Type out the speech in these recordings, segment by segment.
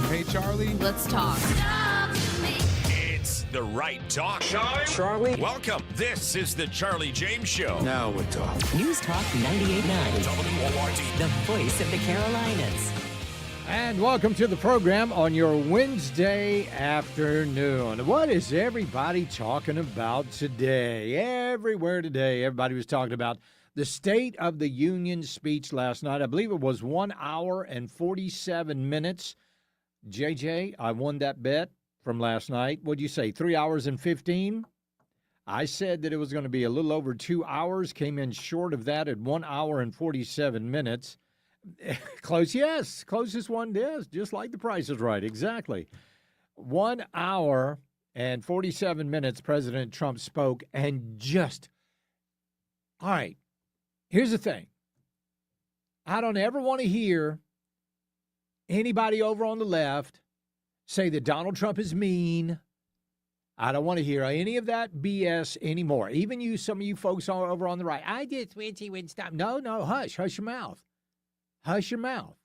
Hey, Charlie. Let's talk. It's the right talk. Charlie? Welcome. This is the Charlie James Show. Now we're talking. News Talk 98.9, WORD. the voice of the Carolinas. And welcome to the program on your Wednesday afternoon. What is everybody talking about today? Everywhere today, everybody was talking about the State of the Union speech last night. I believe it was 1 hour and 47 minutes. JJ, I won that bet from last night. What'd you say, 3 hours and 15? I said that it was going to be a little over 2 hours, came in short of that at 1 hour and 47 minutes. Close, yes. Closest one is, just like the Price is Right. Exactly. 1 hour and 47 minutes, President Trump spoke, and all right, here's the thing. I don't ever want to hear anybody over on the left say that Donald Trump is mean. I don't want to hear any of that BS anymore. Even some of you folks over on the right. I just wish he would stop. No, hush your mouth. Hush your mouth.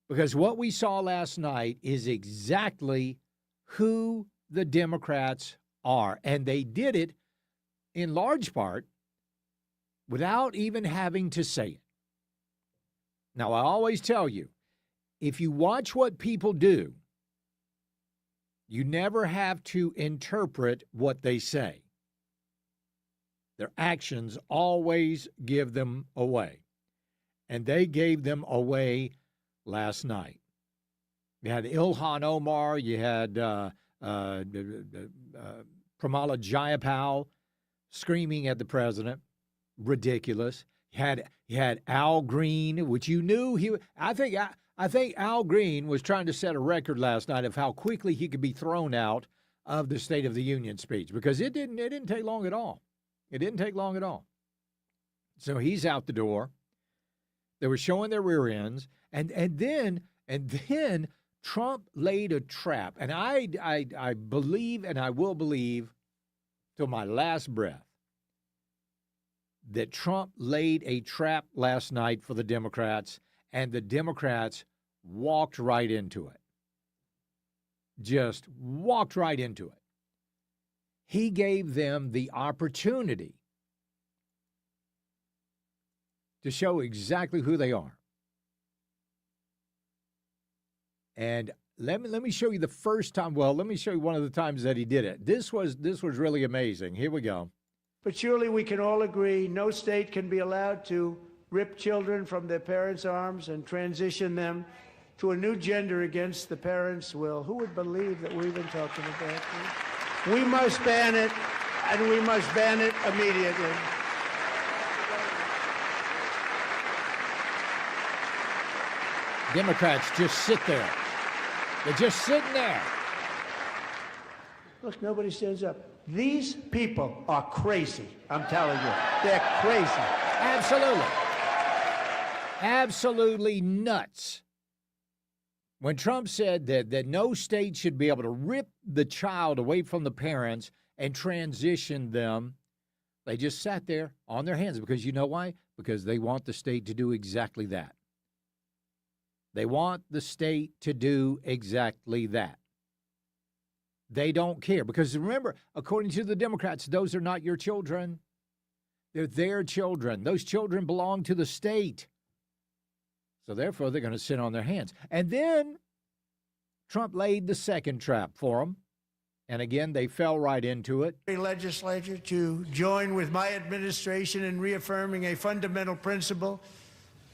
Because what we saw last night is exactly who the Democrats are. And they did it in large part without even having to say it. Now, I always tell you, if you watch what people do, you never have to interpret what they say. Their actions always give them away. And they gave them away last night. You had Ilhan Omar, you had Pramila Jayapal screaming at the president. Ridiculous. You had Al Green, which you knew I think Al Green was trying to set a record last night of how quickly he could be thrown out of the State of the Union speech, because it didn't take long at all. It didn't take long at all. So he's out the door. They were showing their rear ends, and then Trump laid a trap. And I believe, and I will believe till my last breath, that Trump laid a trap last night for the Democrats, and the Democrats walked right into it. Just walked right into it. He gave them the opportunity to show exactly who they are. And let me show you the first time. Well, let me show you one of the times that he did it. This was really amazing. Here we go. But surely we can all agree no state can be allowed to rip children from their parents' arms and transition them to a new gender against the parents' will. Who would believe that we've been talking about this? We must ban it, and we must ban it immediately. Democrats just sit there. They're just sitting there. Look, nobody stands up. These people are crazy, I'm telling you. They're crazy. Absolutely. Absolutely nuts. When Trump said that no state should be able to rip the child away from the parents and transition them, they just sat there on their hands. Because you know why? Because they want the state to do exactly that. They want the state to do exactly that. They don't care. Because remember, according to the Democrats, those are not your children. They're their children. Those children belong to the state. So therefore, they're going to sit on their hands. And then Trump laid the second trap for them. And again, they fell right into it. Legislature to join with my administration in reaffirming a fundamental principle.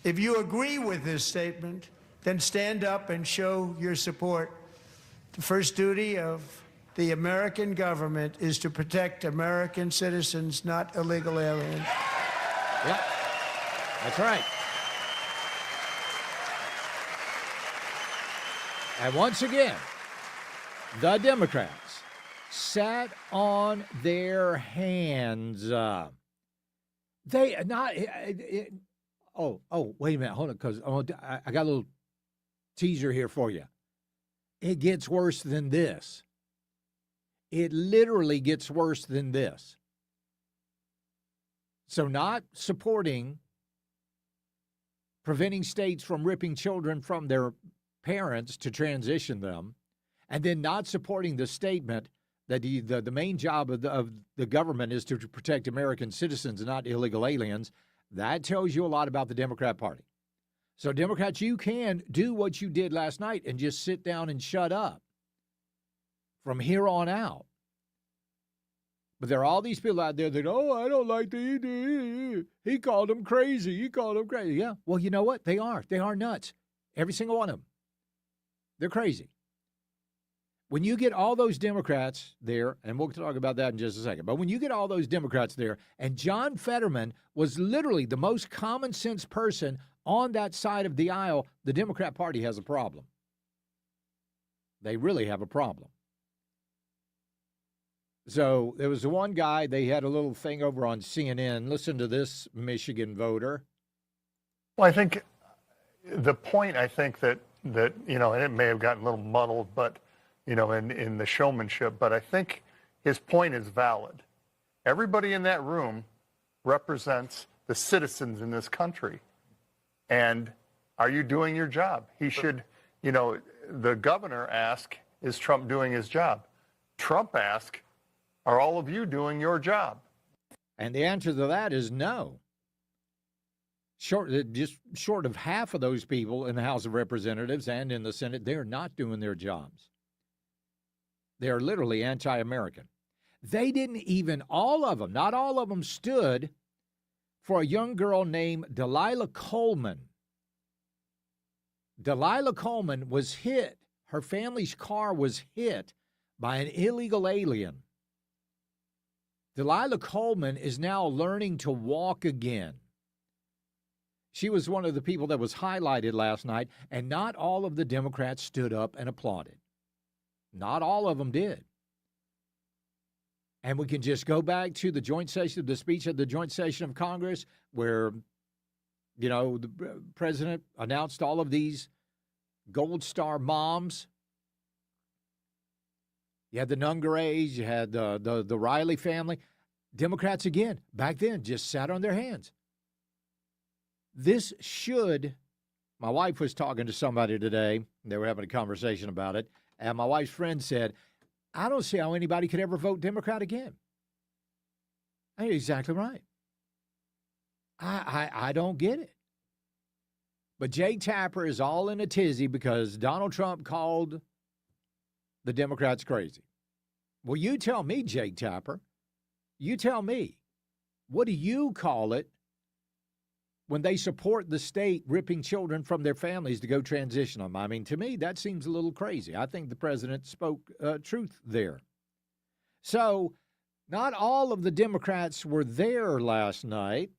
If you agree with this statement, then stand up and show your support. The first duty of the American government is to protect American citizens, not illegal aliens. Yep, that's right. And once again, the Democrats sat on their hands. They not. Wait a minute, hold on, because I got a little teaser here for you. It gets worse than this. It literally gets worse than this. So not supporting preventing states from ripping children from their parents to transition them, and then not supporting the statement that the main job of the government is to protect American citizens and not illegal aliens, that tells you a lot about the Democrat Party. So, Democrats, you can do what you did last night and just sit down and shut up from here on out. But there are all these people out there that, I don't like he called them crazy. He called them crazy. Yeah, well, you know what? They are. They are nuts. Every single one of them. They're crazy. When you get all those Democrats there, and we'll talk about that in just a second, but when you get all those Democrats there, and John Fetterman was literally the most common sense person on that side of the aisle, the Democrat Party has a problem. They really have a problem. So there was one guy, they had a little thing over on CNN. Listen to this Michigan voter. Well, I think the point, that and it may have gotten a little muddled, but, in the showmanship, but I think his point is valid. Everybody in that room represents the citizens in this country. And are you doing your job? He should, the governor asked, is Trump doing his job? Trump asked, are all of you doing your job? And the answer to that is no. Just short of half of those people in the House of Representatives and in the Senate, they're not doing their jobs. They're literally anti-American. They didn't even, all of them, not all of them stood for a young girl named Delilah Coleman. Delilah Coleman was hit. Her family's car was hit by an illegal alien. Delilah Coleman is now learning to walk again. She was one of the people that was highlighted last night, and not all of the Democrats stood up and applauded. Not all of them did. And we can just go back to the joint session, the speech at the joint session of Congress, where, the president announced all of these Gold Star moms. You had the Nungareys, you had the Riley family. Democrats, again, back then, just sat on their hands. This should, my wife was talking to somebody today, they were having a conversation about it, and my wife's friend said, I don't see how anybody could ever vote Democrat again. You're exactly right. I don't get it. But Jake Tapper is all in a tizzy because Donald Trump called the Democrats crazy. Well, you tell me, Jake Tapper. You tell me. What do you call it when they support the state ripping children from their families to go transition them? I mean, to me, that seems a little crazy. I think the president spoke truth there. So not all of the Democrats were there last night.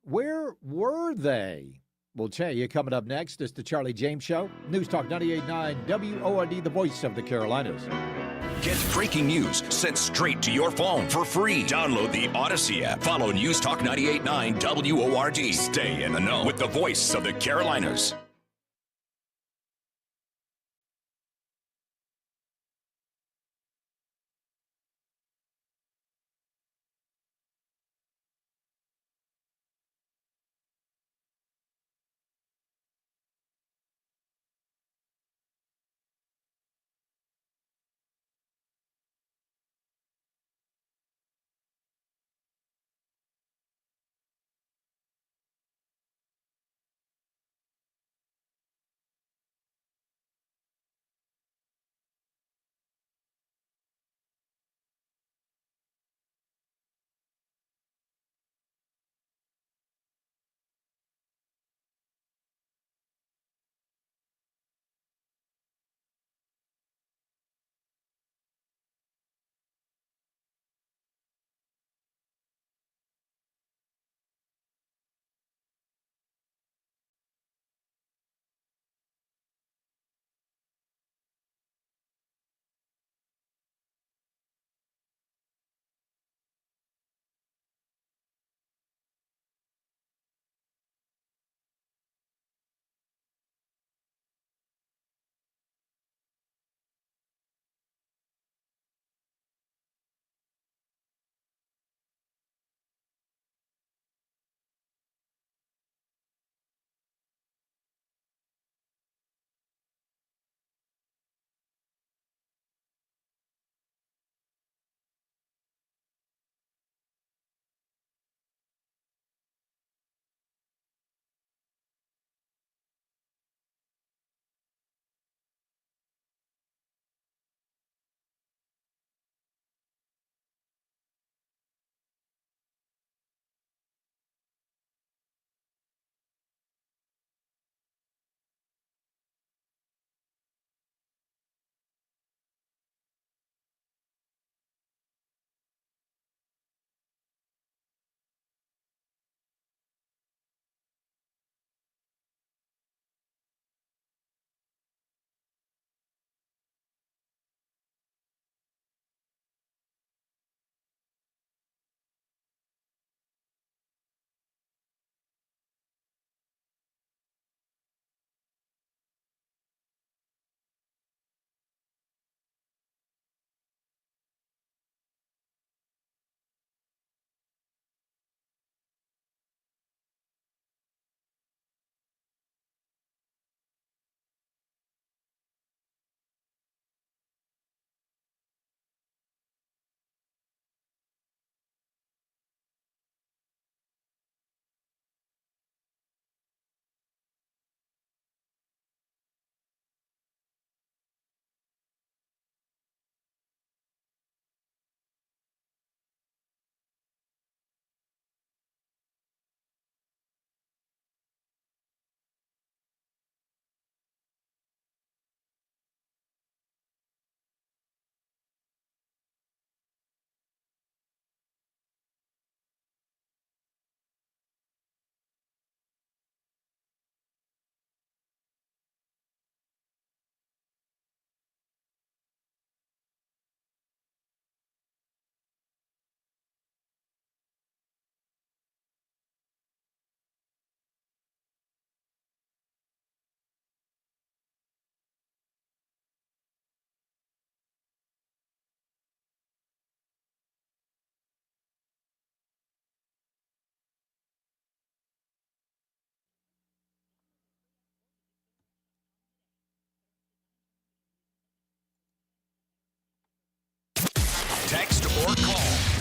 Where were they? We'll tell you coming up next. It's the Charlie James Show. News Talk 98.9 WORD, the voice of the Carolinas. Get breaking news sent straight to your phone for free. Download the Odyssey app. Follow News Talk 98.9 WORD. Stay in the know with the voice of the Carolinas.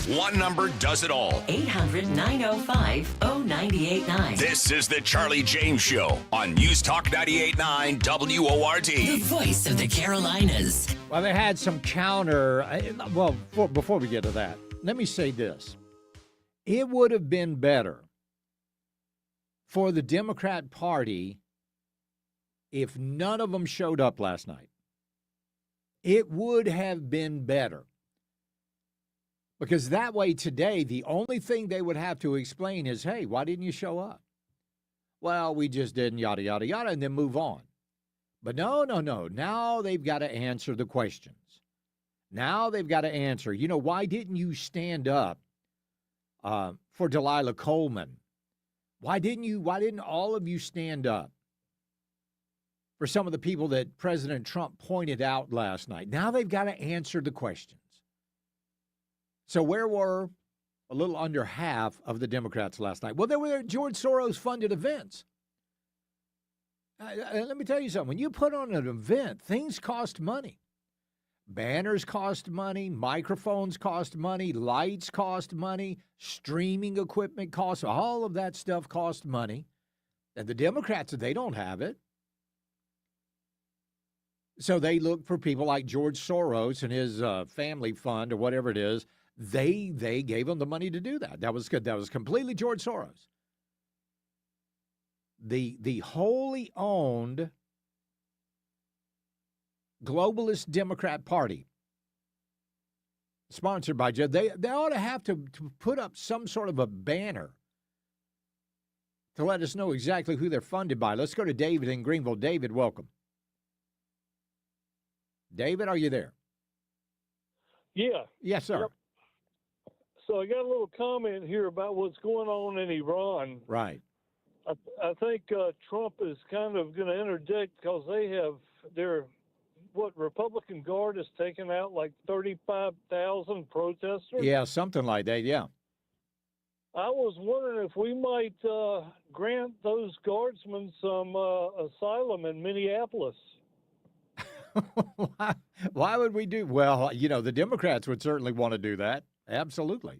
One number does it all. 800-905-0989. This is the Charlie James Show on News Talk 98.9 WORD. The voice of the Carolinas. Well, they had some before we get to that, let me say this. It would have been better for the Democrat Party if none of them showed up last night. It would have been better. Because that way today, the only thing they would have to explain is, hey, why didn't you show up? Well, we just didn't, yada, yada, yada, and then move on. But no. Now they've got to answer the questions. Now they've got to answer, why didn't you stand up for Delilah Coleman? Why didn't all of you stand up for some of the people that President Trump pointed out last night? Now they've got to answer the questions. So where were a little under half of the Democrats last night? Well, they were at George Soros-funded events. Let me tell you something. When you put on an event, things cost money. Banners cost money. Microphones cost money. Lights cost money. Streaming equipment costs. All of that stuff cost money. And the Democrats, they don't have it. So they look for people like George Soros and his family fund or whatever it is. They gave them the money to do that. That was good. That was completely George Soros. The wholly owned globalist Democrat Party, sponsored by Joe, they ought to have to put up some sort of a banner to let us know exactly who they're funded by. Let's go to David in Greenville. David, welcome. David, are you there? Yeah. Yes, sir. Yep. So I got a little comment here about what's going on in Iran. Right. I think Trump is kind of going to interdict because Republican Guard has taken out like 35,000 protesters. Yeah, something like that, yeah. I was wondering if we might grant those guardsmen some asylum in Minneapolis. Why would we do? Well, the Democrats would certainly want to do that. Absolutely.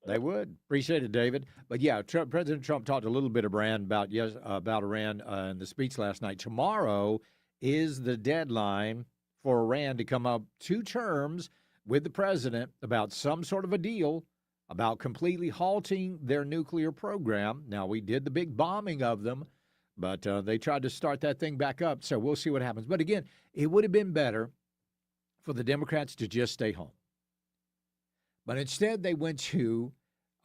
They would. Appreciate it, David. But yeah, President Trump talked a little bit about Iran in the speech last night. Tomorrow is the deadline for Iran to come up to terms with the president about some sort of a deal about completely halting their nuclear program. Now, we did the big bombing of them, but they tried to start that thing back up. So we'll see what happens. But again, it would have been better for the Democrats to just stay home. But instead, they went to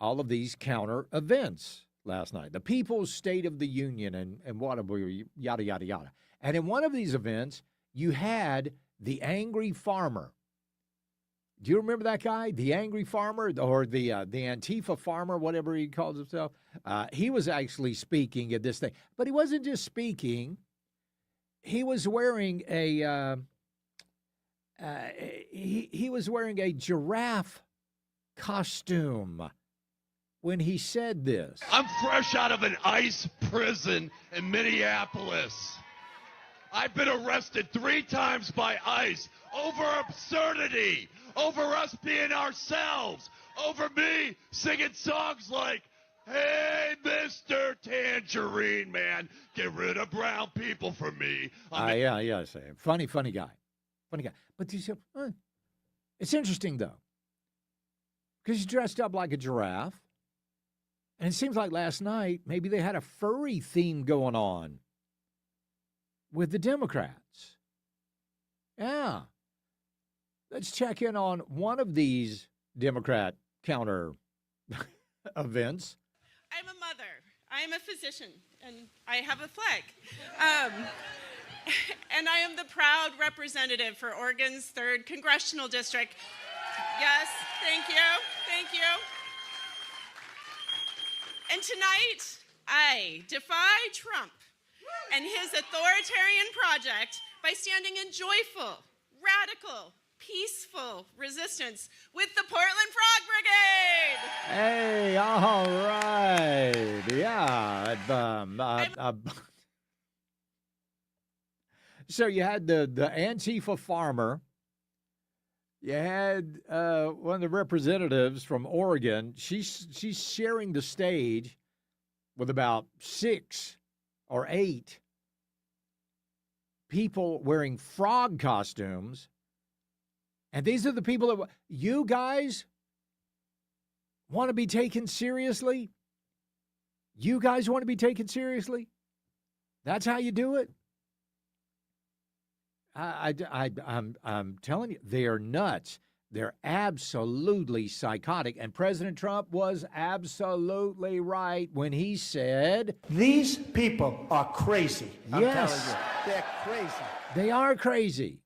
all of these counter events last night. The People's State of the Union and yada, yada, yada. And in one of these events, you had the angry farmer. Do you remember that guy, the angry farmer, or the Antifa farmer, whatever he calls himself? He was actually speaking at this thing. But he wasn't just speaking. He was wearing he was wearing a giraffe costume when he said this. I'm fresh out of an ICE prison in Minneapolis. I've been arrested 3 times by ICE over absurdity, over us being ourselves, over me singing songs like, hey, Mr. Tangerine Man, get rid of brown people for me. Yeah, I say. Funny guy. Funny guy. But you say, it's interesting, though, because he's dressed up like a giraffe. And it seems like last night, maybe they had a furry theme going on with the Democrats. Yeah. Let's check in on one of these Democrat counter events. I'm a mother. I am a physician, and I have a flag. And I am the proud representative for Oregon's 3rd Congressional District. Yes, thank you. Thank you. And tonight, I defy Trump and his authoritarian project by standing in joyful, radical, peaceful resistance with the Portland Frog Brigade. Hey, all right. Yeah. So you had the Antifa farmer You had one of the representatives from Oregon. She's sharing the stage with about 6 or 8 people wearing frog costumes. And these are the people that you guys want to be taken seriously? You guys want to be taken seriously? That's how you do it? I'm telling you, they are nuts. They're absolutely psychotic. And President Trump was absolutely right when he said, These people are crazy. I'm Yes. telling you, they're crazy. they are crazy.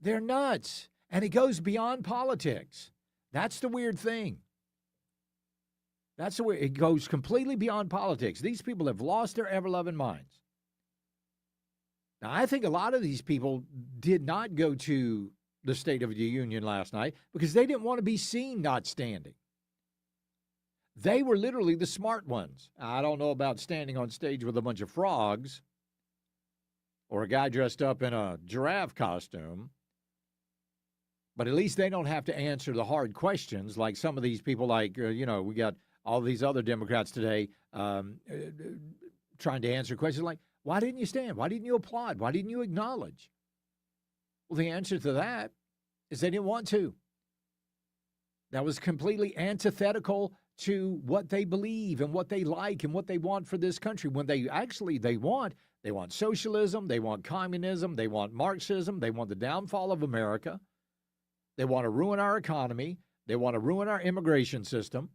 They're nuts. And it goes beyond politics. That's the weird thing. That's the way it goes completely beyond politics. These people have lost their ever-loving minds. Now, I think a lot of these people did not go to the State of the Union last night because they didn't want to be seen not standing. They were literally the smart ones. I don't know about standing on stage with a bunch of frogs or a guy dressed up in a giraffe costume, but at least they don't have to answer the hard questions like some of these people, like, we got all these other Democrats today trying to answer questions like, why didn't you stand? Why didn't you applaud? Why didn't you acknowledge? Well, the answer to that is they didn't want to. That was completely antithetical to what they believe and what they like and what they want for this country. When they want socialism, they want communism, they want Marxism, they want the downfall of America. They want to ruin our economy. They want to ruin our immigration system.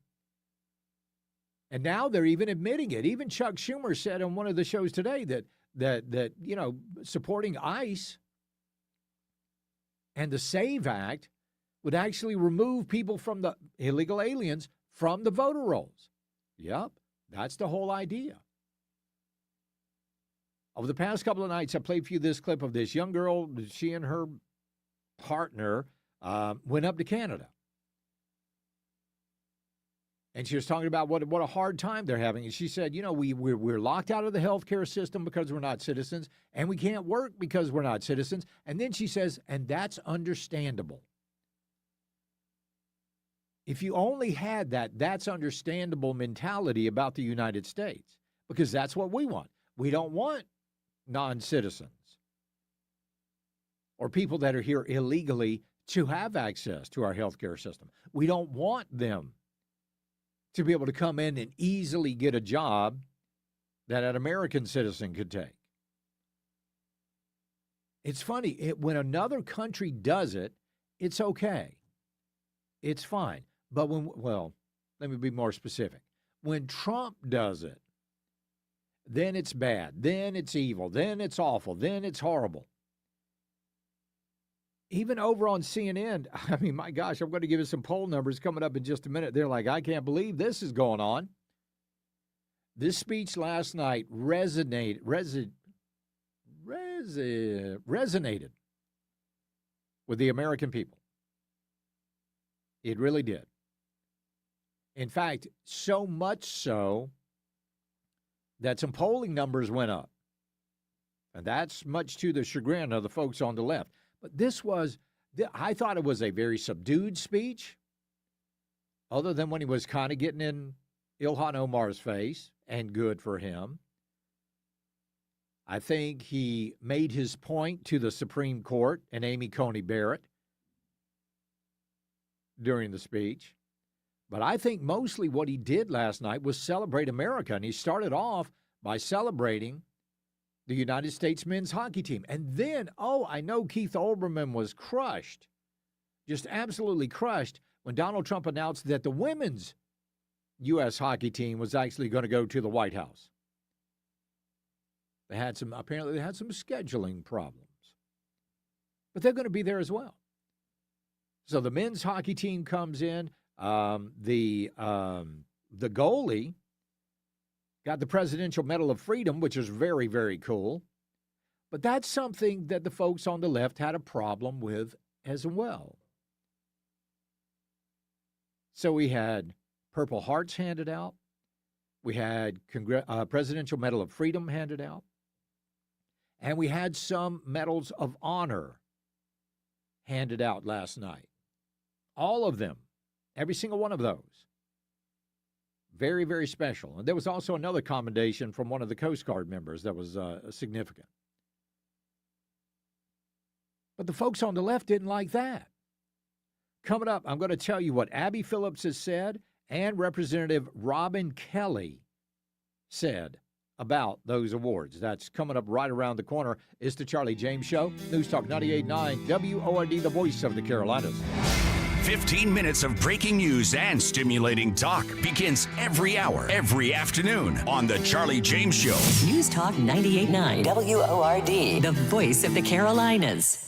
And now they're even admitting it. Even Chuck Schumer said on one of the shows today that supporting ICE and the SAVE Act would actually remove people from the illegal aliens from the voter rolls. Yep, that's the whole idea. Over the past couple of nights, I played for you this clip of this young girl. She and her partner went up to Canada. And she was talking about what a hard time they're having. And she said, we're locked out of the healthcare system because we're not citizens, and we can't work because we're not citizens. And then she says, and that's understandable. If you only had that's understandable mentality about the United States, because that's what we want. We don't want non-citizens or people that are here illegally to have access to our healthcare system. We don't want them to be able to come in and easily get a job that an American citizen could take. It's funny, when another country does it, it's okay. It's fine. But let me be more specific. When Trump does it, then it's bad. Then it's evil. Then it's awful. Then it's horrible. Even over on CNN, I mean, my gosh, I'm going to give you some poll numbers coming up in just a minute. They're like, I can't believe this is going on. This speech last night resonated with the American people. It really did. In fact, so much so that some polling numbers went up. And that's much to the chagrin of the folks on the left. But I thought it was a very subdued speech, other than when he was kind of getting in Ilhan Omar's face, and good for him. I think he made his point to the Supreme Court and Amy Coney Barrett during the speech. But I think mostly what he did last night was celebrate America. And he started off by celebrating the United States men's hockey team. And then, I know Keith Olbermann was crushed, just absolutely crushed, when Donald Trump announced that the women's U.S. hockey team was actually going to go to the White House. Apparently they had some scheduling problems. But they're going to be there as well. So the men's hockey team comes in. The goalie got the Presidential Medal of Freedom, which is very, very cool. But that's something that the folks on the left had a problem with as well. So we had Purple Hearts handed out. We had Presidential Medal of Freedom handed out. And we had some medals of honor handed out last night. All of them, every single one of those. Very, very special. And there was also another commendation from one of the Coast Guard members that was significant. But the folks on the left didn't like that. Coming up, I'm going to tell you what Abby Phillips has said and Representative Robin Kelly said about those awards. That's coming up right around the corner. It's the Charlie James Show. News Talk 98.9 WORD, the voice of the Carolinas. 15 minutes of breaking news and stimulating talk begins every hour, every afternoon on The Charlie James Show. News Talk 98.9 WORD, the voice of the Carolinas.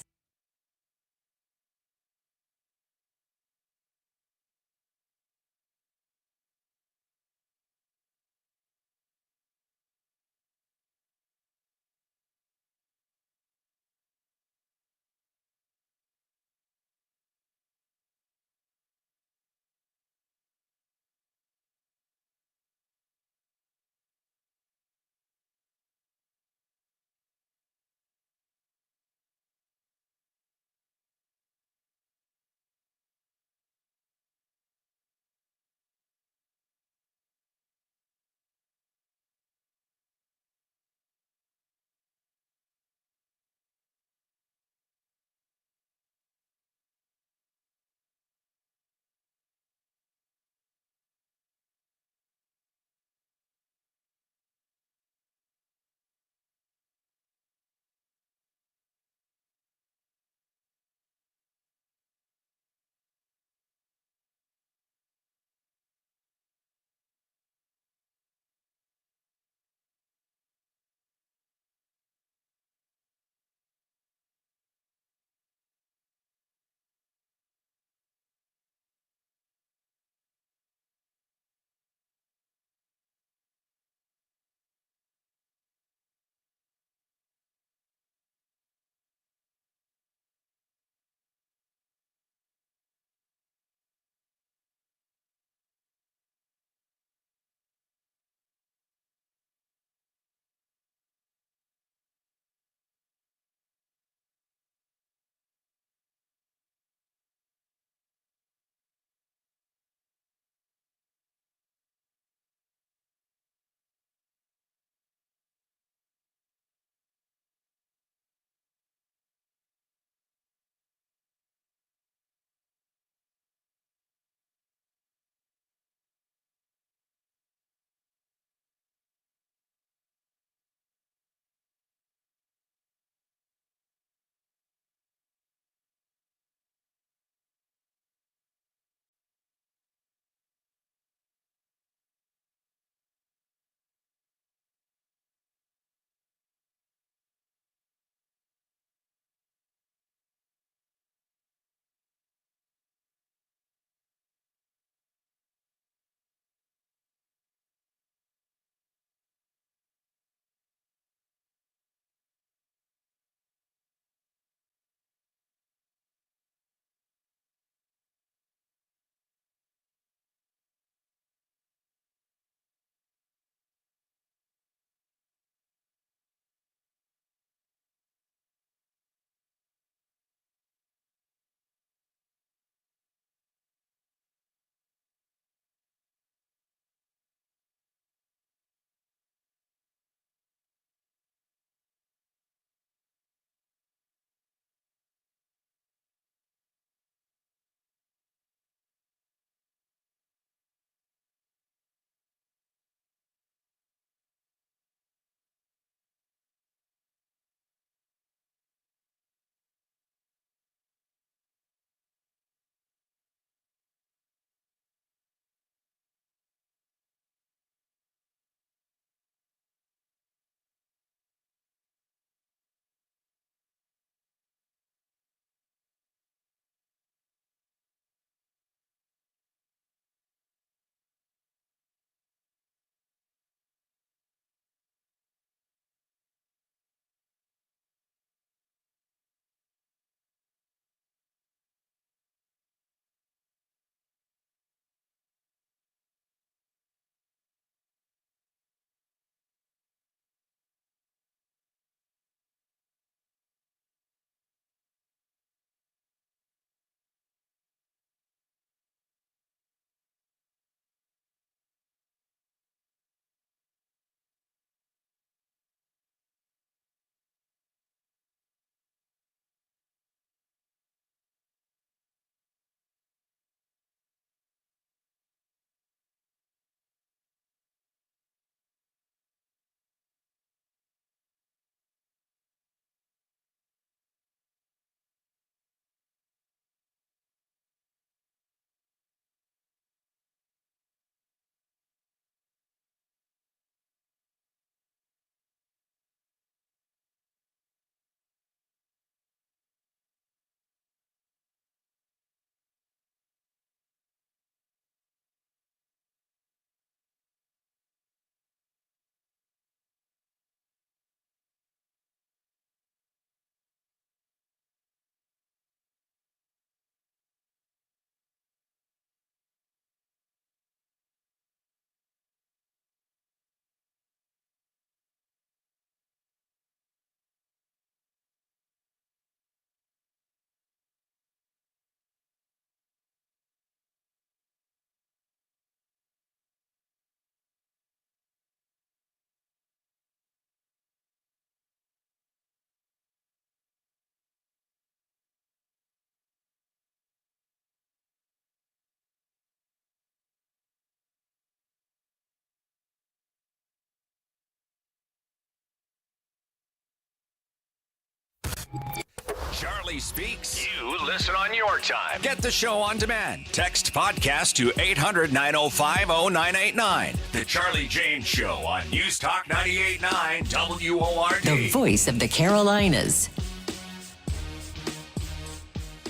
Charlie Speaks. You listen on your time. Get the show on demand. Text podcast to 800-905-0989. The Charlie James Show on News Talk 98.9 WORD. The voice of the Carolinas.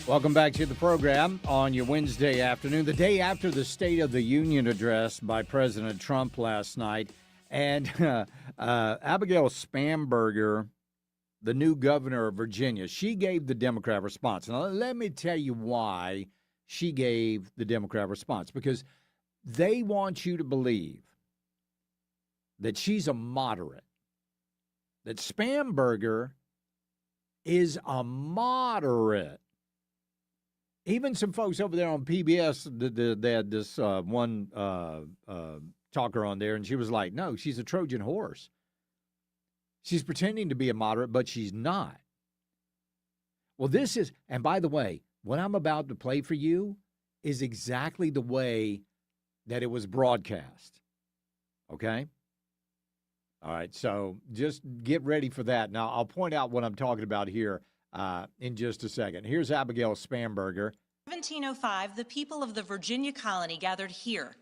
Welcome back to the program on your Wednesday afternoon, the day after the State of the Union address by President Trump last night. And Abigail Spanberger, the new governor of Virginia, she gave the Democrat response. Now, let me tell you why she gave the Democrat response. Because they want you to believe that she's a moderate, that Spanberger is a moderate. Even some folks over there on PBS, they had this one talker on there, and she was like, no, she's a Trojan horse. She's pretending to be a moderate, but she's not. Well, this is, and by the way, what I'm about to play for you is exactly the way that it was broadcast. Okay? All right, so just get ready for that. Now, I'll point out what I'm talking about here in just a second. Here's Abigail Spanberger. 1705, the people of the Virginia colony gathered here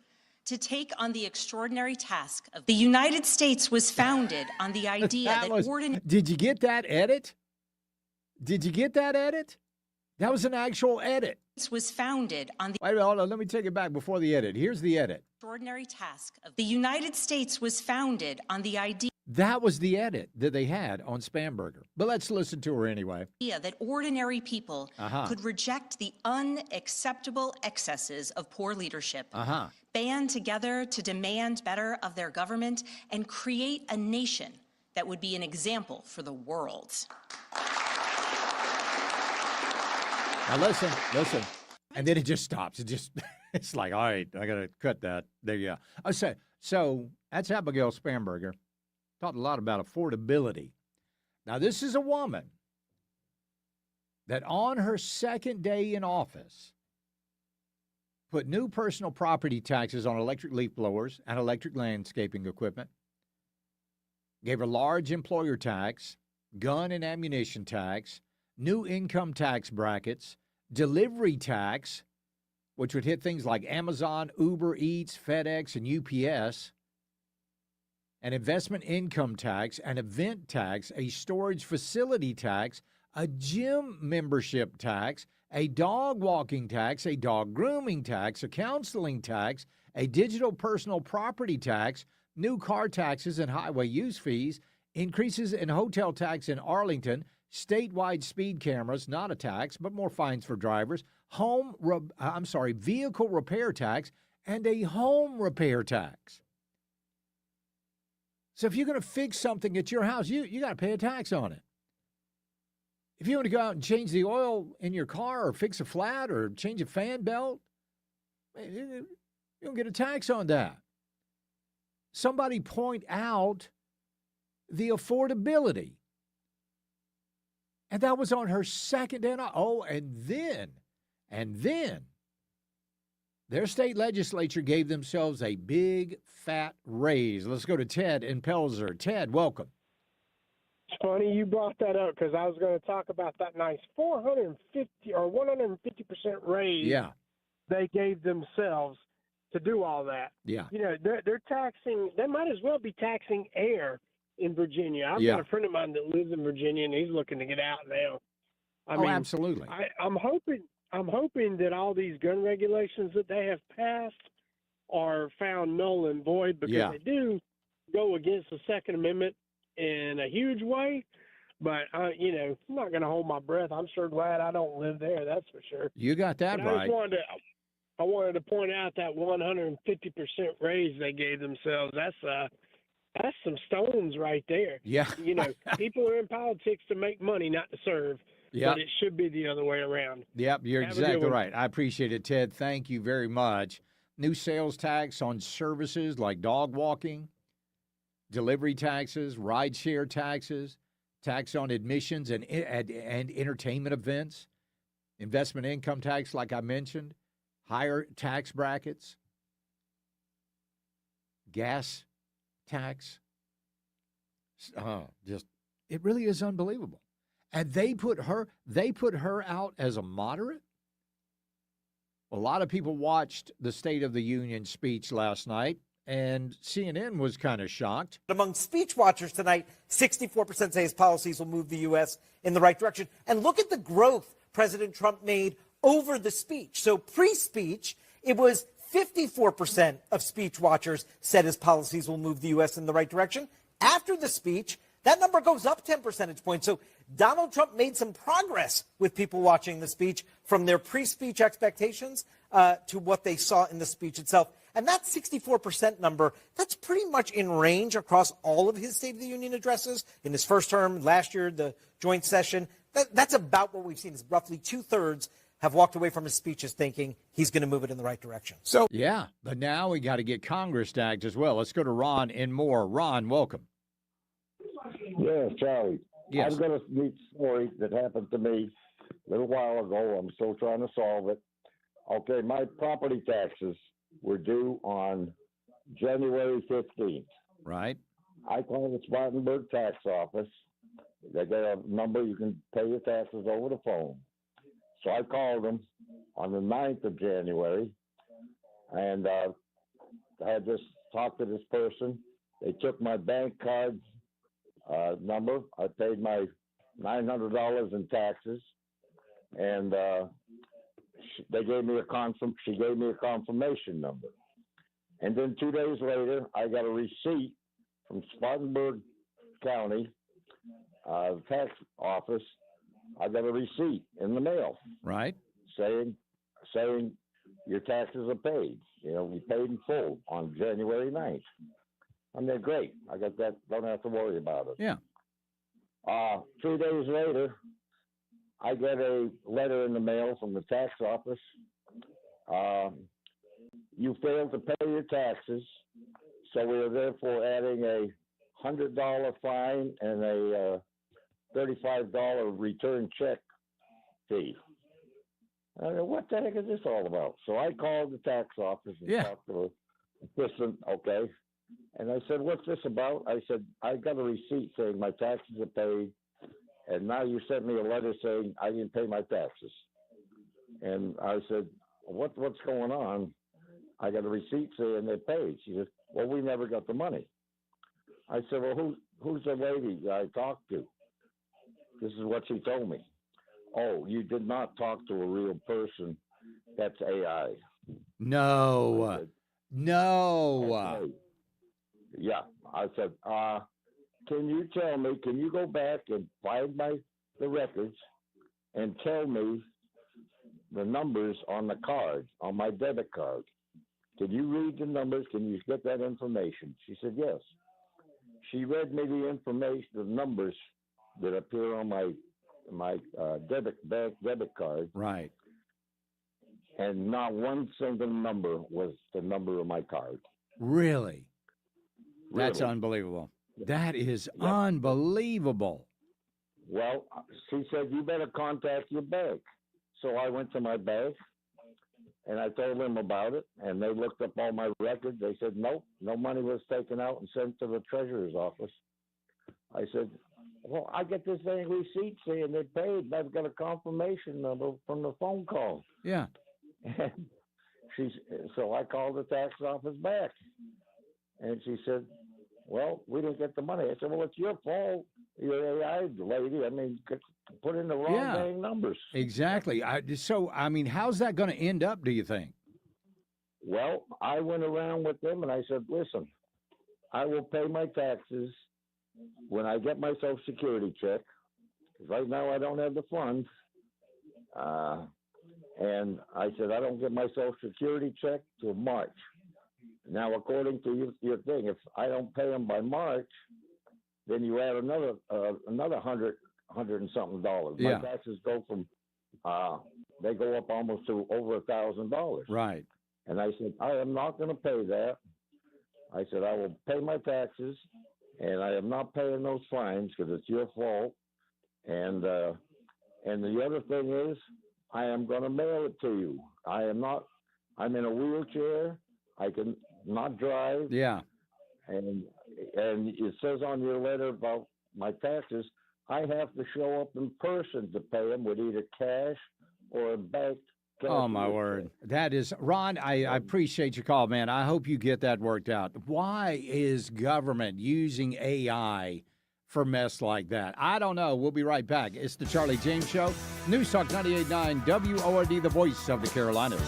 to take on the extraordinary task of the United States was founded on the idea that Did you get that edit? Did you get that edit? That was an actual edit. Was founded on the Wait, hold on, let me take it back before the edit. Here's the edit. Extraordinary task of the United States was founded on the idea. That was the edit that they had on Spanberger. But let's listen to her anyway. That ordinary people could reject the unacceptable excesses of poor leadership, band together to demand better of their government, and create a nation that would be an example for the world. Now listen. And then it just stops. It's like, all right, I got to cut that. There you go. I say, so that's Abigail Spanberger. Talked a lot about affordability. Now, this is a woman that on her second day in office put new personal property taxes on electric leaf blowers and electric landscaping equipment, gave her large employer tax, gun and ammunition tax, new income tax brackets, delivery tax, which would hit things like Amazon, Uber Eats, FedEx, and UPS, an investment income tax, an event tax, a storage facility tax, a gym membership tax, a dog walking tax, a dog grooming tax, a counseling tax, a digital personal property tax, new car taxes and highway use fees, increases in hotel tax in Arlington, statewide speed cameras, not a tax, but more fines for drivers, vehicle repair tax, and a home repair tax. So if you're going to fix something at your house, you got to pay a tax on it. If you want to go out and change the oil in your car or fix a flat or change a fan belt, you don't get a tax on that. Somebody point out the affordability. And that was on her second day. And then their state legislature gave themselves a big, fat raise. Let's go to Ted in Pelzer. Ted, welcome. It's funny you brought that up because I was going to talk about that nice 450 or 150% raise they gave themselves to do all that. Yeah. You know, they're taxing, they might as well be taxing air in Virginia. I've got a friend of mine that lives in Virginia, and he's looking to get out now. I mean, absolutely. I'm hoping that all these gun regulations that they have passed are found null and void because they do go against the Second Amendment in a huge way. But, you know, I'm not going to hold my breath. I'm sure glad I don't live there, that's for sure. You got that right. I wanted to point out that 150% raise they gave themselves. That's some stones right there. Yeah. You know, people are in politics to make money, not to serve. Yep. But it should be the other way around. Yep, you're exactly right. I appreciate it, Ted. Thank you very much. New sales tax on services like dog walking, delivery taxes, rideshare taxes, tax on admissions and entertainment events, investment income tax, like I mentioned, higher tax brackets, gas tax. It really is unbelievable. And they put her out as a moderate? A lot of people watched the State of the Union speech last night, and CNN was kind of shocked. Among speech watchers tonight, 64% say his policies will move the U.S. in the right direction. And look at the growth President Trump made over the speech. So pre-speech, it was 54% of speech watchers said his policies will move the U.S. in the right direction. After the speech, that number goes up 10 percentage points. So Donald Trump made some progress with people watching the speech from their pre-speech expectations to what they saw in the speech itself. And that 64% number, that's pretty much in range across all of his State of the Union addresses. In his first term, last year, the joint session, that's about what we've seen. Is roughly 2/3 have walked away from his speeches thinking he's going to move it in the right direction. So yeah, but now we got to get Congress to act as well. Let's go to Ron in Moore. Ron, welcome. Yes, Charlie. Yes. I've got a neat story that happened to me a little while ago. I'm still trying to solve it. Okay, my property taxes were due on January 15th. Right. I called the Spartanburg tax office. They got a number you can pay your taxes over the phone. So I called them on the 9th of January, and I had just talked to this person. They took my bank card number. I paid my $900 in taxes, and they gave me she gave me a confirmation number. And then 2 days later, I got a receipt from Spartanburg County tax office. I got a receipt in the mail, right, saying your taxes are paid. You know, we paid in full on January 9th. I mean, great. I got that. Don't have to worry about it. Yeah. 2 days later, I get a letter in the mail from the tax office. You failed to pay your taxes, so we are therefore adding a $100 fine and a $35 return check fee. I mean, what the heck is this all about? So I called the tax office and talked to the assistant, okay? And I said, what's this about? I said, I got a receipt saying my taxes are paid, and now you sent me a letter saying I didn't pay my taxes. And I said, what's going on? I got a receipt saying they're paid. She said, well, we never got the money. I said, well, who's the lady I talked to? This is what she told me. Oh, you did not talk to a real person. That's AI. No. Said, no. Okay. Yeah. I said, can you tell me, can you go back and find the records and tell me the numbers on the card, on my debit card? Can you read the numbers? Can you get that information? She said, yes. She read me the information, the numbers that appear on my debit card. Right. And not one single number was the number of my card. Really? That's unbelievable. That is unbelievable. Well, she said, you better contact your bank. So I went to my bank, and I told them about it, and they looked up all my records. They said, nope, no money was taken out and sent to the treasurer's office. I said, well, I get this dang receipt saying they paid. I've got a confirmation number from the phone call. Yeah. And so I called the tax office back, and she said, well, we didn't get the money. I said, well, it's your fault. You're AI lady. I mean, put in the wrong dang numbers. Exactly. So, how's that going to end up, do you think? Well, I went around with them, and I said, listen, I will pay my taxes when I get my Social Security check. Right now, I don't have the funds. And I said, I don't get my Social Security check till March. Now, according to your thing, if I don't pay them by March, then you add another $100 and something dollars. Yeah. My taxes go from they go up almost to over $1,000. Right. And I said, I am not going to pay that. I said, I will pay my taxes, and I am not paying those fines because it's your fault. And the other thing is, I am going to mail it to you. I'm in a wheelchair. I can not drive. Yeah. And it says on your letter about my taxes, I have to show up in person to pay them with either cash or a bank. Oh, my word. That is, Ron, I appreciate your call, man. I hope you get that worked out. Why is government using AI for mess like that? I don't know. We'll be right back. It's the Charlie James Show. News Talk 98.9 WORD, the voice of the Carolinas.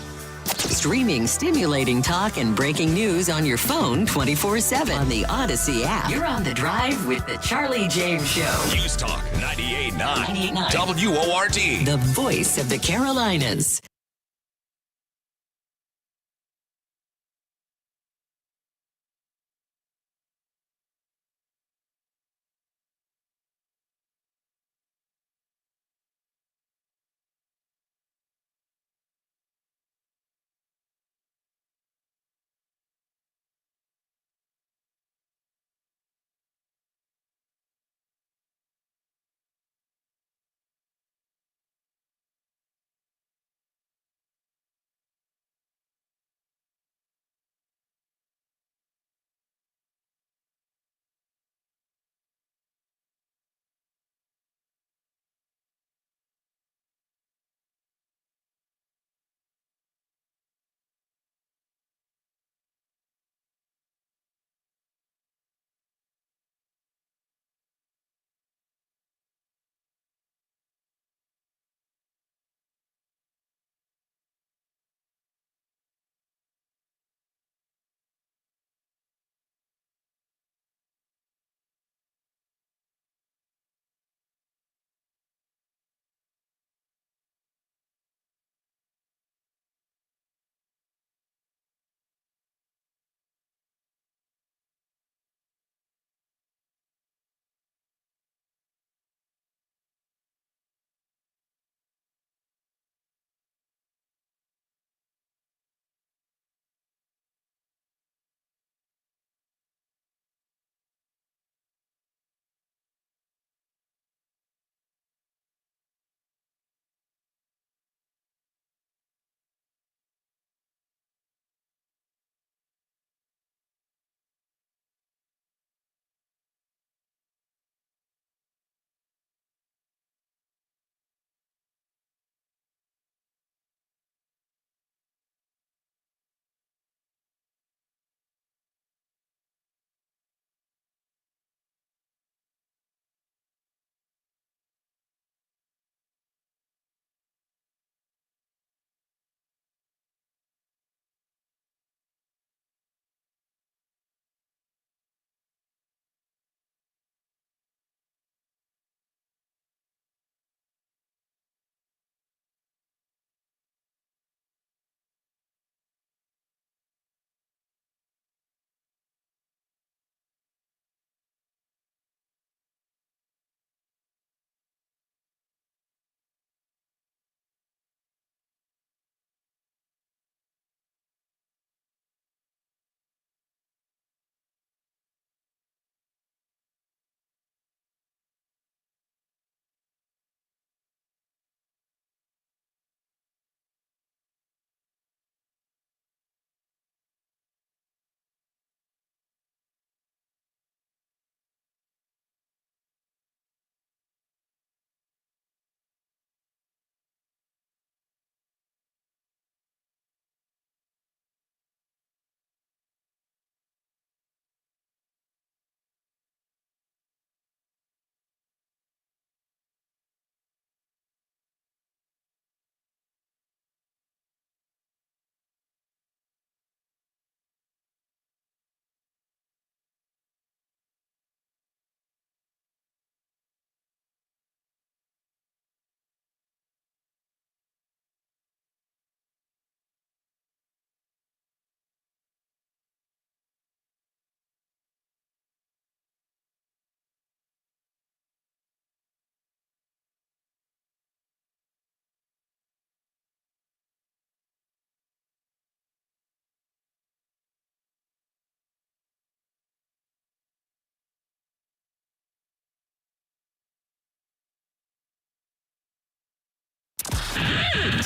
Streaming stimulating talk and breaking news on your phone 24/7 on the Odyssey app. You're on the drive with the Charlie James Show. News Talk 98.9 WORD. The voice of the Carolinas.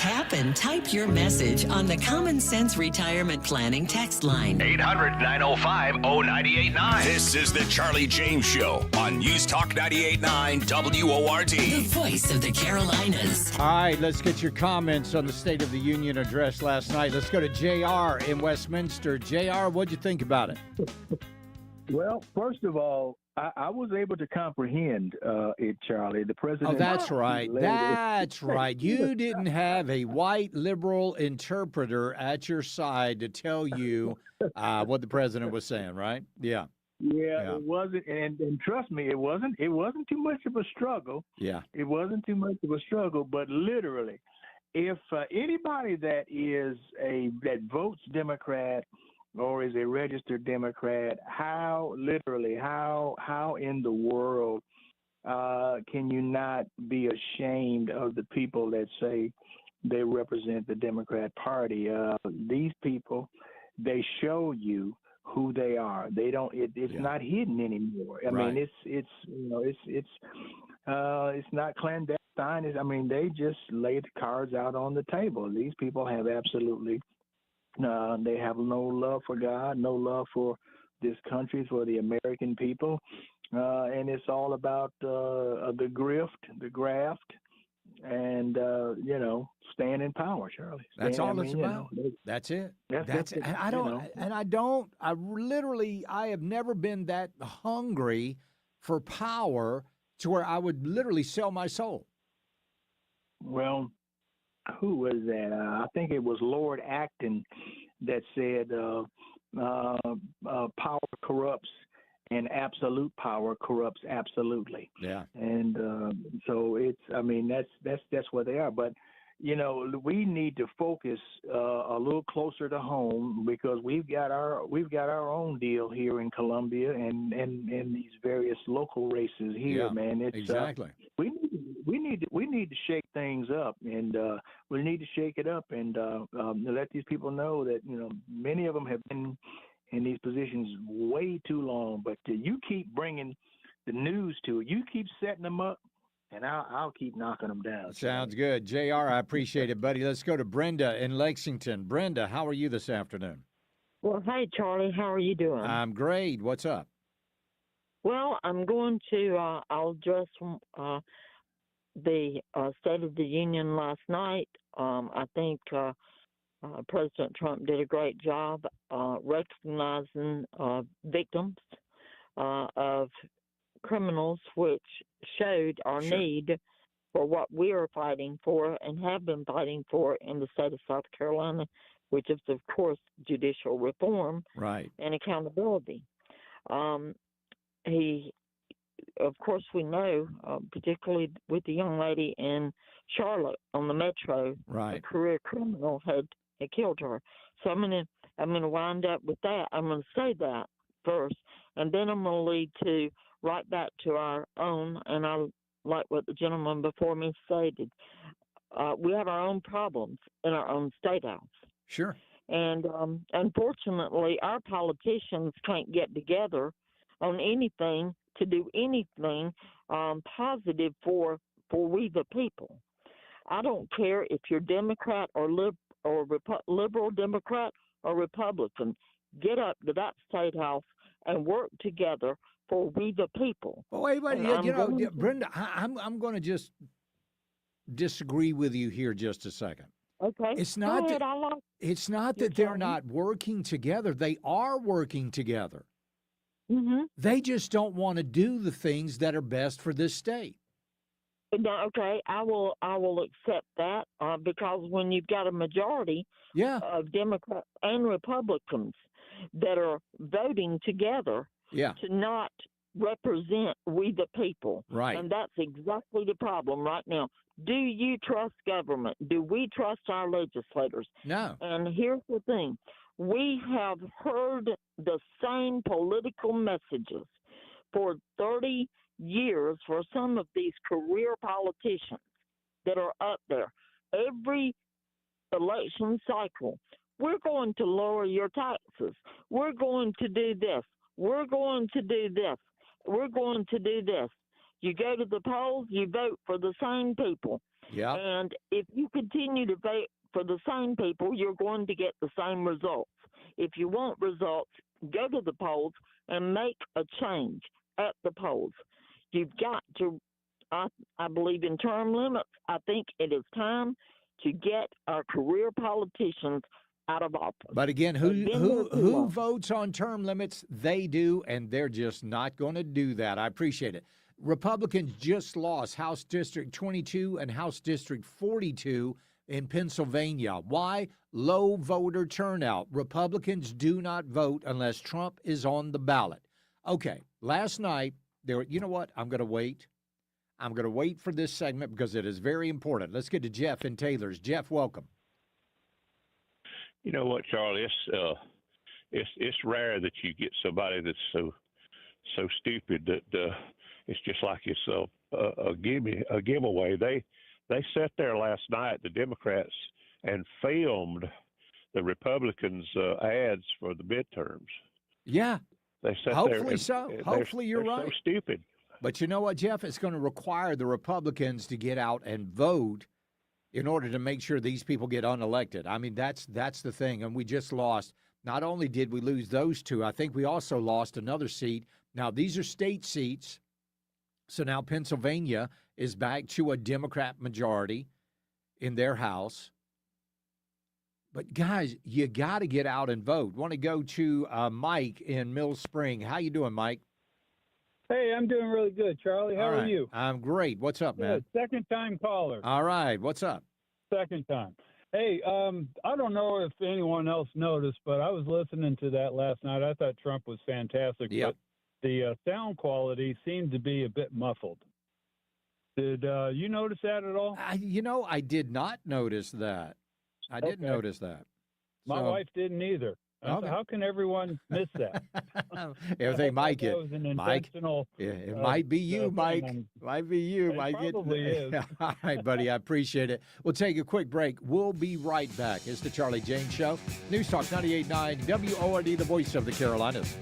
Tap and type your message on the Common Sense Retirement Planning text line. 800-905-0989. This is the Charlie James Show on News Talk 98.9 WORD. The voice of the Carolinas. All right, let's get your comments on the State of the Union address last night. Let's go to JR in Westminster. JR, what'd you think about it? Well, first of all, I was able to comprehend it, Charlie. The president. Oh, that's right. That's right. You didn't have a white liberal interpreter at your side to tell you what the president was saying, right? Yeah. Yeah, it wasn't, and trust me, it wasn't too much of a struggle. Yeah. It wasn't too much of a struggle, but literally, if anybody that votes Democrat or is a registered Democrat, how in the world can you not be ashamed of the people that say they represent the Democrat Party? These people, they show you who they are. They don't. It's not hidden anymore. I mean, it's not clandestine. They just lay the cards out on the table. These people have absolutely. They have no love for God, no love for this country, for the American people, and it's all about the grift, the graft, and staying in power, Charlie. That's all it's about. That's it. That's it. I have never been that hungry for power to where I would literally sell my soul. Well, who was that? I think it was Lord Acton that said power corrupts and absolute power corrupts absolutely. Yeah. And so that's where they are. But we need to focus a little closer to home because we've got our own deal here in Columbia and these various local races here, man. It's exactly. We need to shake things up, and we need to shake it up and let these people know that many of them have been in these positions way too long. But you keep bringing the news to it, you keep setting them up, and I'll keep knocking them down. Sounds good, JR. I appreciate it, buddy. Let's go to Brenda in Lexington. Brenda, how are you this afternoon? Well, hey Charlie, how are you doing? I'm great. What's up? Well, I'm going to I'll address the State of the Union last night. I think President Trump did a great job recognizing victims of criminals, which showed our need for what we are fighting for and have been fighting for in the state of South Carolina, which is, of course, judicial reform and accountability. Of course, we know, particularly with the young lady in Charlotte on the metro, a career criminal had killed her. So I'm gonna wind up with that. I'm gonna say that first, and then I'm gonna lead to right back to our own. And I like what the gentleman before me stated. We have our own problems in our own state house. Sure. And unfortunately, our politicians can't get together on anything to do anything positive for we the people. I don't care if you're Democrat or liberal Democrat or Republican. Get up to that state house and work together for we the people. Well, wait, Brenda, I'm going to just disagree with you here just a second. Okay. It's not that they're not working together. They are working together. Mm-hmm. They just don't want to do the things that are best for this state. No, okay, I will accept that because when you've got a majority of Democrats and Republicans that are voting together to not represent we the people, and that's exactly the problem right now. Do you trust government? Do we trust our legislators? No. And here's the thing. We have heard the same political messages for 30 years for some of these career politicians that are up there. Every election cycle, we're going to lower your taxes. We're going to do this. We're going to do this. We're going to do this. You go to the polls, you vote for the same people. Yeah. And if you continue to vote for the same people, you're going to get the same results. If you want results, go to the polls and make a change at the polls. You've got to, I believe in term limits. I think it is time to get our career politicians out of office. But again, who votes on term limits? They do, and they're just not going to do that. I appreciate it. Republicans just lost House District 22 and House District 42 in Pennsylvania. Why? Low voter turnout. Republicans do not vote unless Trump is on the ballot. Okay, last night, you know what? I'm going to wait. I'm going to wait for this segment because it is very important. Let's get to Jeff in Taylor's. Jeff, welcome. You know what, Charlie? It's rare that you get somebody that's so stupid that it's just like it's a giveaway. They sat there last night, the Democrats, and filmed the Republicans' ads for the midterms. Yeah. They sat Hopefully there so. Hopefully you're right. So stupid. But you know what, Jeff? It's going to require the Republicans to get out and vote in order to make sure these people get unelected. I mean, that's the thing. And we just lost. Not only did we lose those two, I think we also lost another seat. Now, these are state seats. So now Pennsylvania is back to a Democrat majority in their House. But, guys, you got to get out and vote. Want to go to Mike in Mill Spring. How you doing, Mike? Hey, I'm doing really good, Charlie. How are you? I'm great. What's up, man? Second-time caller. All right. What's up? Second time. Hey, I don't know if anyone else noticed, but I was listening to that last night. I thought Trump was fantastic, but the sound quality seemed to be a bit muffled. Did you notice that at all? I did not notice that. I didn't notice that. My wife didn't either. Okay. How can everyone miss that? Everything, Mike. That was an intentional. It might be you, Mike. Might be you, It Mike. probably is. All right, buddy. I appreciate it. We'll take a quick break. We'll be right back. It's the Charlie James Show. News Talk 98.9 WORD, the voice of the Carolinas.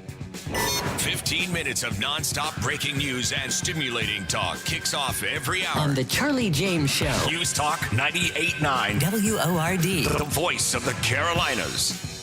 15 minutes of nonstop breaking news and stimulating talk kicks off every hour On the Charlie James Show. News Talk 98.9 WORD. the voice of the Carolinas.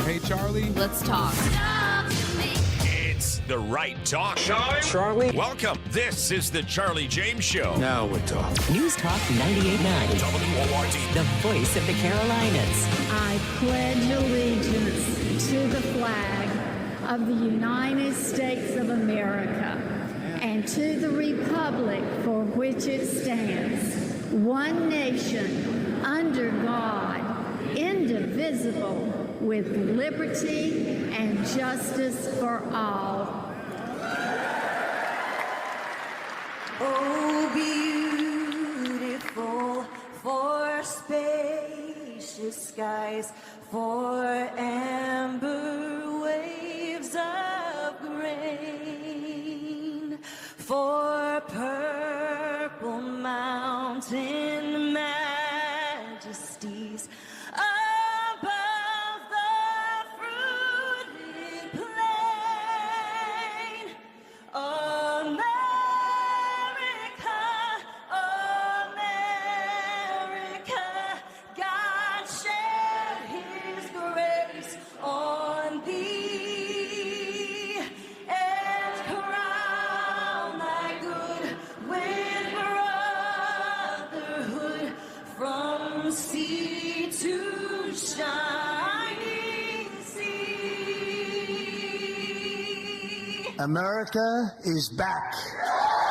Hey, Charlie. Let's talk. It's the right talk. Charlie? Welcome. This is the Charlie James Show. Now we're talking. News Talk 98.9. WORD. The voice of the Carolinas. I pledge allegiance to the flag of the United States of America and to the republic for which it stands, one nation, under God, indivisible, with liberty and justice for all. Oh, beautiful for spacious skies, for amber waves of grain, for purple mountain majesties above the fruited plain. America, America, God shed his grace on thee and crown thy good with brotherhood from sea to shining sea. America is back.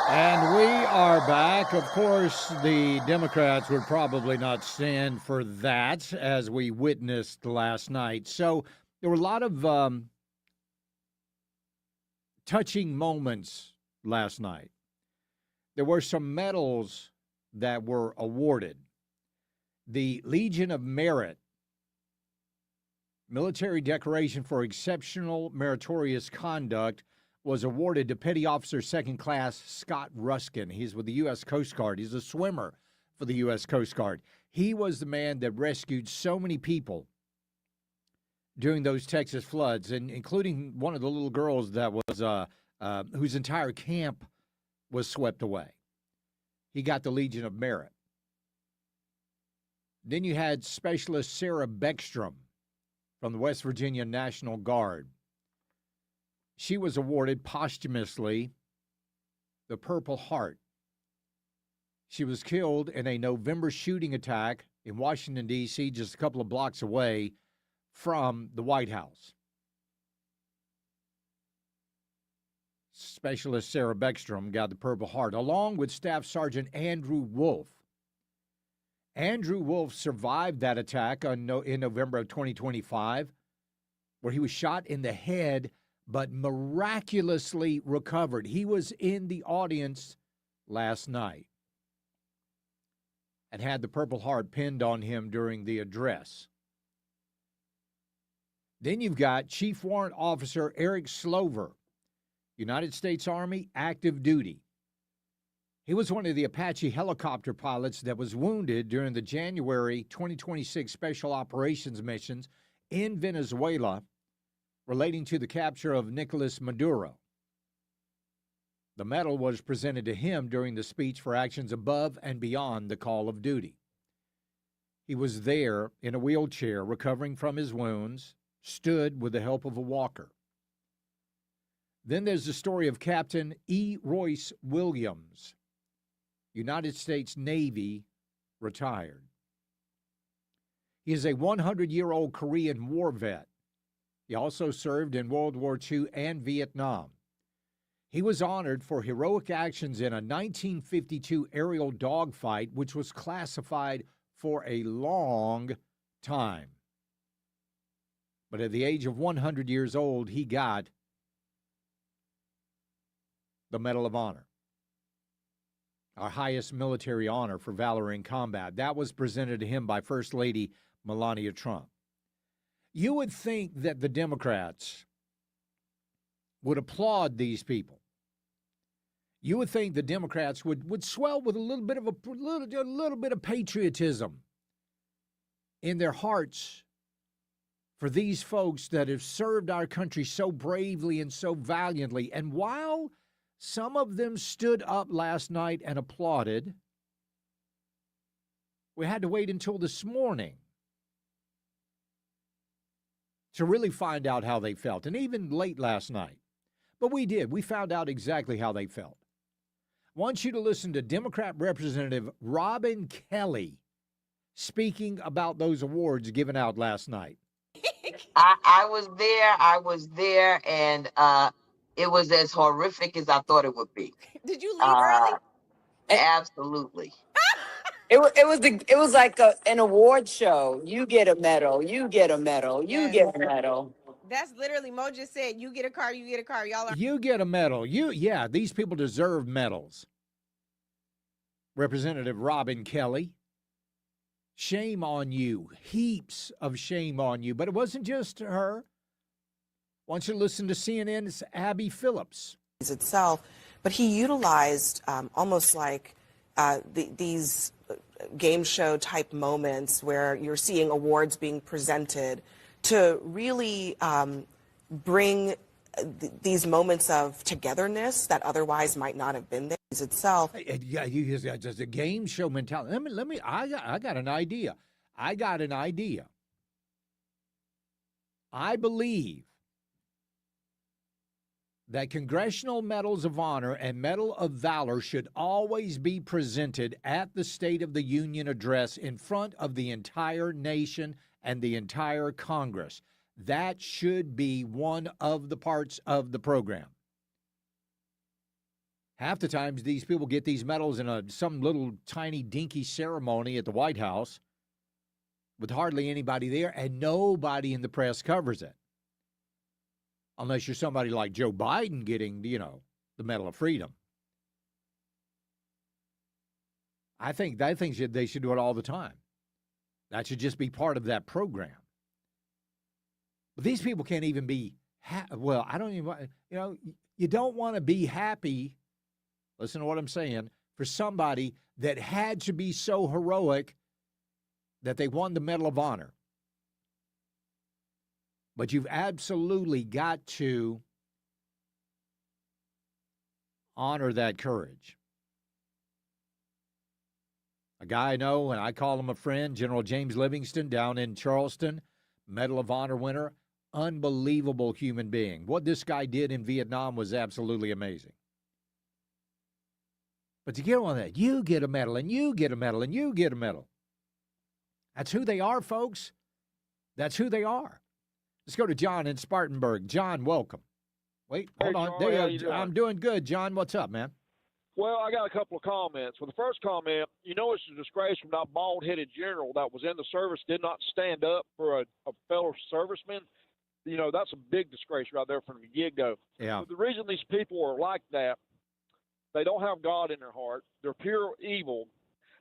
And we are back. Of course, the Democrats would probably not stand for that, as we witnessed last night. So there were a lot of touching moments last night. There were some medals that were awarded. The Legion of Merit, military decoration for exceptional meritorious conduct, was awarded to Petty Officer Second Class Scott Ruskin. He's with the U.S. Coast Guard. He's a swimmer for the U.S. Coast Guard. He was the man that rescued so many people during those Texas floods, and including one of the little girls that was whose entire camp was swept away. He got the Legion of Merit. Then you had Specialist Sarah Beckstrom from the West Virginia National Guard. She was awarded posthumously the Purple Heart. She was killed in a November shooting attack in Washington, D.C., just a couple of blocks away from the White House. Specialist Sarah Beckstrom got the Purple Heart, along with Staff Sergeant Andrew Wolf. Andrew Wolf survived that attack in November of 2025, where he was shot in the head but miraculously recovered. He was in the audience last night and had the Purple Heart pinned on him during the address. Then you've got Chief Warrant Officer Eric Slover, United States Army, active duty. He was one of the Apache helicopter pilots that was wounded during the January 2026 Special Operations missions in Venezuela relating to the capture of Nicolas Maduro. The medal was presented to him during the speech for actions above and beyond the call of duty. He was there in a wheelchair recovering from his wounds, stood with the help of a walker. Then there's the story of Captain E. Royce Williams, United States Navy, retired. He is a 100-year-old Korean War vet. He also served in World War II and Vietnam. He was honored for heroic actions in a 1952 aerial dogfight, which was classified for a long time. But at the age of 100 years old, he got the Medal of Honor, our highest military honor for valor in combat. That was presented to him by First Lady Melania Trump. You would think that the Democrats would applaud these people. You would think the Democrats would swell with a little bit of patriotism in their hearts for these folks that have served our country so bravely and so valiantly. And while some of them stood up last night and applauded, we had to wait until this morning to really find out how they felt, and even late last night. But we did. We found out exactly how they felt. I want you to listen to Democrat Representative Robin Kelly speaking about those awards given out last night. I was there, and it was as horrific as I thought it would be. Did you leave early? Absolutely. It was like an award show. You get a medal. You get a medal. You get a medal. That's literally Mo just said. You get a car. You get a car. Y'all are. You get a medal. Yeah, these people deserve medals. Representative Robin Kelly, shame on you. Heaps of shame on you. But it wasn't just her. I want you to listen to CNN's Abby Phillips. Itself, but he utilized almost like these game show type moments where you're seeing awards being presented to really bring these moments of togetherness that otherwise might not have been there itself. Yeah, just a game show mentality. I got an idea. I believe that Congressional Medals of Honor and Medal of Valor should always be presented at the State of the Union address in front of the entire nation and the entire Congress. That should be one of the parts of the program. Half the times these people get these medals in some little tiny dinky ceremony at the White House with hardly anybody there, and nobody in the press covers it. Unless you're somebody like Joe Biden getting, the Medal of Freedom. I think they should do it all the time. That should just be part of that program. But these people can't even be, I don't even, you don't want to be happy, listen to what I'm saying, for somebody that had to be so heroic that they won the Medal of Honor. But you've absolutely got to honor that courage. A guy I know, and I call him a friend, General James Livingston down in Charleston, Medal of Honor winner, unbelievable human being. What this guy did in Vietnam was absolutely amazing. But to get on that, you get a medal, and you get a medal, and you get a medal. That's who they are, folks. That's who they are. Let's go to John in Spartanburg. John, welcome. Wait, hold on. Charlie, how you doing? I'm doing good, John. What's up, man? Well, I got a couple of comments. Well, the first comment, it's a disgrace when that bald-headed general that was in the service did not stand up for a fellow serviceman. That's a big disgrace right there from the get-go. Yeah. But the reason these people are like that, they don't have God in their heart. They're pure evil,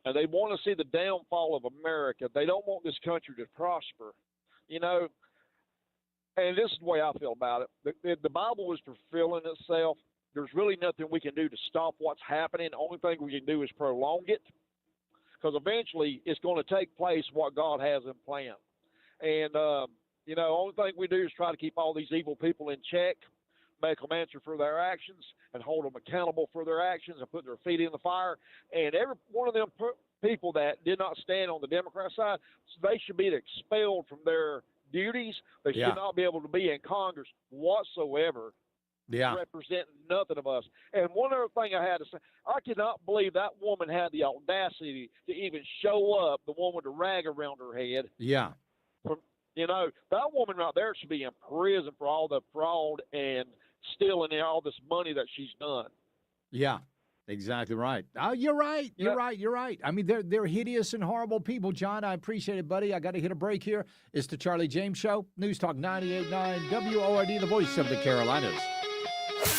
and they want to see the downfall of America. They don't want this country to prosper. And this is the way I feel about it. The Bible is fulfilling itself. There's really nothing we can do to stop what's happening. The only thing we can do is prolong it, because eventually it's going to take place what God has in plan. And, the only thing we do is try to keep all these evil people in check, make them answer for their actions, and hold them accountable for their actions, and put their feet in the fire. And every one of them people that did not stand on the Democrat side, they should be expelled from their duties. They should not be able to be in Congress whatsoever. Representing nothing of us. And one other thing I had to say, I cannot believe that woman had the audacity to even show up, the one with the rag around her head. Yeah. That woman right there should be in prison for all the fraud and stealing all this money that she's done. Yeah, exactly right. Oh, you're right. You're right. I mean, they're hideous and horrible people, John. I appreciate it, buddy. I got to hit a break here. It's the Charlie James Show. News Talk 98.9 WORD, the voice of the Carolinas.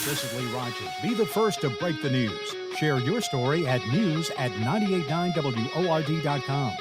This is Lee Rogers. Be the first to break the news. Share your story at news@989WORD.com.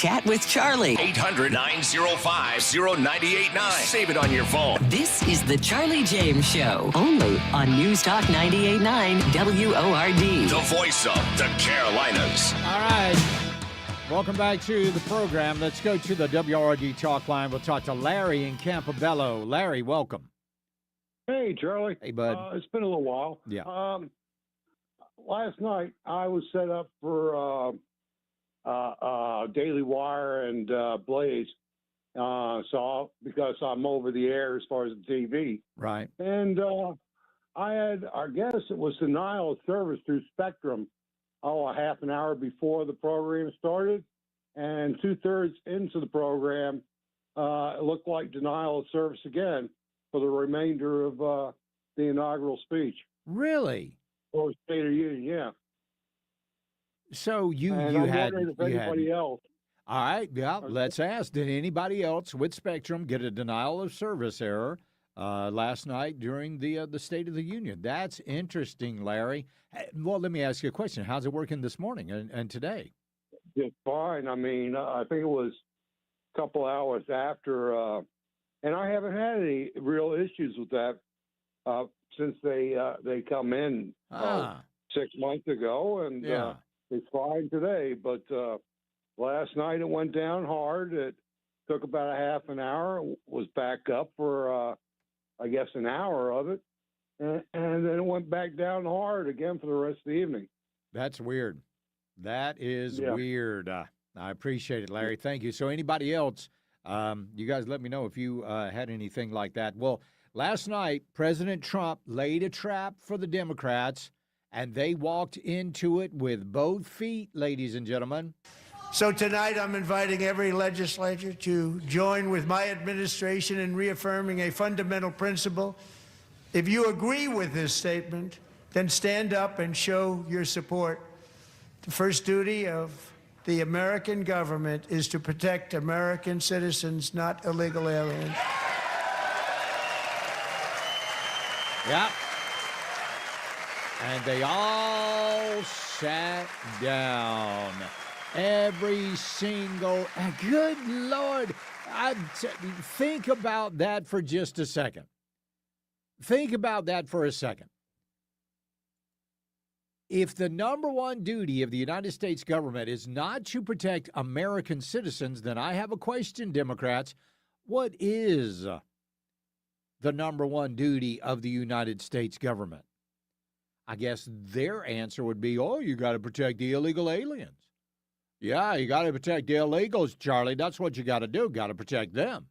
Chat with Charlie. 800-905-0989. Save it on your phone. This is the Charlie James Show, only on News Talk 98.9 WORD. The voice of the Carolinas. All right. Welcome back to the program. Let's go to the WRD talk line. We'll talk to Larry in Campobello. Larry, welcome. Hey, Charlie. Hey, bud. It's been a little while. Yeah. Last night, I was set up for Daily Wire and Blaze, because I'm over the air as far as the TV. Right. And I guess it was denial of service through Spectrum, a half an hour before the program started. And 2/3 into the program, it looked like denial of service again for the remainder of the inaugural speech. Really? Or State of the Union, yeah. So you I'm had wondering if anybody else. All right, yeah. Let's ask. Did anybody else with Spectrum get a denial of service error last night during the State of the Union? That's interesting, Larry. Well, let me ask you a question. How's it working this morning and today? Just fine. I mean, I think it was a couple hours after, and I haven't had any real issues with that since they come in 6 months ago, and it's fine today. But last night it went down hard. It took about a half an hour. Was back up for I guess an hour of it, and then it went back down hard again for the rest of the evening. That's weird. That is weird. I appreciate it, Larry. Thank you. So anybody else, you guys let me know if you had anything like that. Well, last night, President Trump laid a trap for the Democrats, and they walked into it with both feet, ladies and gentlemen. So tonight I'm inviting every legislator to join with my administration in reaffirming a fundamental principle. If you agree with this statement, then stand up and show your support. The first duty of the American government is to protect American citizens, not illegal aliens. Yeah. And they all sat down. Every single, good Lord. Think about that for just a second. Think about that for a second. If the number one duty of the United States government is not to protect American citizens, then I have a question, Democrats. What is the number one duty of the United States government? I guess their answer would be, you got to protect the illegal aliens. Yeah, you got to protect the illegals, Charlie. That's what you got to do. Got to protect them.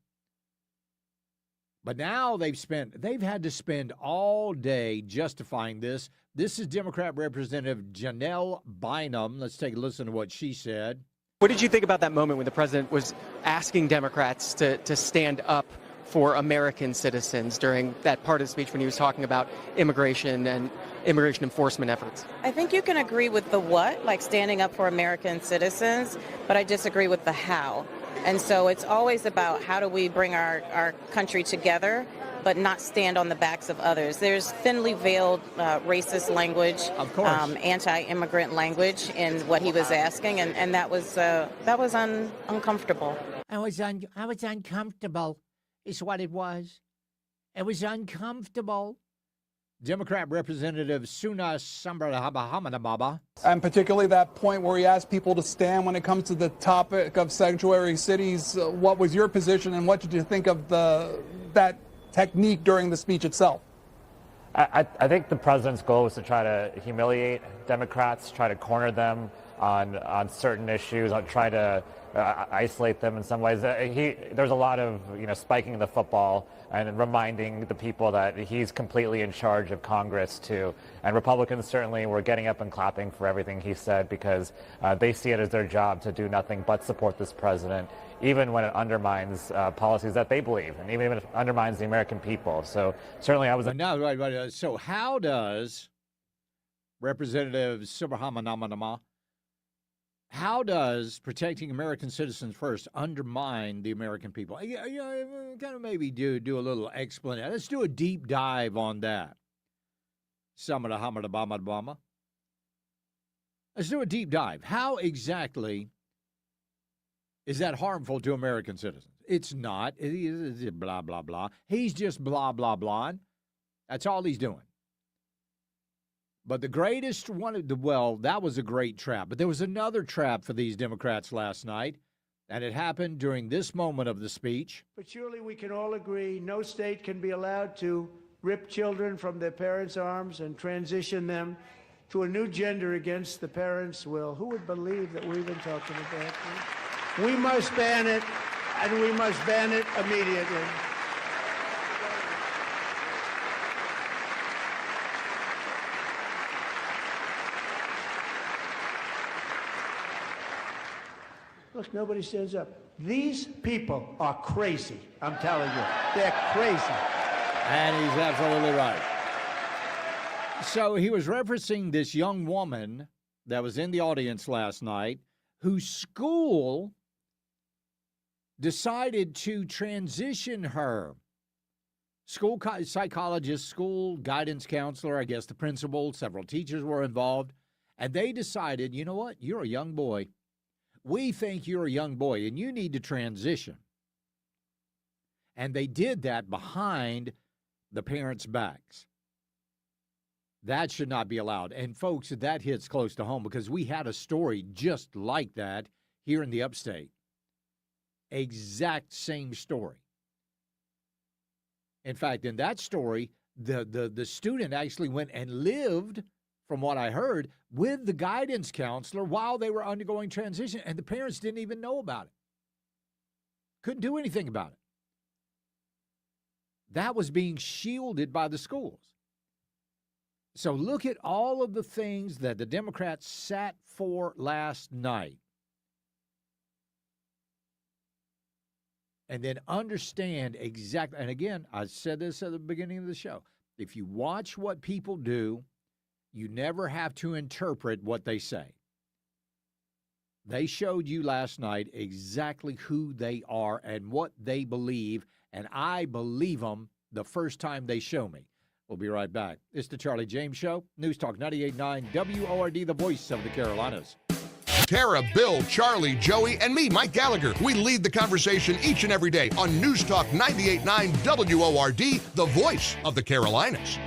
But now they've had to spend all day justifying this. This is Democrat Representative Janelle Bynum. Let's take a listen to what she said. What did you think about that moment when the president was asking Democrats to stand up for American citizens during that part of the speech when he was talking about immigration and immigration enforcement efforts? I think you can agree with the what, like standing up for American citizens, but I disagree with the how. And so it's always about how do we bring our country together, but not stand on the backs of others. There's thinly veiled racist language, anti-immigrant language in what he was asking, and that was uncomfortable. I was uncomfortable, is what it was. It was uncomfortable. Democrat Representative Suna Sambrahamanababa. And particularly that point where he asked people to stand when it comes to the topic of sanctuary cities. What was your position and what did you think of that technique during the speech itself? I think the president's goal was to try to humiliate Democrats, try to corner them on certain issues, on try to isolate them in some ways. There's a lot of spiking the football and reminding the people that he's completely in charge of Congress too. And Republicans certainly were getting up and clapping for everything he said because they see it as their job to do nothing but support this president, even when it undermines policies that they believe, and even if it undermines the American people. So certainly I was... Right. So how does Representative Subramaniam, how does protecting American citizens first undermine the American people? Kind of maybe do a little explanation. Let's do a deep dive on that. Let's do a deep dive. How exactly Is that harmful to American citizens? It's not. It is blah, blah, blah. He's just blah, blah, blah. That's all he's doing. But the greatest one, well, that was a great trap. But there was another trap for these Democrats last night, and it happened during this moment of the speech. But surely we can all agree no state can be allowed to rip children from their parents' arms and transition them to a new gender against the parents' will. Who would believe that we've been talking about this? We must ban it, and we must ban it immediately. Look, nobody stands up. These people are crazy. I'm telling you, they're crazy. And he's absolutely right. So he was referencing this young woman that was in the audience last night whose school decided to transition her. School psychologist, school guidance counselor, I guess the principal, several teachers were involved, and they decided, you know what, you're a young boy. We think you're a young boy and you need to transition. And they did that behind the parents' backs. That should not be allowed. And folks, that hits close to home because we had a story just like that here in the upstate. Exact same story. In fact, in that story, the student actually went and lived, from what I heard, with the guidance counselor while they were undergoing transition, and the parents didn't even know about it. Couldn't do anything about it. That was being shielded by the schools. So look at all of the things that the Democrats sat for last night. And then understand exactly, and again, I said this at the beginning of the show, if you watch what people do, you never have to interpret what they say. They showed you last night exactly who they are and what they believe, and I believe them the first time they show me. We'll be right back. It's the Charlie James Show, News Talk 98.9 WORD, the voice of the Carolinas. Tara, Bill, Charlie, Joey, and me, Mike Gallagher. We lead the conversation each and every day on News Talk 98.9 WORD, the voice of the Carolinas.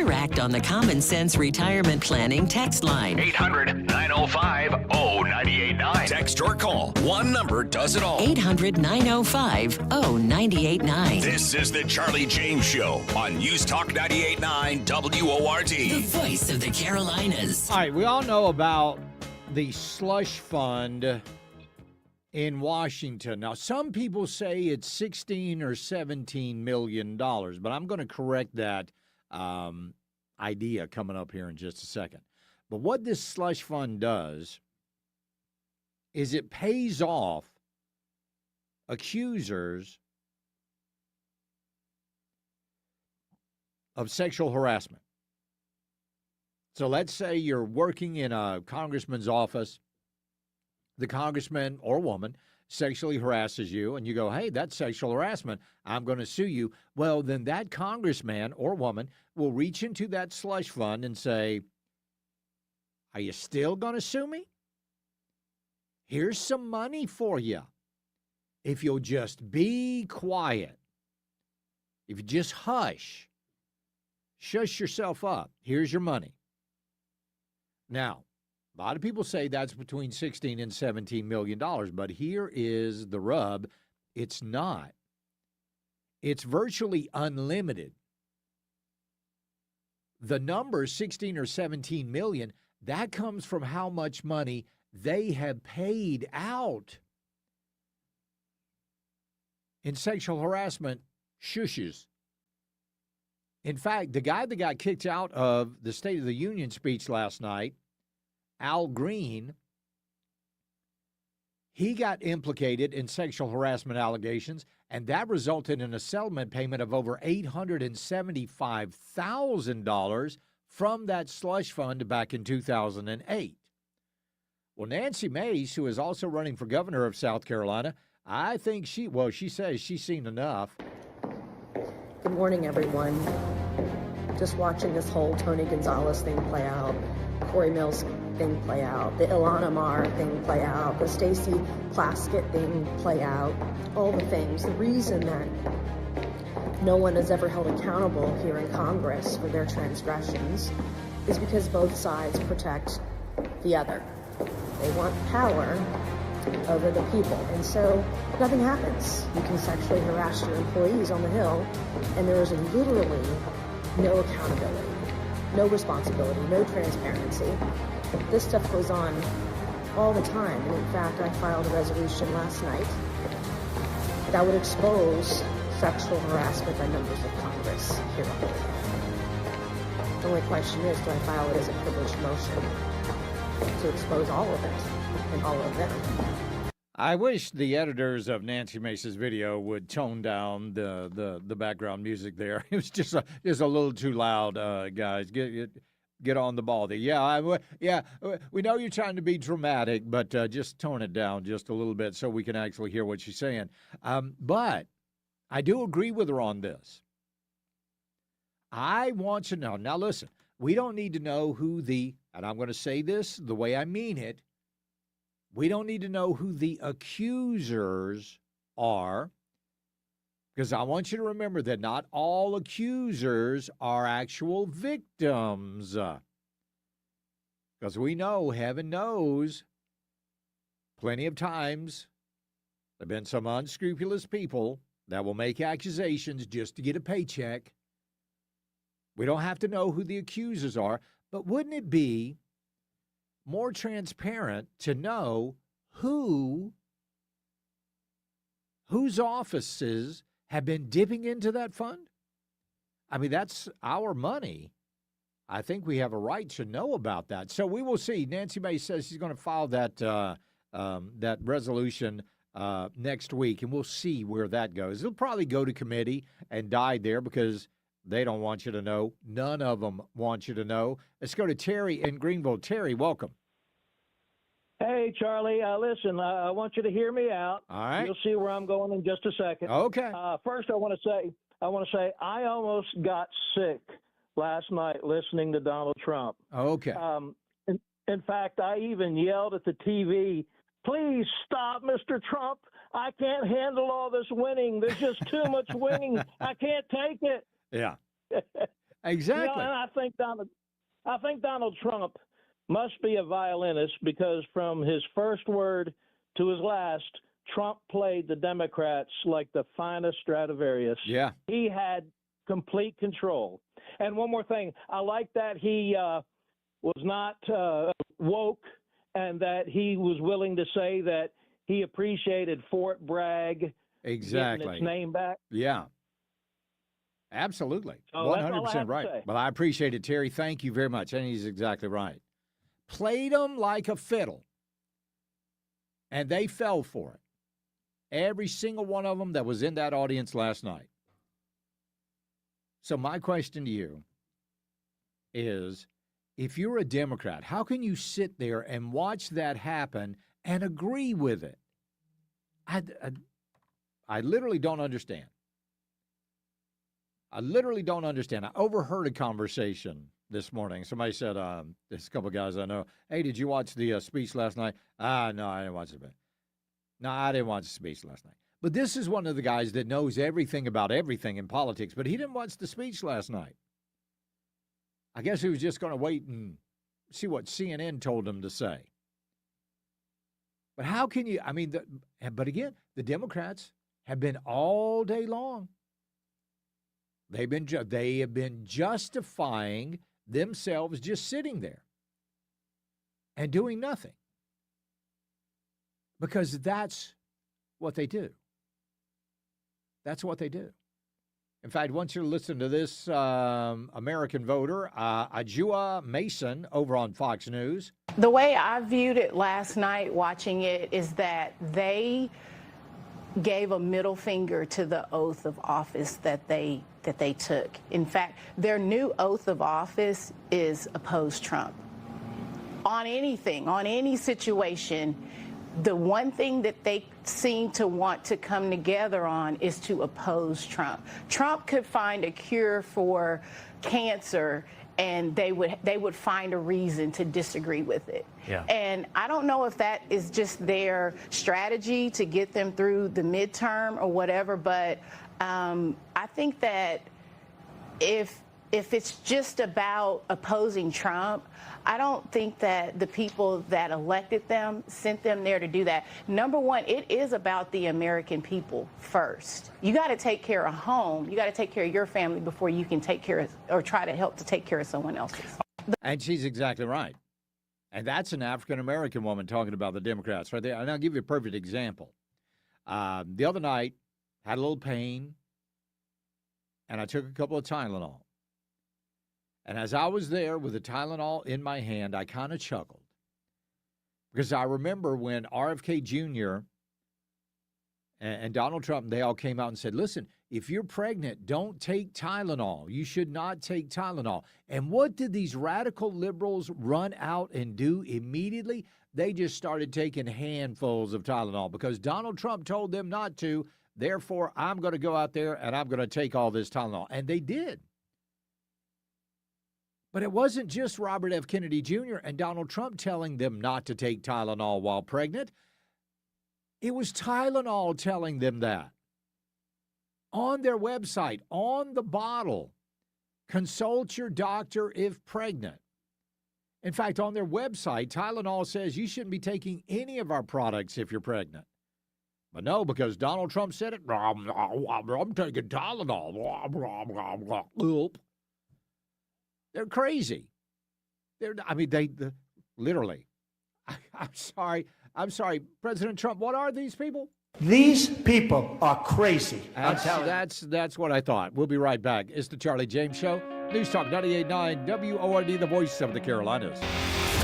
Interact on the Common Sense Retirement Planning text line. 800-905-0989. Text or call. One number does it all. 800-905-0989. This is the Charlie James Show on News Talk 98.9 WORD. The voice of the Carolinas. All right, we all know about the slush fund in Washington. Now, some people say it's 16 or 17 million dollars, but I'm going to correct that idea coming up here in just a second. But what this slush fund does is it pays off accusers of sexual harassment. So let's say you're working in a congressman's office. The congressman or woman sexually harasses you, and you go, hey, that's sexual harassment. I'm going to sue you. Well, then that congressman or woman will reach into that slush fund and say, are you still going to sue me? Here's some money for you. If you'll just be quiet, if you just hush yourself up, here's your money. Now, a lot of people say that's between $16 and $17 million, but here is the rub. It's not. It's virtually unlimited. The number 16 or 17 million, that comes from how much money they have paid out in sexual harassment shushes. In fact, the guy that got kicked out of the State of the Union speech last night, Al Green, he got implicated in sexual harassment allegations, and that resulted in a settlement payment of over $875,000 from that slush fund back in 2008. Well, Nancy Mace, who is also running for governor of South Carolina, I think she says she's seen enough. Good morning, everyone. Just watching this whole Tony Gonzalez thing play out, Corey Mills thing play out, the Ilhan Omar thing play out, the Stacey Plaskett thing play out, all the things. The reason that no one is ever held accountable here in Congress for their transgressions is because both sides protect the other. They want power over the people, and so nothing happens. You can sexually harass your employees on the Hill, and there is literally no accountability, no responsibility, no transparency. This stuff goes on all the time, and in fact, I filed a resolution last night that would expose sexual harassment by members of Congress here on the Hill. The only question is, do I file it as a privileged motion to expose all of it and all of them? I wish the editors of Nancy Mace's video would tone down the background music there. It was just a little too loud, guys. Get on the ball there. Yeah, we know you're trying to be dramatic, but just tone it down just a little bit so we can actually hear what she's saying. But I do agree with her on this. I want to know. Now, listen, we don't need to know who and I'm going to say this the way I mean it, we don't need to know who the accusers are, because I want you to remember that not all accusers are actual victims. Because we know, heaven knows, plenty of times there have been some unscrupulous people that will make accusations just to get a paycheck. We don't have to know who the accusers are, but wouldn't it be more transparent to know whose offices have been dipping into that fund? I mean, that's our money. I think we have a right to know about that. So we will see. Nancy Mace says she's going to file that resolution next week, and we'll see where that goes. It'll probably go to committee and die there because they don't want you to know. None of them want you to know. Let's go to Terry in Greenville. Terry, welcome. Hey, Charlie. Listen, I want you to hear me out. All right. You'll see where I'm going in just a second. Okay. First, I want to say I almost got sick last night listening to Donald Trump. Okay. In fact, I even yelled at the TV, "Please stop, Mr. Trump. I can't handle all this winning. There's just too much winning. I can't take it." Yeah. Exactly. You know, and I think Donald Trump must be a violinist because from his first word to his last, Trump played the Democrats like the finest Stradivarius. Yeah. He had complete control. And one more thing, I like that he was not woke and that he was willing to say that he appreciated Fort Bragg Exactly. getting its name back. Yeah. Absolutely. So that's all I 100% have to right. say. Well, I appreciate it, Terry. Thank you very much. And he's exactly right. Played them like a fiddle. And they fell for it. Every single one of them that was in that audience last night. So my question to you is, if you're a Democrat, how can you sit there and watch that happen and agree with it? I literally don't understand. I literally don't understand. I overheard a conversation this morning. Somebody said, there's a couple of guys I know, hey, did you watch the speech last night? No, I didn't watch it. No, I didn't watch the speech last night. But this is one of the guys that knows everything about everything in politics, but he didn't watch the speech last night. I guess he was just going to wait and see what CNN told him to say. But how can you, I mean, but again, the Democrats have been all day long. They have been justifying themselves just sitting there and doing nothing. Because that's what they do. That's what they do. In fact, once you listen to this American voter, Ajua Mason, over on Fox News. The way I viewed it last night watching it is that they gave a middle finger to the oath of office that they took. In fact, their new oath of office is oppose Trump. On anything, on any situation, the one thing that they seem to want to come together on is to oppose Trump. Trump could find a cure for cancer and they would find a reason to disagree with it. Yeah. And I don't know if that is just their strategy to get them through the midterm or whatever, but I think that if it's just about opposing Trump, I don't think that the people that elected them sent them there to do that. Number one, it is about the American people first. You got to take care of home. You got to take care of your family before you can take care of or try to help to take care of someone else's. And she's exactly right. And that's an African-American woman talking about the Democrats right there. And I'll give you a perfect example. The other night, had a little pain, and I took a couple of Tylenol. And as I was there with the Tylenol in my hand, I kind of chuckled. Because I remember when RFK Jr. and Donald Trump, they all came out and said, listen, if you're pregnant, don't take Tylenol. You should not take Tylenol. And what did these radical liberals run out and do immediately? They just started taking handfuls of Tylenol because Donald Trump told them not to. Therefore, I'm going to go out there and I'm going to take all this Tylenol. And they did. But it wasn't just Robert F. Kennedy Jr. and Donald Trump telling them not to take Tylenol while pregnant. It was Tylenol telling them that. On their website, on the bottle, consult your doctor if pregnant. In fact, on their website, Tylenol says you shouldn't be taking any of our products if you're pregnant. But no, because Donald Trump said it, I'm taking Tylenol. They're crazy. They literally. I'm sorry, President Trump. What are these people? These people are crazy. That's what I thought. We'll be right back. It's the Charlie James Show. News Talk 98.9 WORD, the voice of the Carolinas.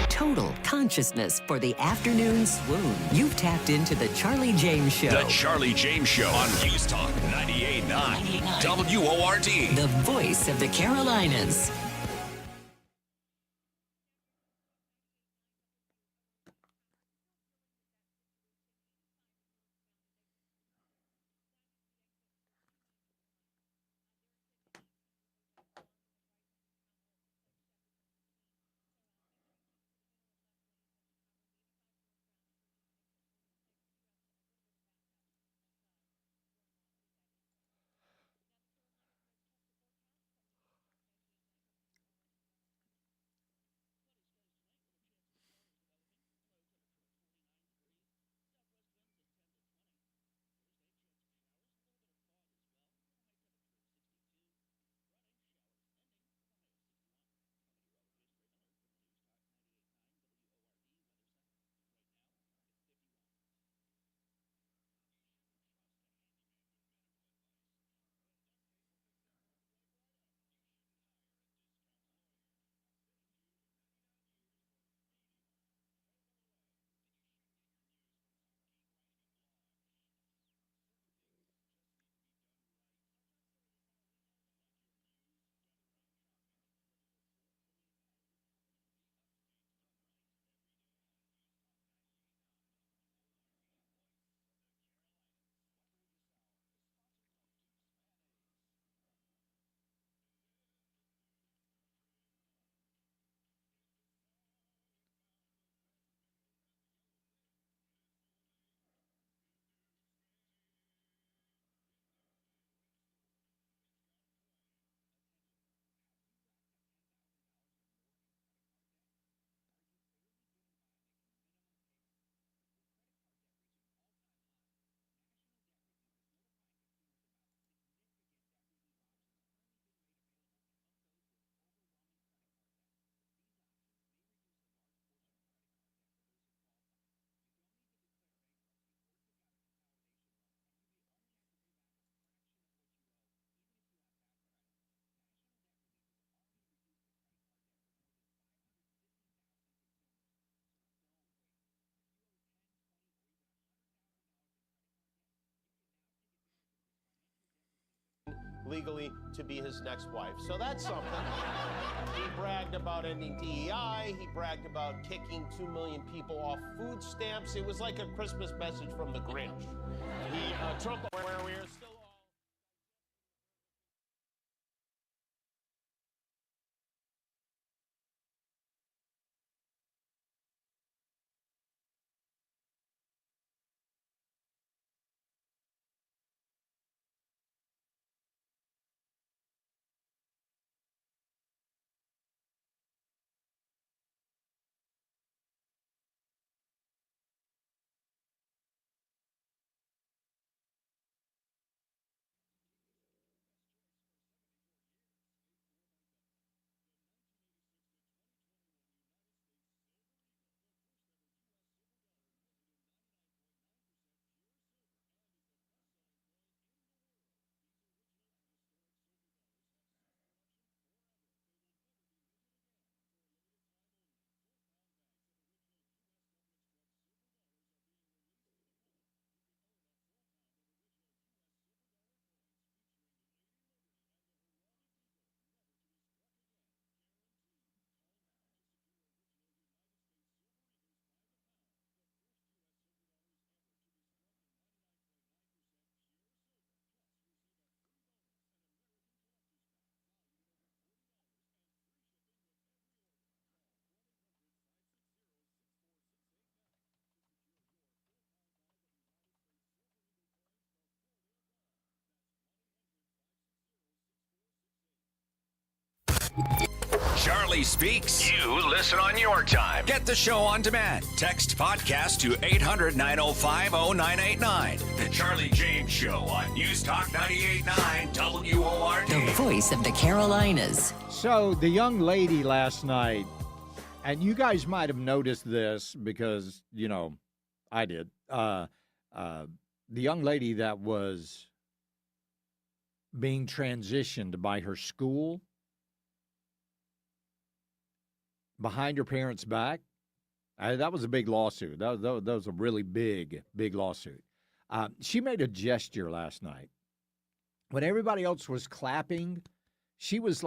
Total consciousness for the afternoon swoon. You've tapped into the Charlie James Show. The Charlie James Show on News Talk 98.9 WORD. The voice of the Carolinas. legally to be his next wife. So that's something. He bragged about ending DEI. He bragged about kicking 2 million people off food stamps. It was like a Christmas message from the Grinch. Trump, where we are still. Charlie Speaks. You listen on your time. Get the show on demand. Text podcast to 800-905-0989. The Charlie James Show on News Talk 98.9 WORD. The voice of the Carolinas. So the young lady last night, and you guys might have noticed this because, you know, I did. The young lady that was being transitioned by her school behind her parents' back, that was a big lawsuit. That was a really big lawsuit. She made a gesture last night. When everybody else was clapping, she was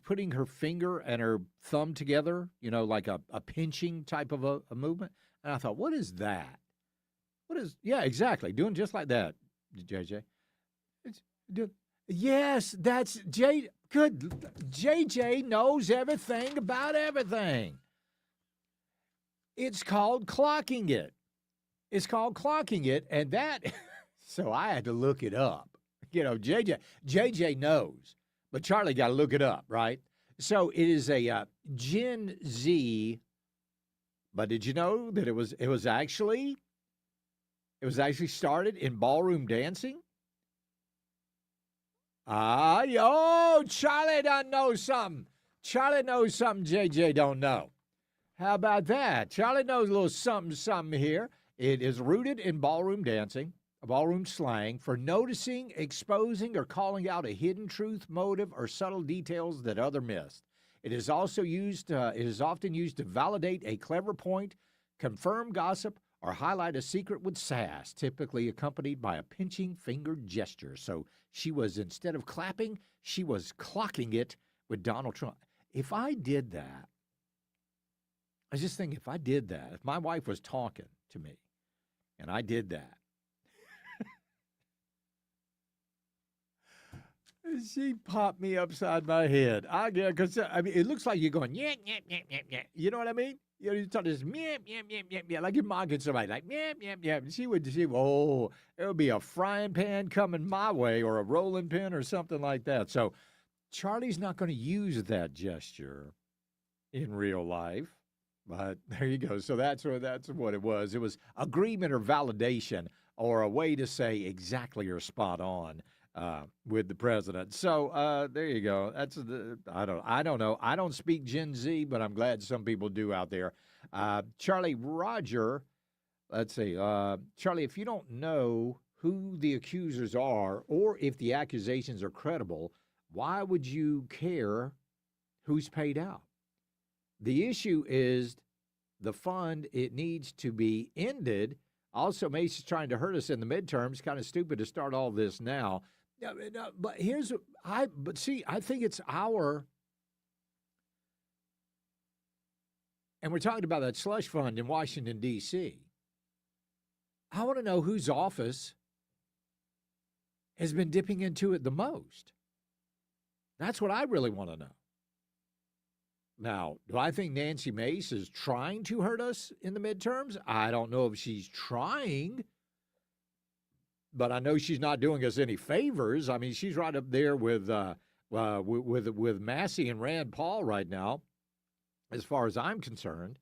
putting her finger and her thumb together, you know, like a pinching type of a movement. And I thought, what is that? Yeah, exactly. Doing just like that, JJ. Yes, that's J. Good. JJ knows everything about everything. It's called clocking it. And that, so I had to look it up. You know, JJ knows, but Charlie got to look it up, right? So it is a Gen Z, but did you know that it was actually started in ballroom dancing? Charlie don't know something. Charlie knows something JJ don't know. How about that? Charlie knows a little something here. It is rooted in ballroom dancing, ballroom slang, for noticing, exposing, or calling out a hidden truth, motive, or subtle details that others missed. It is also used. It is often used to validate a clever point, confirm gossip, or highlight a secret with sass, typically accompanied by a pinching finger gesture. So she was, instead of clapping, she was clocking it with Donald Trump. If I did that, I was just thinking, if I did that, if my wife was talking to me and I did that, she popped me upside my head. Because it looks like you're going, yeah. You know what I mean? You know, you start this yeah, like you're mocking somebody, like yeah. She would, it would be a frying pan coming my way, or a rolling pin, or something like that. So Charlie's not going to use that in real life, but there you go. So that's what it was. It was agreement or validation, or a way to say exactly or spot on with the president. So there you go. That's I don't know. I don't speak Gen Z, but I'm glad some people do out there. Charlie, Roger, let's see. Charlie, if you don't know who the accusers are or if the accusations are credible, why would you care who's paid out? The issue is the fund. It needs to be ended. Also, Mace is trying to hurt us in the midterms. Kind of stupid to start all this now. No, but I think it's and we're talking about that slush fund in Washington, D.C. I want to know whose office has been dipping into it the most. That's what I really want to know. Now, do I think Nancy Mace is trying to hurt us in the midterms? I don't know if she's trying, but I know she's not doing us any favors. I mean, she's right up there with Massey and Rand Paul right now, as far as I'm concerned.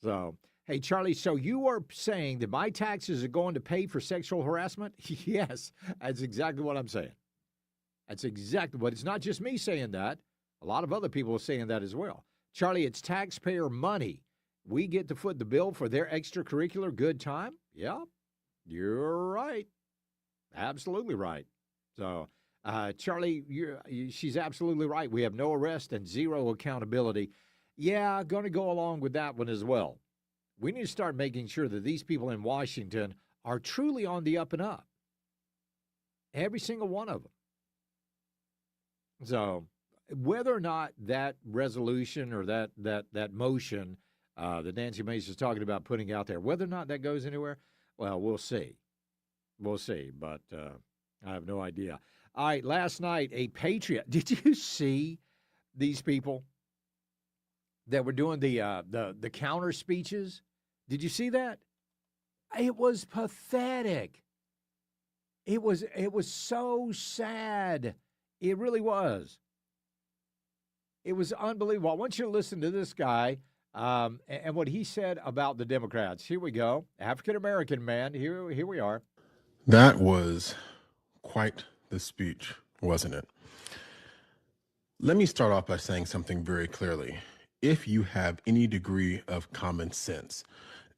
So, hey, Charlie, so you are saying that my taxes are going to pay for sexual harassment? Yes, that's exactly what I'm saying. That's exactly, but it's not just me saying that. A lot of other people are saying that as well. Charlie, it's taxpayer money. We get to foot the bill for their extracurricular good time? Yeah, you're right. Absolutely right. So, Charlie, she's absolutely right. We have no arrest and zero accountability. Yeah, going to go along with that one as well. We need to start making sure that these people in Washington are truly on the up and up. Every single one of them. So, whether or not that resolution or that motion that Nancy Mace is talking about putting out there, whether or not that goes anywhere, well, we'll see. We'll see, but I have no idea. All right, last night, a patriot. Did you see these people that were doing the counter speeches? Did you see that? It was pathetic. It was so sad. It really was. It was unbelievable. I want you to listen to this guy and what he said about the Democrats. Here we go. African-American man. Here we are. That was quite the speech, wasn't it? Let me start off by saying something very clearly. If you have any degree of common sense,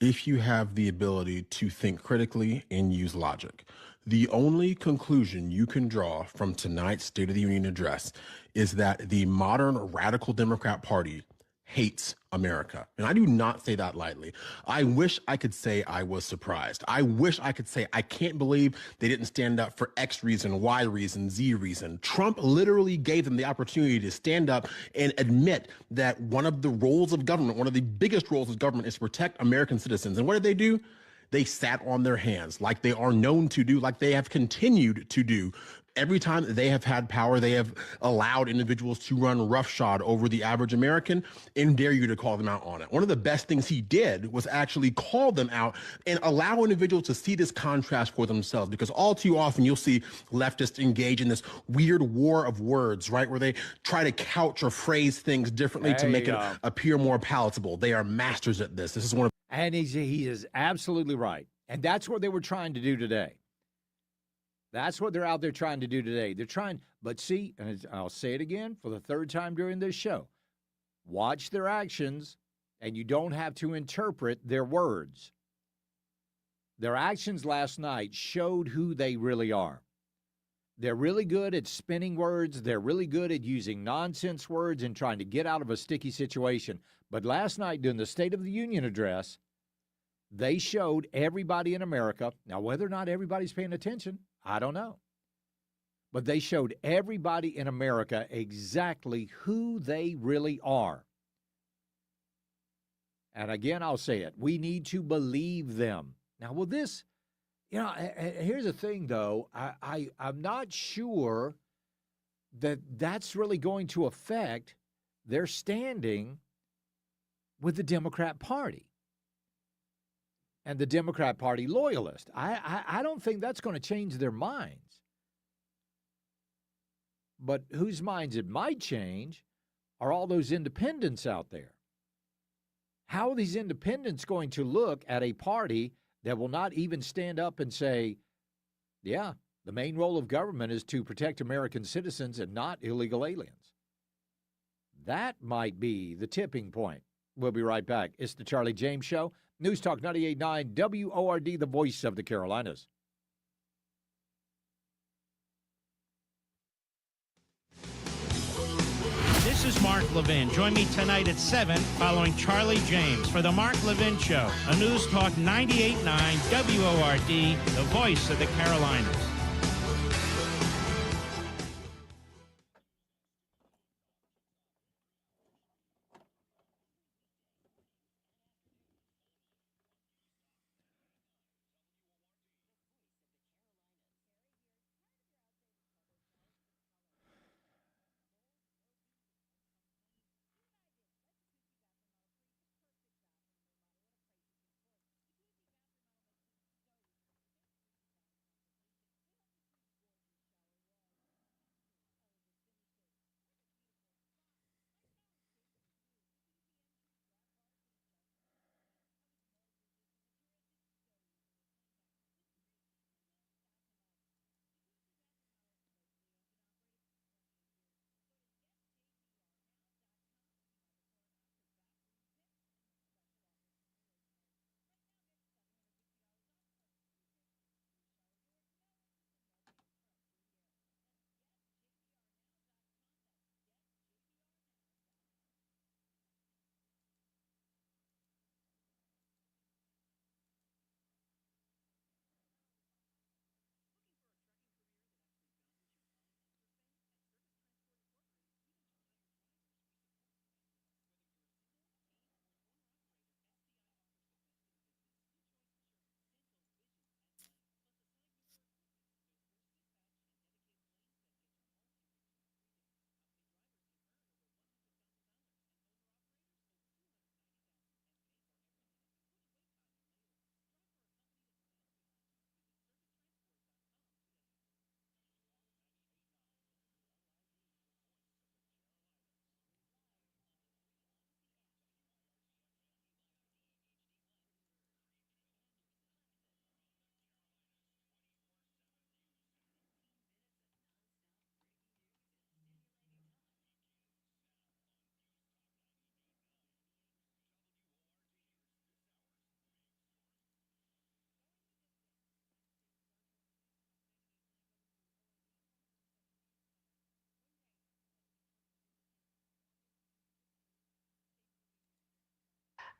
if you have the ability to think critically and use logic, the only conclusion you can draw from tonight's State of the Union address is that the modern radical Democrat Party hates America. And I do not say that lightly. I wish I could say I was surprised. I wish I could say I can't believe they didn't stand up for X reason, Y reason, Z reason. Trump literally gave them the opportunity to stand up and admit that one of the roles of government, one of the biggest roles of government, is to protect American citizens. And what did they do? They sat on their hands like they are known to do, like they have continued to do. Every time they have had power, they have allowed individuals to run roughshod over the average American and dare you to call them out on it. One of the best things he did was actually call them out and allow individuals to see this contrast for themselves, because all too often you'll see leftists engage in this weird war of words, right, where they try to couch or phrase things differently to make it appear more palatable. They are masters at this. This is one of And he is absolutely right. And that's what they were trying to do today. That's what they're out there trying to do today. They're trying, but see, and I'll say it again for the third time during this show, watch their actions, and you don't have to interpret their words. Their actions last night showed who they really are. They're really good at spinning words. They're really good at using nonsense words and trying to get out of a sticky situation. But last night during the State of the Union address, they showed everybody in America, now whether or not everybody's paying attention, I don't know. But they showed everybody in America exactly who they really are. And again, I'll say it. We need to believe them. Now, will this, here's the thing, though. I'm not sure that that's really going to affect their standing with the Democrat Party and the Democrat Party loyalists. I don't think that's going to change their minds. But whose minds it might change are all those independents out there. How are these independents going to look at a party that will not even stand up and say, yeah, the main role of government is to protect American citizens and not illegal aliens? That might be the tipping point. We'll be right back. It's the Charlie James Show. News Talk 98.9 WORD, the voice of the Carolinas. This is Mark Levin. Join me tonight at 7 following Charlie James for the Mark Levin Show, a News Talk 98.9 WORD, the voice of the Carolinas.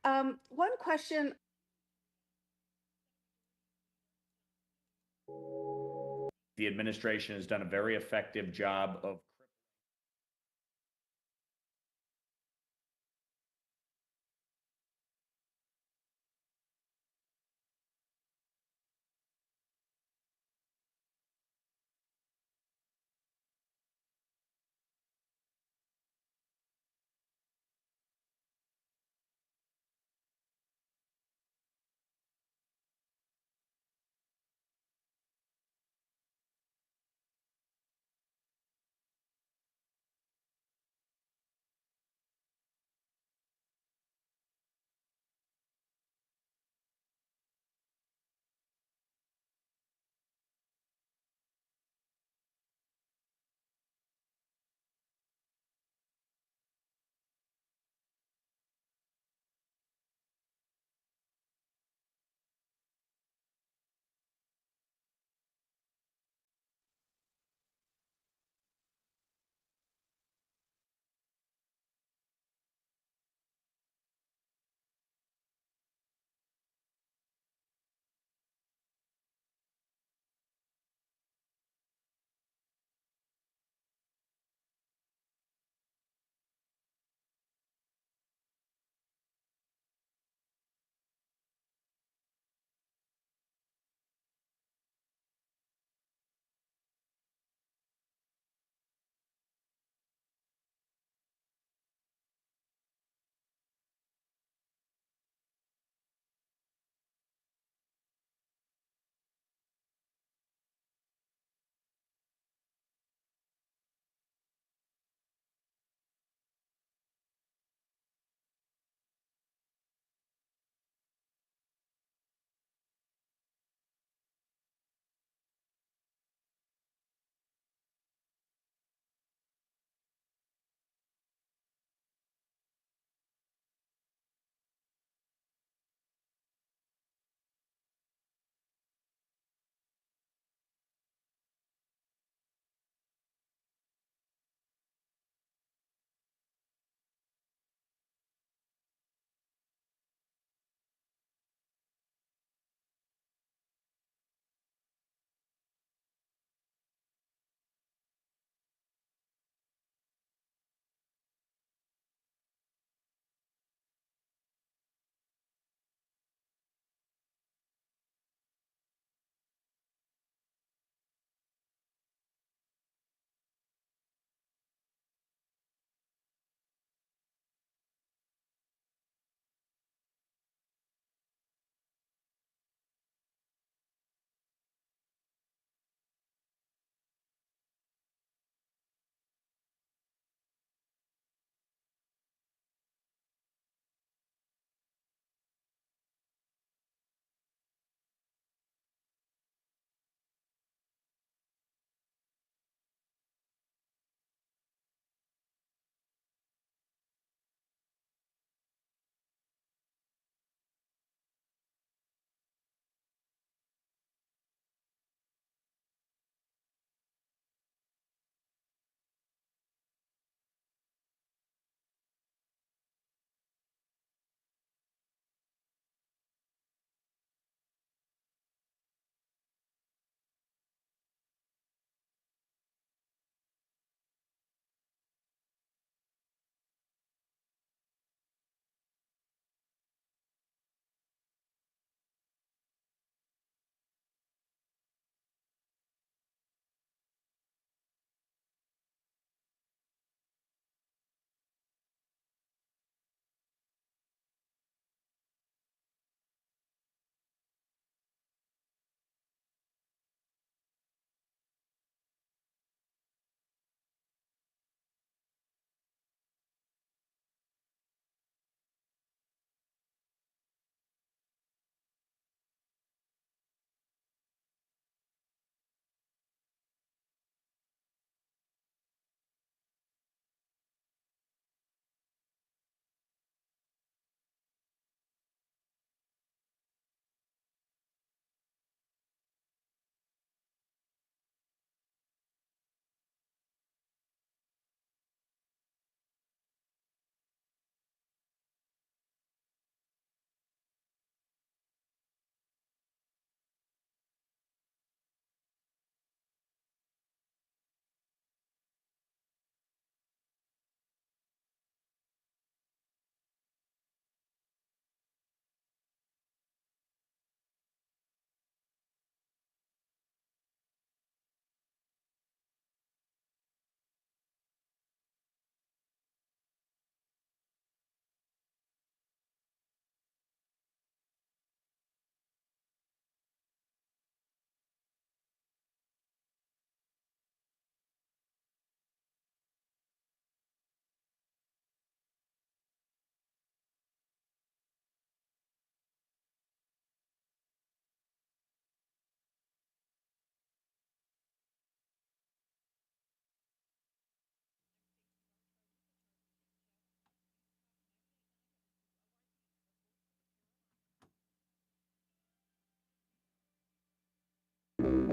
One question. The administration has done a very effective job of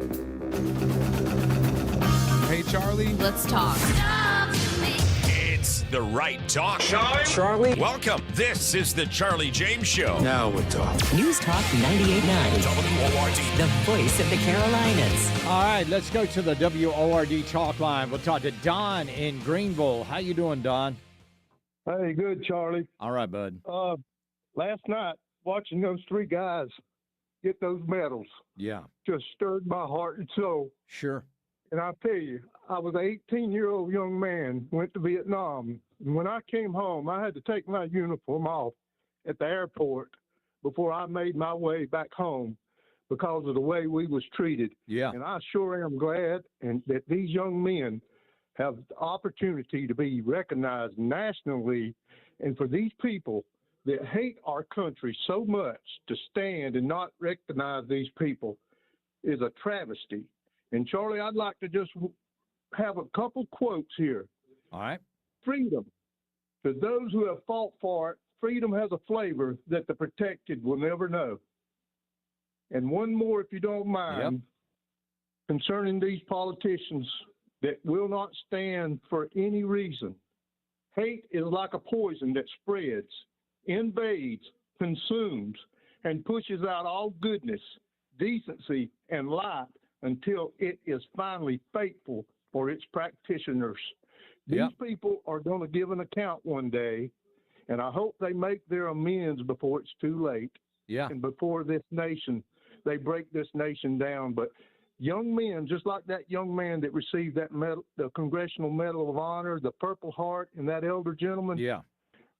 Hey, Charlie. Let's talk. It's the right talk. Charlie. Welcome. This is the Charlie James Show. Now we're talking. News Talk 98.9. WORD. The voice of the Carolinas. All right, let's go to the WORD talk line. We'll talk to Don in Greenville. How you doing, Don? Hey, good, Charlie. All right, bud. Last night, watching those three guys get those medals Yeah, just stirred my heart and soul. sure. And I'll tell you, I was an 18-year-old young man, went to Vietnam. And when I came home, I had to take my uniform off at the airport before I made my way back home because of the way we was treated. Yeah. And I sure am glad that these young men have the opportunity to be recognized nationally. And for these people that hate our country so much to stand and not recognize these people is a travesty. And Charlie, I'd like to just have a couple quotes here. All right. Freedom. To those who have fought for it, freedom has a flavor that the protected will never know. And one more, if you don't mind, concerning these politicians that will not stand for any reason. Hate is like a poison that spreads, invades, consumes, and pushes out all goodness, decency, and light until it is finally fateful for its practitioners. These people are going to give an account one day, and I hope they make their amends before it's too late. Yeah. And before they break this nation down. But young men, just like that young man that received that medal, the Congressional Medal of Honor, the Purple Heart, and that elder gentleman,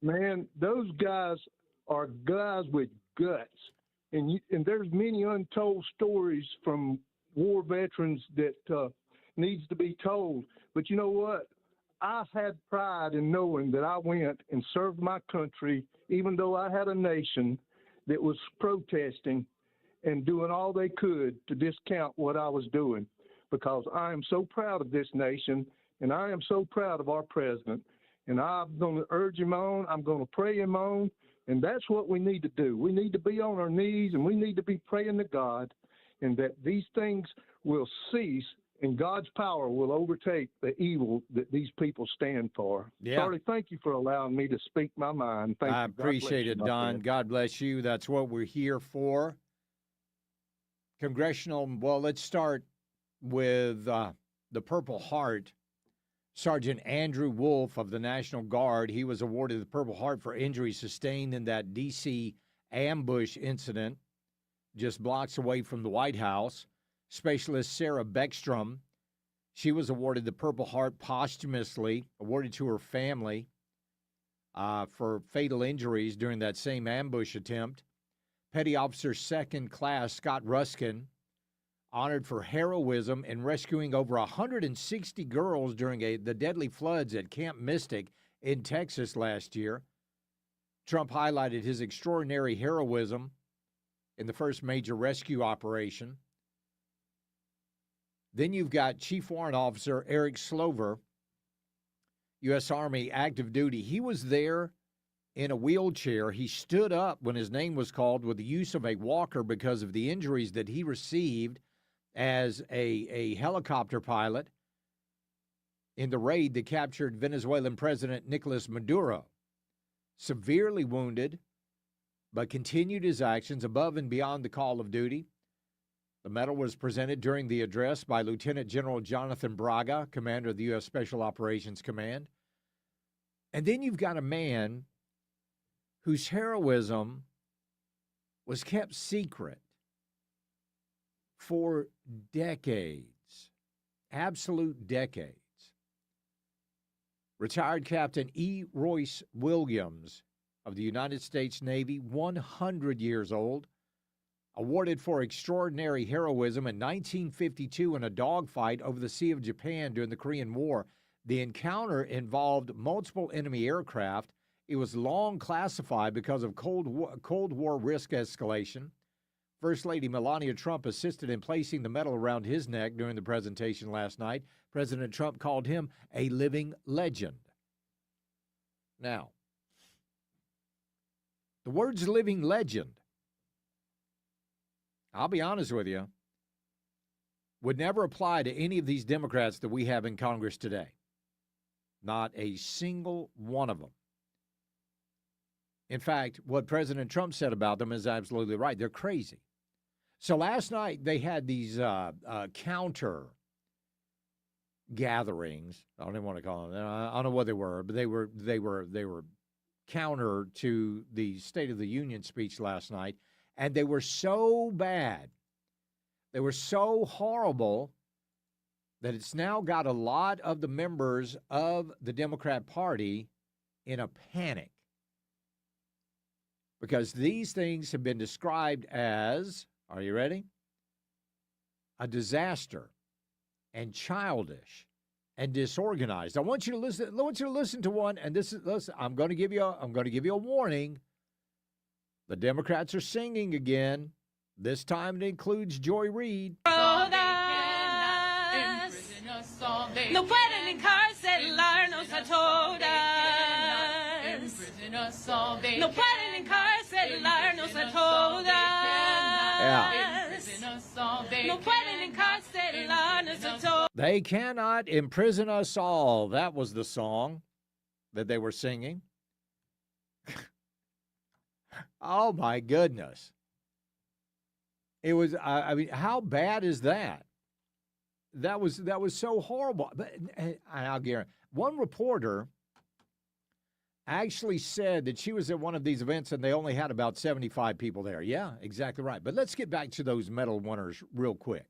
man, those guys are guys with guts. And there's many untold stories from war veterans that needs to be told. But you know what? I had pride in knowing that I went and served my country, even though I had a nation that was protesting and doing all they could to discount what I was doing, because I am so proud of this nation, and I am so proud of our president. And I'm going to urge him on. I'm going to pray him on. And that's what we need to do. We need to be on our knees, and we need to be praying to God, and that these things will cease and God's power will overtake the evil that these people stand for. Yeah. Charlie, thank you for allowing me to speak my mind. Thank I you. God appreciate bless you, it, my Don. friend. God bless you. That's what we're here for. Well, let's start with the Purple Heart. Sergeant Andrew Wolf of the National Guard, he was awarded the Purple Heart for injuries sustained in that D.C. ambush incident just blocks away from the White House. Specialist Sarah Beckstrom, she was awarded the Purple Heart posthumously, awarded to her family for fatal injuries during that same ambush attempt. Petty Officer Second Class Scott Ruskin, honored for heroism in rescuing over 160 girls during the deadly floods at Camp Mystic in Texas last year. Trump highlighted his extraordinary heroism in the first major rescue operation. Then you've got Chief Warrant Officer Eric Slover, U.S. Army active duty. He was there in a wheelchair. He stood up when his name was called with the use of a walker because of the injuries that he received as a helicopter pilot in the raid that captured Venezuelan President Nicolas Maduro. Severely wounded, but continued his actions above and beyond the call of duty. The medal was presented during the address by Lieutenant General Jonathan Braga, commander of the U.S. Special Operations Command. And then you've got a man whose heroism was kept secret for decades, absolute decades. Retired Captain E. Royce Williams of the United States Navy, 100 years old, awarded for extraordinary heroism in 1952 in a dogfight over the Sea of Japan during the Korean War. The encounter involved multiple enemy aircraft. It was long classified because of Cold War risk escalation. First Lady Melania Trump assisted in placing the medal around his neck during the presentation last night. President Trump called him a living legend. Now, the words living legend, I'll be honest with you, would never apply to any of these Democrats that we have in Congress today. Not a single one of them. In fact, what President Trump said about them is absolutely right. They're crazy. So last night they had these counter gatherings. I don't even want to call them. I don't know what they were, but they were counter to the State of the Union speech last night, and they were so bad. They were so horrible that it's now got a lot of the members of the Democrat Party in a panic because these things have been described as, are you ready? A disaster and childish and disorganized. I want you to listen to one, and listen, I'm going to give you a warning. The Democrats are singing again. This time it includes Joy Reid. No pueden encarcelarnos a todas. No pueden encarcelarnos a todas. No pueden encarcelarnos a todas. They cannot imprison us all. That was the song that they were singing. Oh, my goodness. It was, I mean, how bad is that? That was so horrible. But I'll guarantee, one reporter actually said that she was at one of these events and they only had about 75 people there. Yeah, exactly right. But let's get back to those medal winners real quick.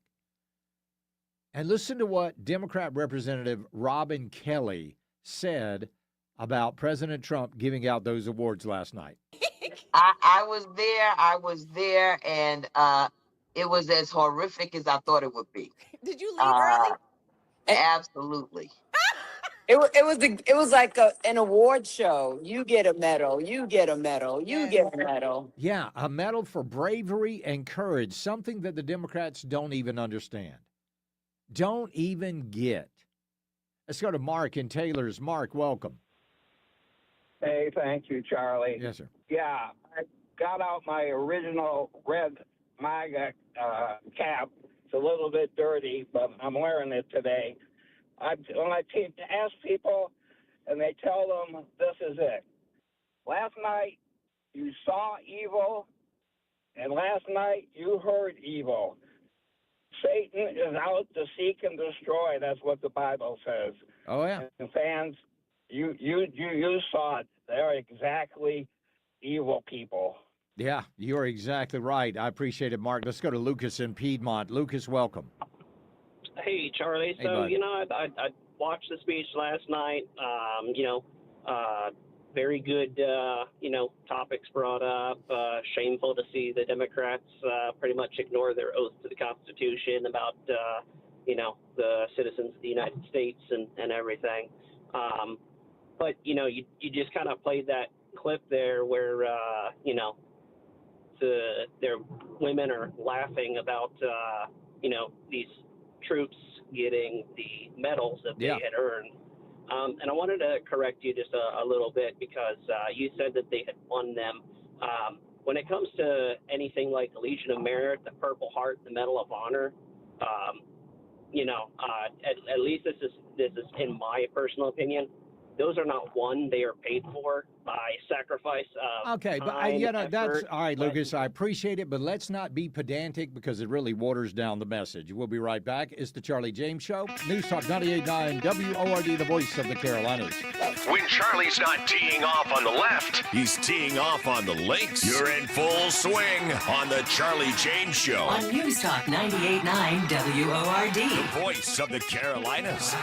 And listen to what Democrat Representative Robin Kelly said about President Trump giving out those awards last night. I was there, and it was as horrific as I thought it would be. Did you leave early? Absolutely. It was like an award show. You get a medal. You get a medal. You get a medal. Yeah, a medal for bravery and courage, something that the Democrats don't even understand. Don't even get. Let's go to Mark in Taylor's. Mark, welcome. Hey, thank you, Charlie. Yes, sir. Yeah, I got out my original red MAGA cap. It's a little bit dirty, but I'm wearing it today. When I ask people, and they tell them this is it. Last night, you saw evil, and last night, you heard evil. Satan is out to seek and destroy. That's what the Bible says. Oh, yeah. And fans, you saw it. They're exactly evil people. Yeah, you're exactly right. I appreciate it, Mark. Let's go to Lucas in Piedmont. Lucas, welcome. Hey, Charlie. Hey, So, bud. I watched the speech last night. Very good, topics brought up. Shameful to see the Democrats pretty much ignore their oath to the Constitution about, the citizens of the United States and everything. But, you just kind of played that clip there where, their women are laughing about, these troops getting the medals that they had earned. And I wanted to correct you just a little bit because you said that they had won them. When it comes to anything like the Legion of Merit, the Purple Heart, the Medal of Honor, at least this is in my personal opinion. Those are not won; they are paid for by sacrifice of Okay, but time, that's effort. all right, Lucas. I appreciate it, but let's not be pedantic because it really waters down the message. We'll be right back. It's the Charlie James Show. News Talk 98.9 WORD, the voice of the Carolinas. When Charlie's not teeing off on the left, he's teeing off on the links. You're in full swing on the Charlie James Show. On News Talk 98.9 WORD. The voice of the Carolinas.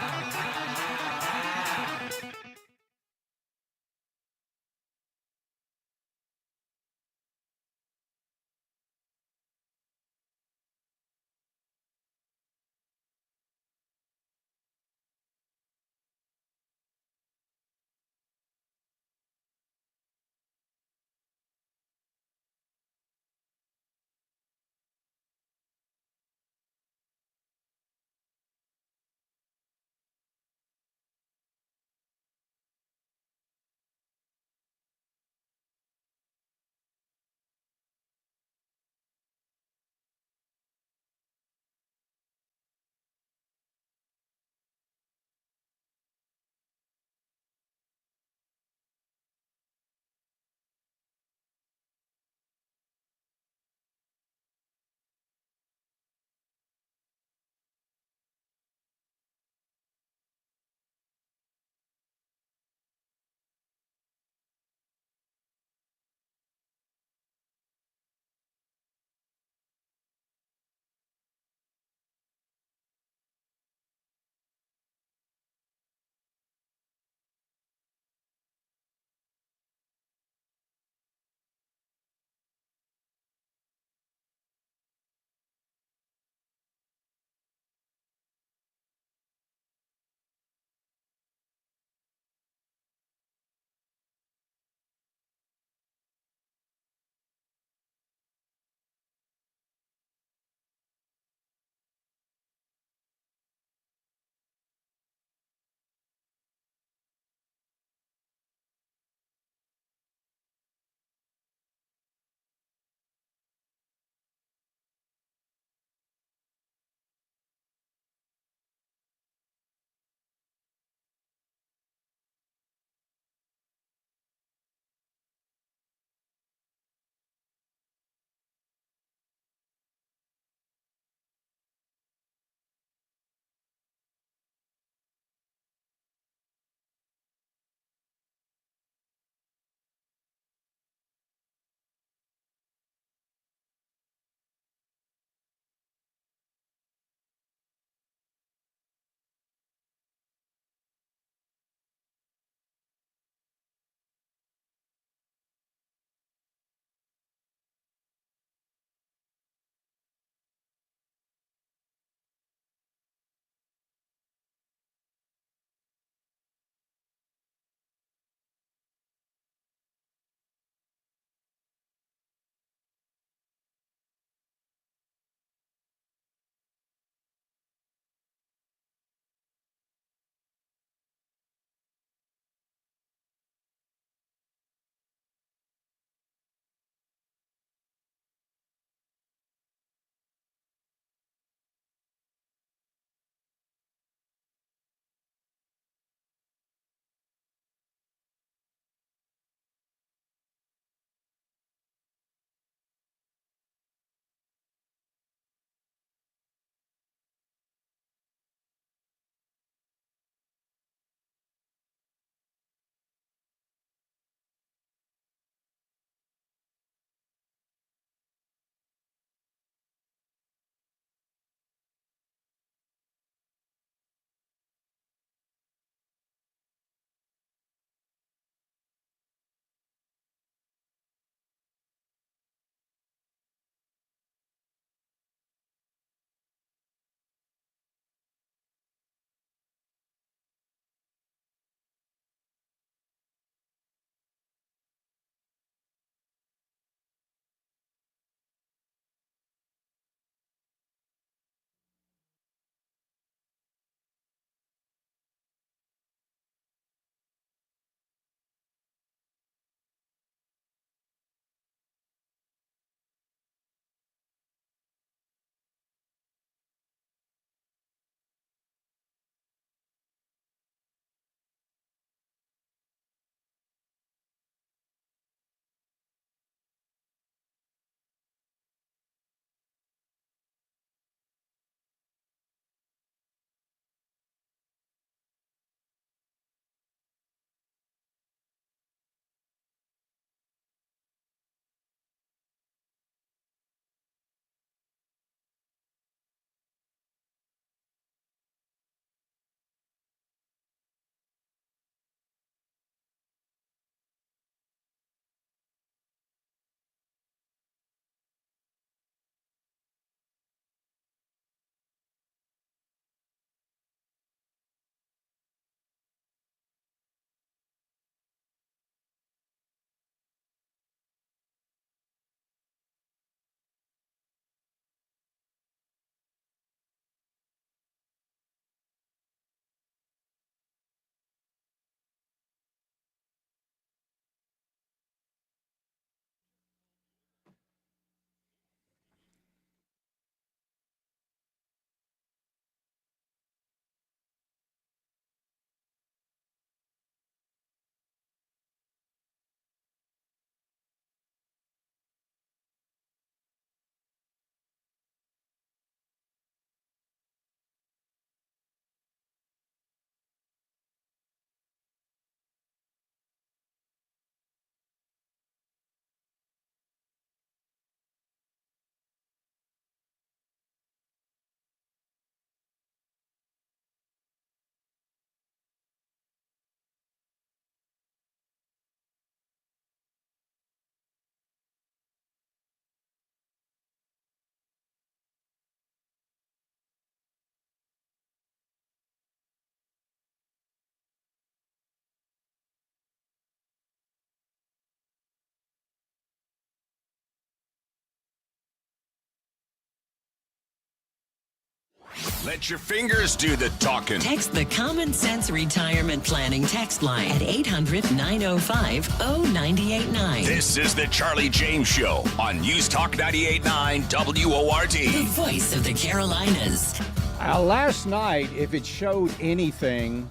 Let your fingers do the talking. Text the Common Sense Retirement Planning text line at 800-905-0989. This is the Charlie James Show on News Talk 98.9 WORD. The voice of the Carolinas. Last night, if it showed anything,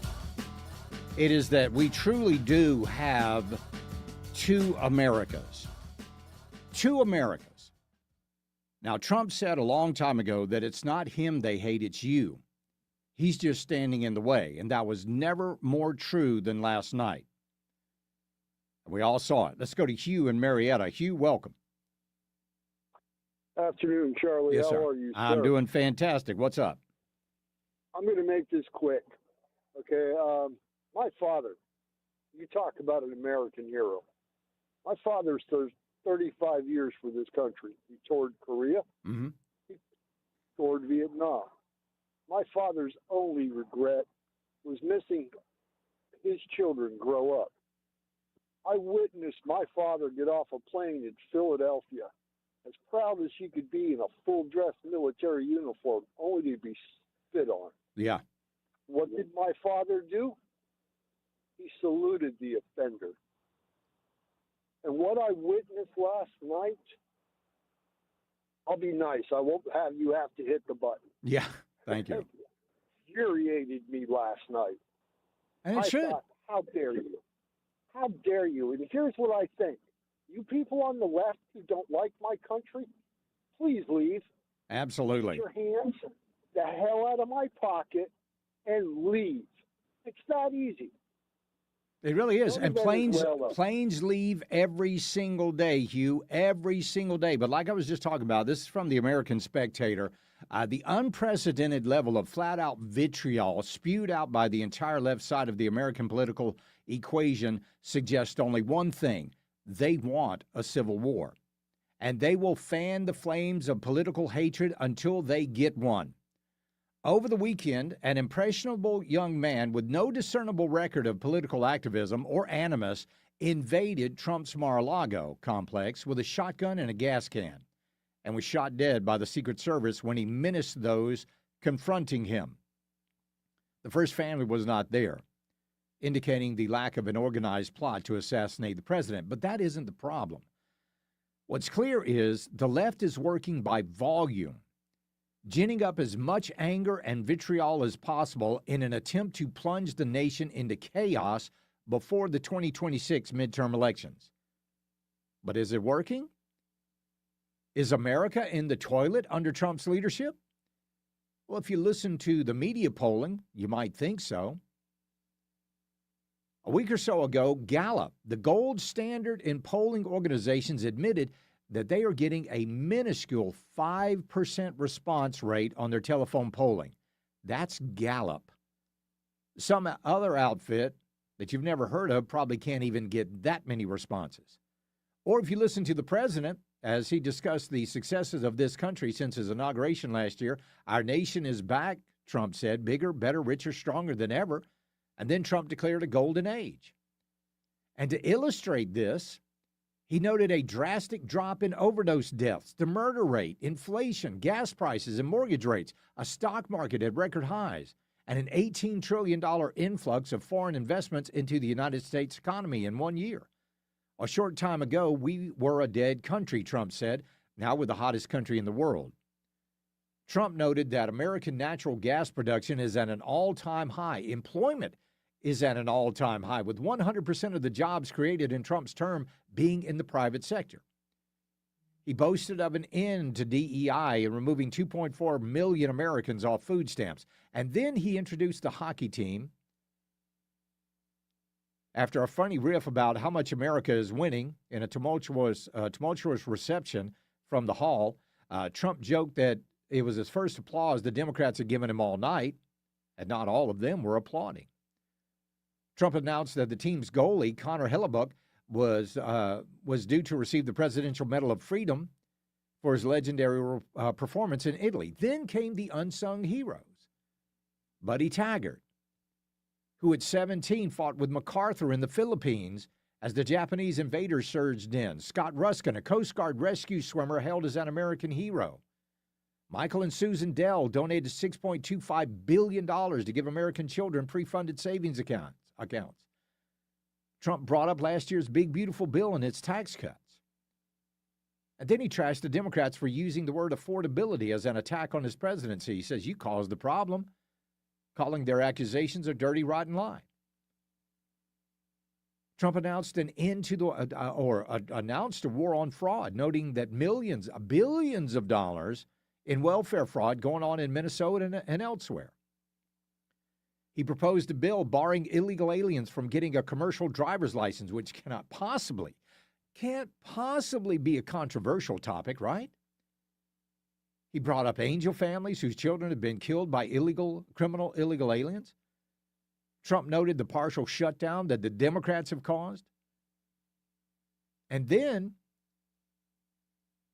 it is that we truly do have two Americas. Two Americas. Now, Trump said a long time ago that it's not him they hate, it's you. He's just standing in the way, and that was never more true than last night. We all saw it. Let's go to Hugh in Marietta. Hugh, welcome. Afternoon, Charlie. Yes, How sir. are you, sir? I'm doing fantastic. What's up? I'm going to make this quick. Okay. My father, you talk about an American hero. My father served 35 years for this country. He toured Korea. Mm-hmm. He toured Vietnam. My father's only regret was missing his children grow up. I witnessed my father get off a plane in Philadelphia, as proud as he could be in a full-dress military uniform, only to be spit on. Yeah. What did my father do? He saluted the offender. And what I witnessed last night, I'll be nice. I won't have you have to hit the button. Yeah, thank you. Infuriated me last night. And it should. Thought, how dare you? How dare you? And here's what I think. You people on the left who don't like my country, please leave. Absolutely. Get your hands the hell out of my pocket and leave. It's that easy. It really is. Go to And planes Venezuela. planes leave every single day, Hugh, every single day. But like I was just talking about, this is from the American Spectator. The unprecedented level of flat-out vitriol spewed out by the entire left side of the American political equation suggests only one thing. They want a civil war. And they will fan the flames of political hatred until they get one. Over the weekend, an impressionable young man with no discernible record of political activism or animus invaded Trump's Mar-a-Lago complex with a shotgun and a gas can and was shot dead by the Secret Service when he menaced those confronting him. The first family was not there, indicating the lack of an organized plot to assassinate the president. But that isn't the problem. What's clear is the left is working by volume, ginning up as much anger and vitriol as possible in an attempt to plunge the nation into chaos before the 2026 midterm elections. But is it working? Is America in the toilet under Trump's leadership? Well, if you listen to the media polling, you might think so. A week or so ago, Gallup, the gold standard in polling organizations, admitted that they are getting a minuscule 5% response rate on their telephone polling. That's Gallup. Some other outfit that you've never heard of probably can't even get that many responses. Or if you listen to the president, as he discussed the successes of this country since his inauguration last year, our nation is back, Trump said, bigger, better, richer, stronger than ever. And then Trump declared a golden age. And to illustrate this, he noted a drastic drop in overdose deaths, the murder rate, inflation, gas prices, and mortgage rates, a stock market at record highs, and an $18 trillion influx of foreign investments into the United States economy in 1 year. A short time ago, we were a dead country, Trump said. Now we're the hottest country in the world. Trump noted that American natural gas production is at an all-time high. Employment is at an all-time high, with 100% of the jobs created in Trump's term being in the private sector. He boasted of an end to DEI and removing 2.4 million Americans off food stamps. And then he introduced the hockey team. After a funny riff about how much America is winning in a tumultuous reception from the hall, Trump joked that it was his first applause the Democrats had given him all night, and not all of them were applauding. Trump announced that the team's goalie, Connor Hellebuck, was due to receive the Presidential Medal of Freedom for his legendary performance in Italy. Then came the unsung heroes. Buddy Taggart, who at 17 fought with MacArthur in the Philippines as the Japanese invaders surged in. Scott Ruskin, a Coast Guard rescue swimmer, hailed as an American hero. Michael and Susan Dell donated $6.25 billion to give American children pre-funded savings accounts. Trump brought up last year's big, beautiful bill and its tax cuts. And then he trashed the Democrats for using the word affordability as an attack on his presidency. He says, you caused the problem, calling their accusations a dirty, rotten lie. Trump announced an end to the, announced a war on fraud, noting that billions of dollars in welfare fraud going on in Minnesota and elsewhere. He proposed a bill barring illegal aliens from getting a commercial driver's license, which can't possibly be a controversial topic, right? He brought up angel families whose children have been killed by illegal aliens. Trump noted the partial shutdown that the Democrats have caused. And then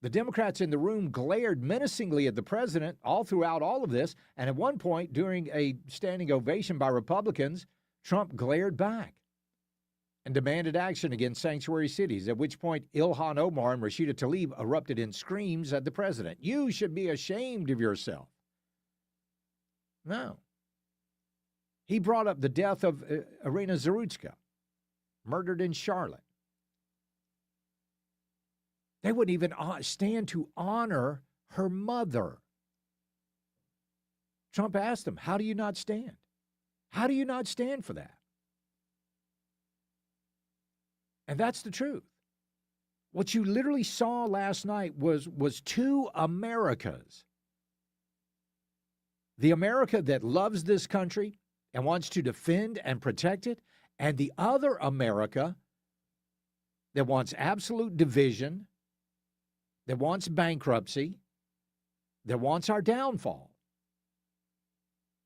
the Democrats in the room glared menacingly at the president all throughout all of this. And at one point, during a standing ovation by Republicans, Trump glared back and demanded action against sanctuary cities, at which point Ilhan Omar and Rashida Tlaib erupted in screams at the president. You should be ashamed of yourself. No. He brought up the death of Irina Zarutska, murdered in Charlotte. They wouldn't even stand to honor her mother. Trump asked them, how do you not stand? How do you not stand for that? And that's the truth. What you literally saw last night was two Americas. The America that loves this country and wants to defend and protect it, and the other America that wants absolute division, that wants bankruptcy, that wants our downfall.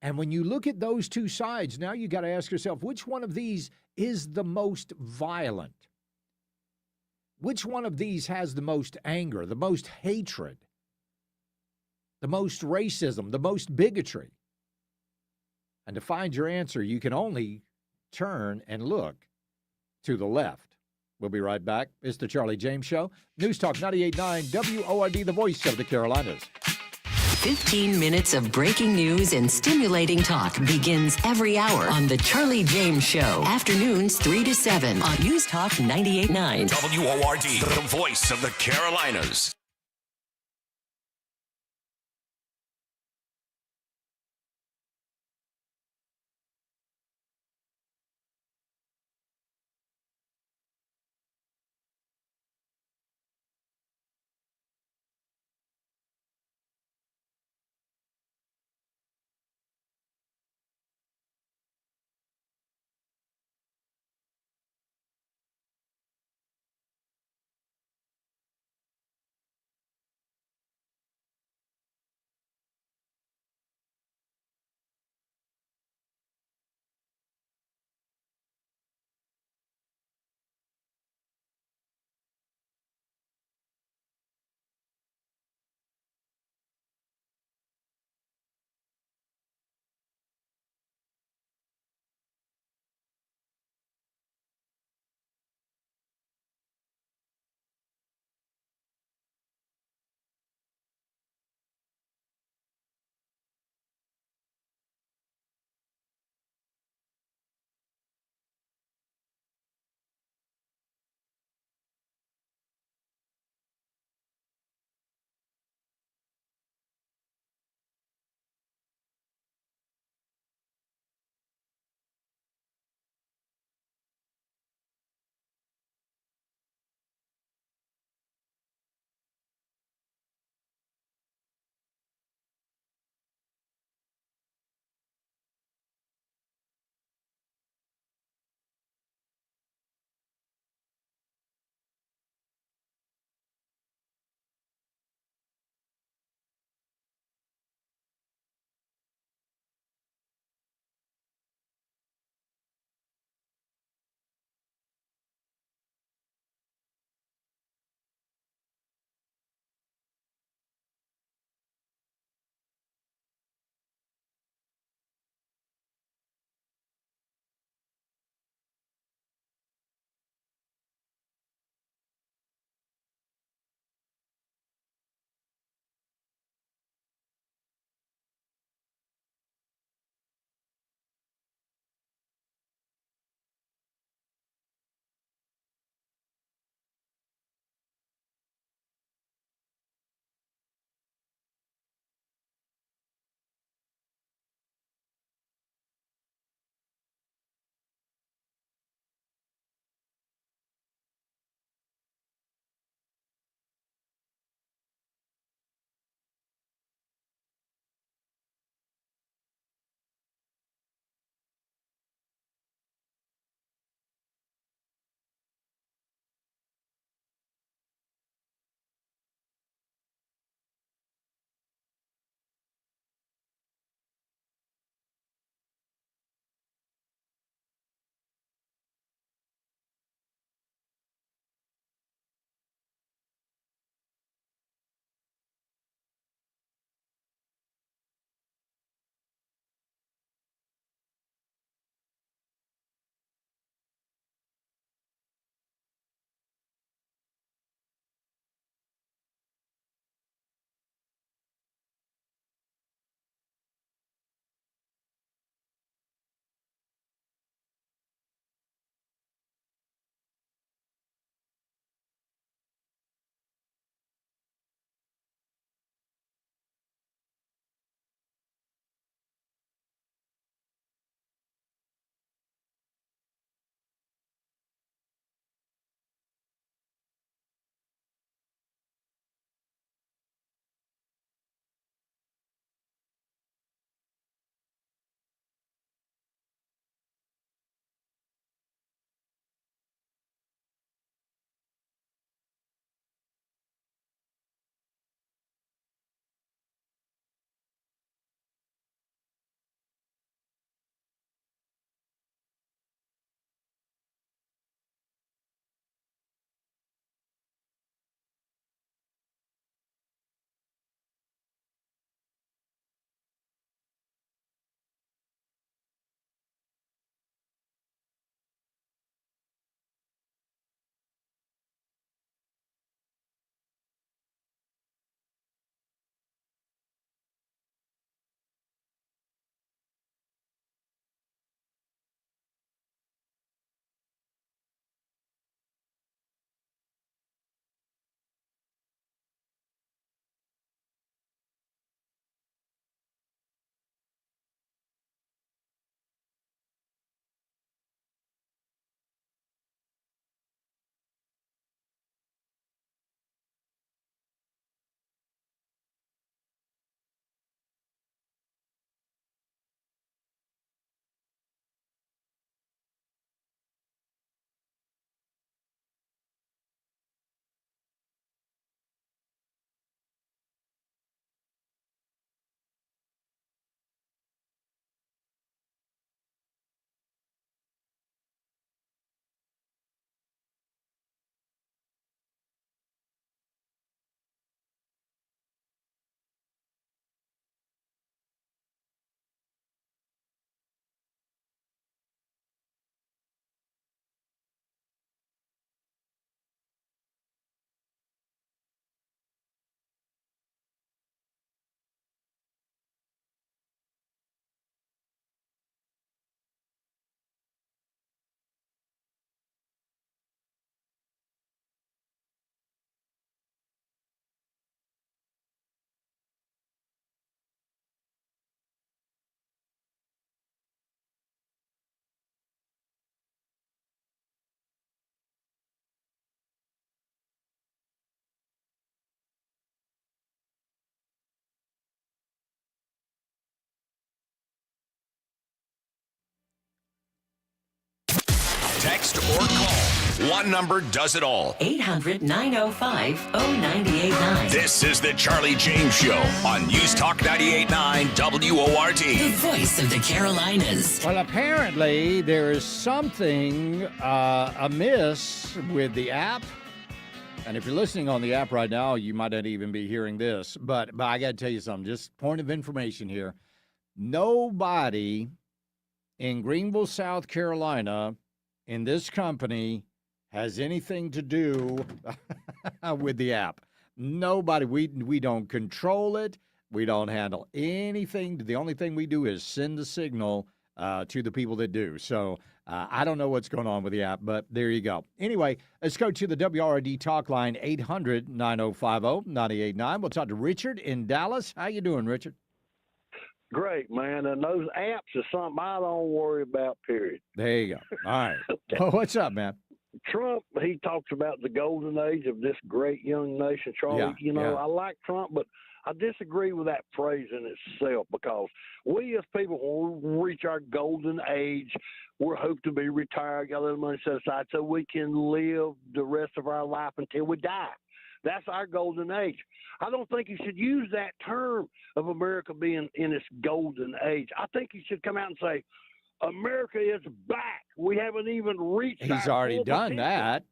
And when you look at those two sides, now you got to ask yourself, which one of these is the most violent? Which one of these has the most anger, the most hatred, the most racism, the most bigotry? And to find your answer, you can only turn and look to the left. We'll be right back. It's the Charlie James Show. News Talk 98.9 WORD, the voice of the Carolinas. 15 minutes of breaking news and stimulating talk begins every hour on the Charlie James Show. Afternoons 3 to 7 on News Talk 98.9 WORD, the voice of the Carolinas. Text or call. One number does it all. 800-905-0989. This is the Charlie James Show on News Talk 98.9 WORD. The voice of the Carolinas. Well, apparently there is something amiss with the app. And if you're listening on the app right now, you might not even be hearing this. But I got to tell you something. Just point of information here. Nobody in Greenville, South Carolina, in this company has anything to do with the app. Nobody. We don't control it. We don't handle anything. The only thing we do is send the signal to the people that do. So I don't know what's going on with the app, but there you go. Anyway, let's go to the WRD talk line, 800-9050-989. We'll talk to Richard in Dallas. How you doing, Richard? Great, man. And those apps are something I don't worry about, period. There you go. All right. Well, what's up, man? Trump, he talks about the golden age of this great young nation, Charlie. Yeah, I like Trump, but I disagree with that phrase in itself because we as people, when we reach our golden age, we're hoped to be retired, got a little money set aside so we can live the rest of our life until we die. That's our golden age. I don't think you should use that term of America being in its golden age. I think you should come out and say, America is back. We haven't even reached He's already done that.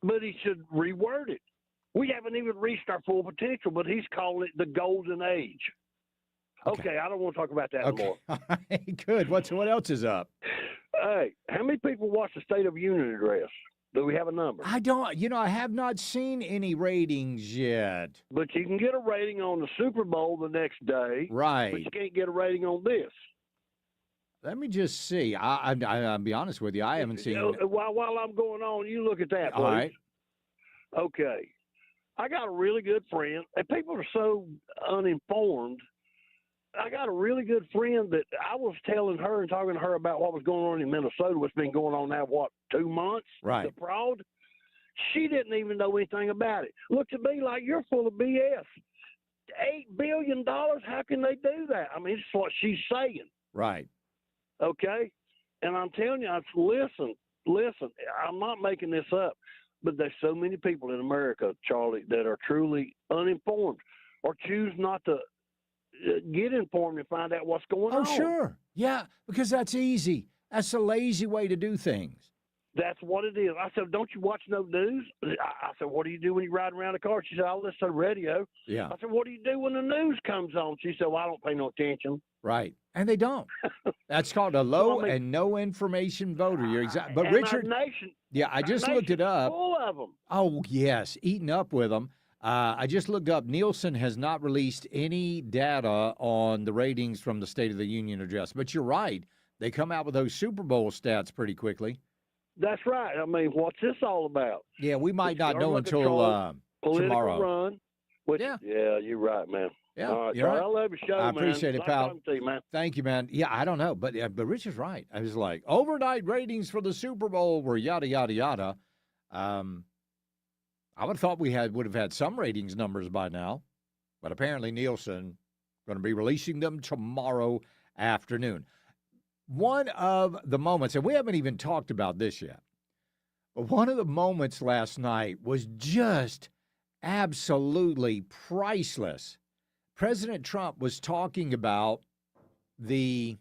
But he should reword it. We haven't even reached our full potential, but he's calling it the golden age. Okay, I don't want to talk about that anymore. All right, good. What else is up? Hey, how many people watch the State of Union address? Do we have a number? I don't. I have not seen any ratings yet. But you can get a rating on the Super Bowl the next day. Right. But you can't get a rating on this. Let me just see. I'll be honest with you. I haven't seen it. While I'm going on, you look at that, please. All right. Okay. I got a really good friend, and people are so uninformed. I got a really good friend that I was telling her and talking to her about what was going on in Minnesota, what's been going on now, 2 months? Right. The fraud. She didn't even know anything about it. Looked at me like you're full of BS. $8 billion? How can they do that? I mean, it's what she's saying. Right. Okay? And I'm telling you, listen, I'm not making this up, but there's so many people in America, Charlie, that are truly uninformed or choose not to get informed and find out what's going on. Oh, sure. Yeah, because that's easy. That's a lazy way to do things. That's what it is. I said, don't you watch no news? I said, what do you do when you ride around the car? She said, I listen to the radio. Yeah. I said, what do you do when the news comes on? She said, well, I don't pay no attention. Right. And they don't. That's called a low and no information voter. You're exactly. But and Richard, our nation, yeah, I just looked it up. Full of them. Oh, yes, eating up with them. I just looked up. Nielsen has not released any data on the ratings from the State of the Union address. But you're right. They come out with those Super Bowl stats pretty quickly. That's right. I mean, what's this all about? Yeah, we might not know until tomorrow. Run. Yeah, you're right, man. Yeah, all right, you're right. I love your show, I man. appreciate it, Nice pal. talking to you, man. Thank you, man. Yeah, I don't know, but Richard's right. I was like, overnight ratings for the Super Bowl were yada yada yada. I would have thought would have had some ratings numbers by now, but apparently Nielsen going to be releasing them tomorrow afternoon. One of the moments, and we haven't even talked about this yet, but one of the moments last night was just absolutely priceless. President Trump was talking about the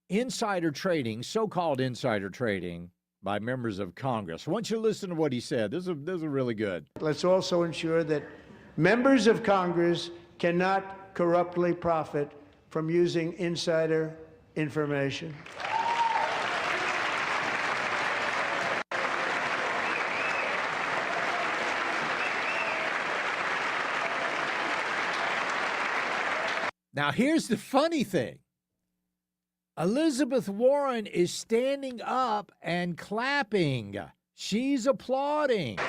insider trading, so-called insider trading, by members of Congress. I want you to listen to what he said. This is really good. Let's also ensure that members of Congress cannot corruptly profit from using insider information. Now, here's the funny thing. Elizabeth Warren is standing up and clapping. She's applauding.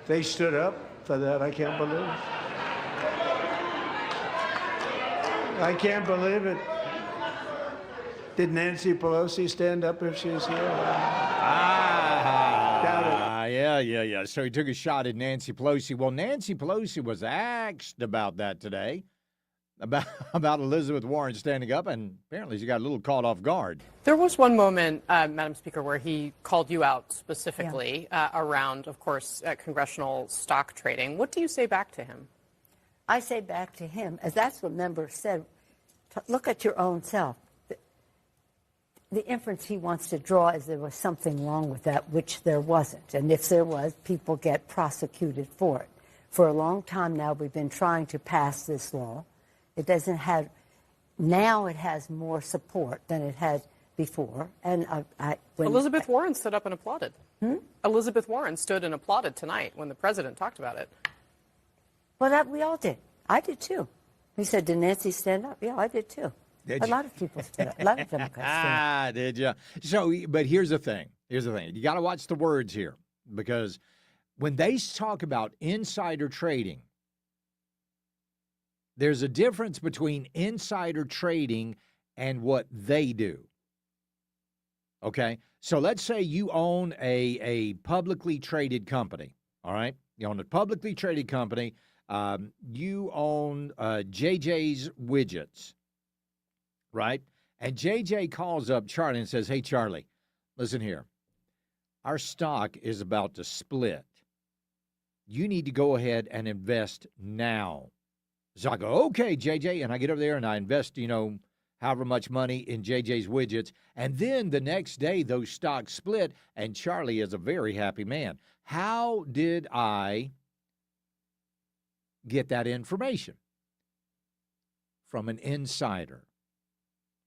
They stood up for that. I can't believe it. I can't believe it. Did Nancy Pelosi stand up if she's here? Yeah, Yeah. So he took a shot at Nancy Pelosi. Well, Nancy Pelosi was asked about that today, about Elizabeth Warren standing up, and apparently she got a little caught off guard. There was one moment, Madam Speaker, where he called you out specifically around, of course, congressional stock trading. What do you say back to him? I say back to him, as that's what members said, look at your own self. The inference he wants to draw is there was something wrong with that, which there wasn't. And if there was, people get prosecuted for it. For a long time now, we've been trying to pass this law. It doesn't have, now it has more support than it had before. And Elizabeth Warren stood up and applauded. Elizabeth Warren stood and applauded tonight when the president talked about it. Well, we all did. I did too. He said, "Did Nancy stand up?" Yeah, I did too. Did a you? lot of people stood up. A lot of Democrats stood up. Did you? So, but here's the thing. You got to watch the words here, because when they talk about insider trading, there's a difference between insider trading and what they do. Okay? So let's say you own a publicly traded company, all right? You own a publicly traded company. You own JJ's Widgets, right? And JJ calls up Charlie and says, "Hey, Charlie, listen here. Our stock is about to split. You need to go ahead and invest now." So I go, "Okay, JJ," and I get over there and I invest, however much money in JJ's Widgets. And then the next day, those stocks split, and Charlie is a very happy man. How did I get that information? From an insider.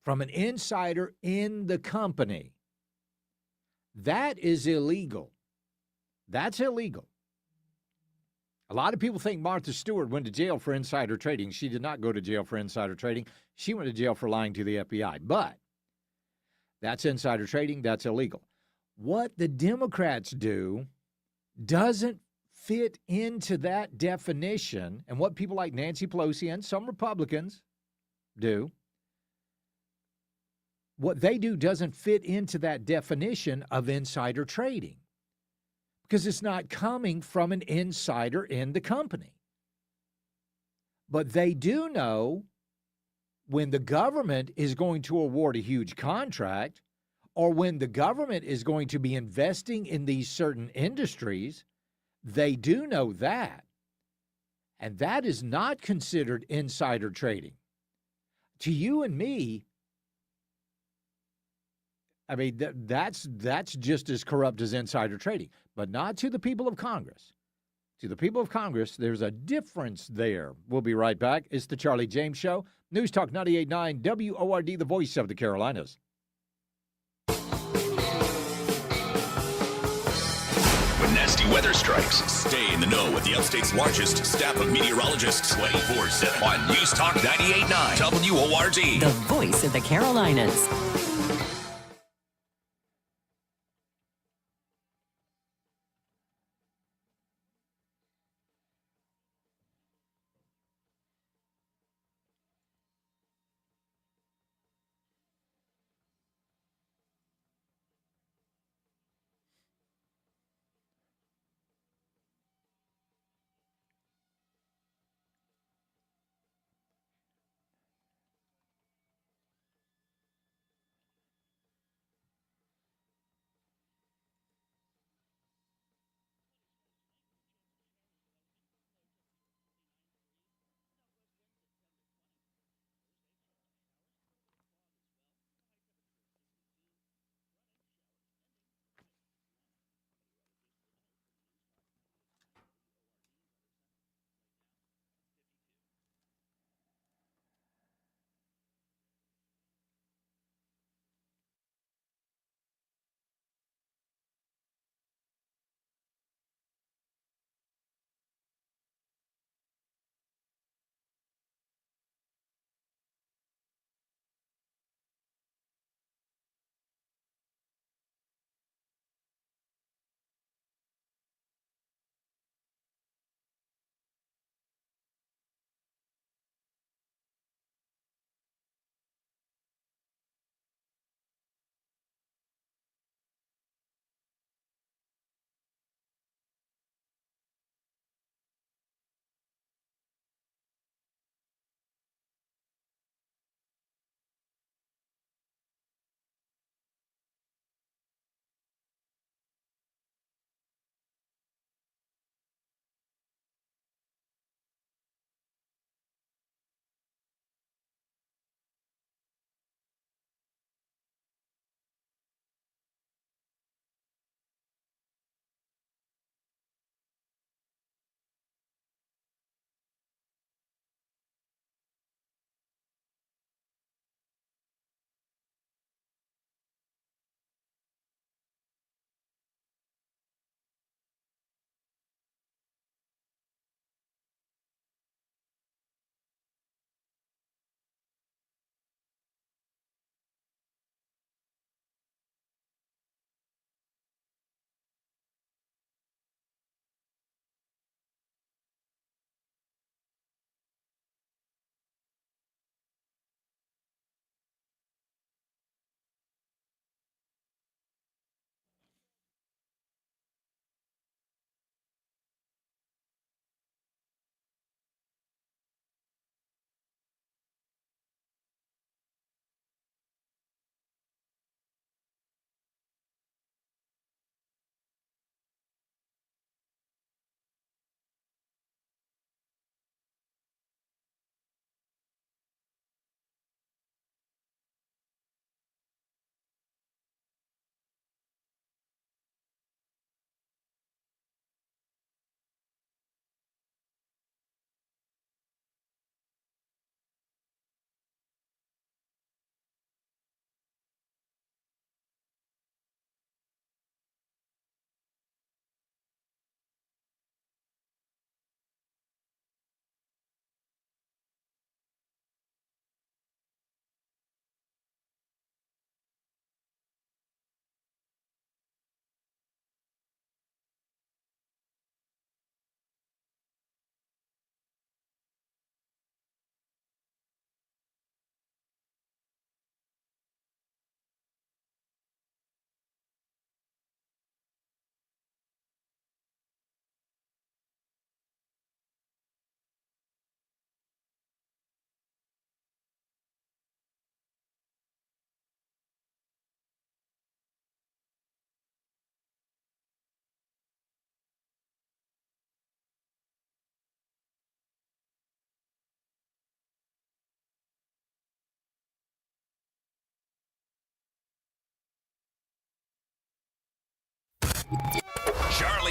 From an insider in the company. That is illegal. That's illegal. A lot of people think Martha Stewart went to jail for insider trading. She did not go to jail for insider trading. She went to jail for lying to the FBI. But that's insider trading. That's illegal. What the Democrats do doesn't fit into that definition, and what people like Nancy Pelosi and some Republicans do, what they do doesn't fit into that definition of insider trading, because it's not coming from an insider in the company. But they do know when the government is going to award a huge contract, or when the government is going to be investing in these certain industries. They do know that. And that is not considered insider trading. To you and me, I mean, that's just as corrupt as insider trading, but not to the people of Congress. To the people of Congress, there's a difference there. We'll be right back. It's the Charlie James Show. News Talk 98.9 WORD, the voice of the Carolinas. When nasty weather strikes, stay in the know with the upstate's largest staff of meteorologists 24/7 on News Talk 98.9 WORD. The voice of the Carolinas.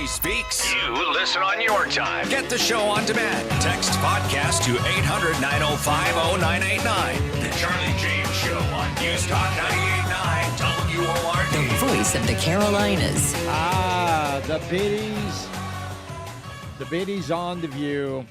Charlie Speaks. You listen on your time. Get the show on demand. Text podcast to 800-905-0989. The Charlie James Show on News Talk 98.9 WORD. The voice of the Carolinas. The biddies. The biddies on The View.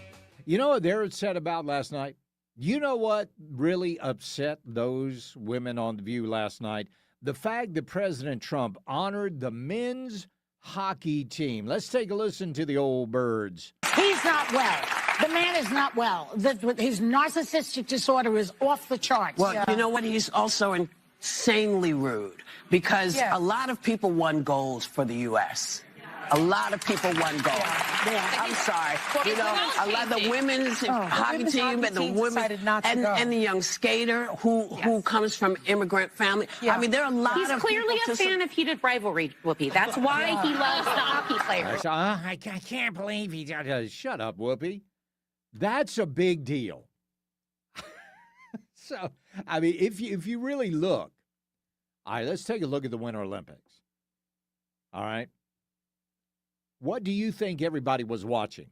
You know what they were upset about last night? You know what really upset those women on The View last night? The fact that President Trump honored the men's hockey team. Let's take a listen to the old birds. He's not well. The man is not well. His narcissistic disorder is off the charts. Well, you know what? He's also insanely rude because a lot of people won goals for the U.S. A lot of people won gold. I'm sorry. You know, a lot of the women's hockey team and the women and the young skater who comes from immigrant family. I mean, there are a lot He's of clearly a fan of heated rivalry, Whoopi. That's why he loves the hockey players. I can't believe he does. Shut up, Whoopi. That's a big deal. So, I mean, if you really look, all right, let's take a look at the Winter Olympics. All right. What do you think everybody was watching?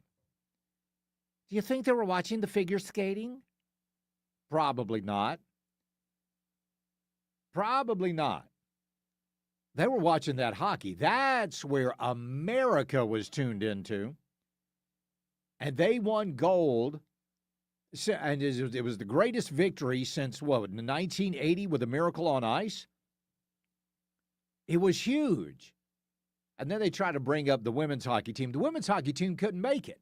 Do you think they were watching the figure skating? Probably not. Probably not. They were watching that hockey. That's where America was tuned into. And they won gold. And it was the greatest victory since, 1980 with a Miracle on Ice? It was huge. And then they try to bring up the women's hockey team. The women's hockey team couldn't make it.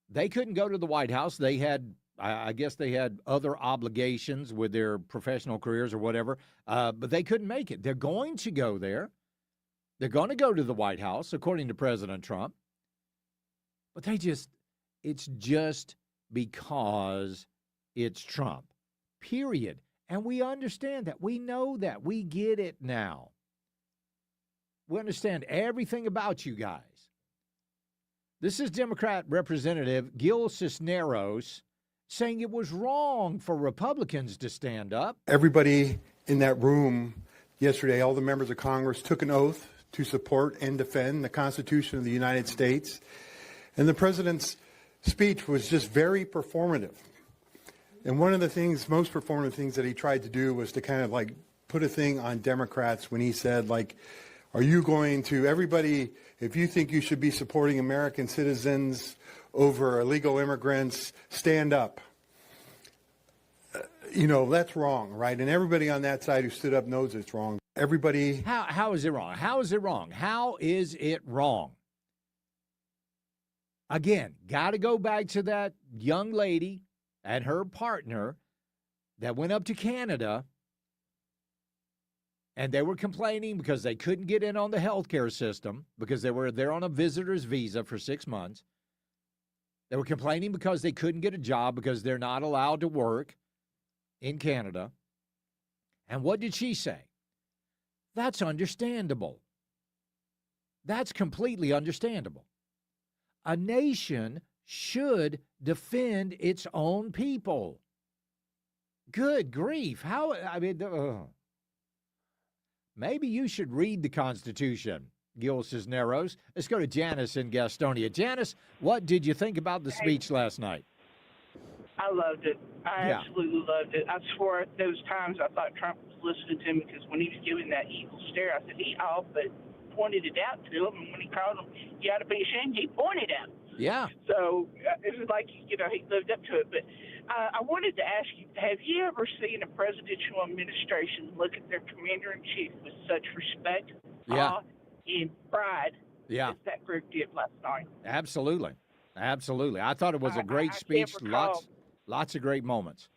They couldn't go to the White House. They had, I guess they had other obligations with their professional careers or whatever, but they couldn't make it. They're going to go there. They're going to go to the White House, according to President Trump. But it's just because it's Trump, period. And we understand that. We know that. We get it now. We understand everything about you guys. This is Democrat Representative Gil Cisneros saying it was wrong for Republicans to stand up. Everybody in that room yesterday, all the members of Congress took an oath to support and defend the Constitution of the United States. And the president's speech was just very performative. And one of the most performative things that he tried to do was to kind of like put a thing on Democrats when he said, like, are you going to, everybody, if you think you should be supporting American citizens over illegal immigrants, stand up. That's wrong, right? And everybody on that side who stood up knows it's wrong. Everybody. How is it wrong? How is it wrong? How is it wrong? Again, got to go back to that young lady and her partner that went up to Canada. And they were complaining because they couldn't get in on the health care system because they were there on a visitor's visa for 6 months. They were complaining because they couldn't get a job because they're not allowed to work in Canada. And what did she say? That's understandable. That's completely understandable. A nation should defend its own people. Good grief. Maybe you should read the Constitution, Gil Cisneros. Let's go to Janice in Gastonia. Janice, what did you think about the speech last night? I loved it. I absolutely loved it. I swore at those times I thought Trump was listening to him because when he was giving that evil stare, I said, he all but pointed it out to him. And when he called him, you ought to be ashamed, he pointed at him. Yeah. So it was like, he lived up to it. But I wanted to ask you, have you ever seen a presidential administration look at their commander-in-chief with such respect, awe, and pride as that group did last night? Absolutely. Absolutely. I thought it was a great speech. Lots of great moments.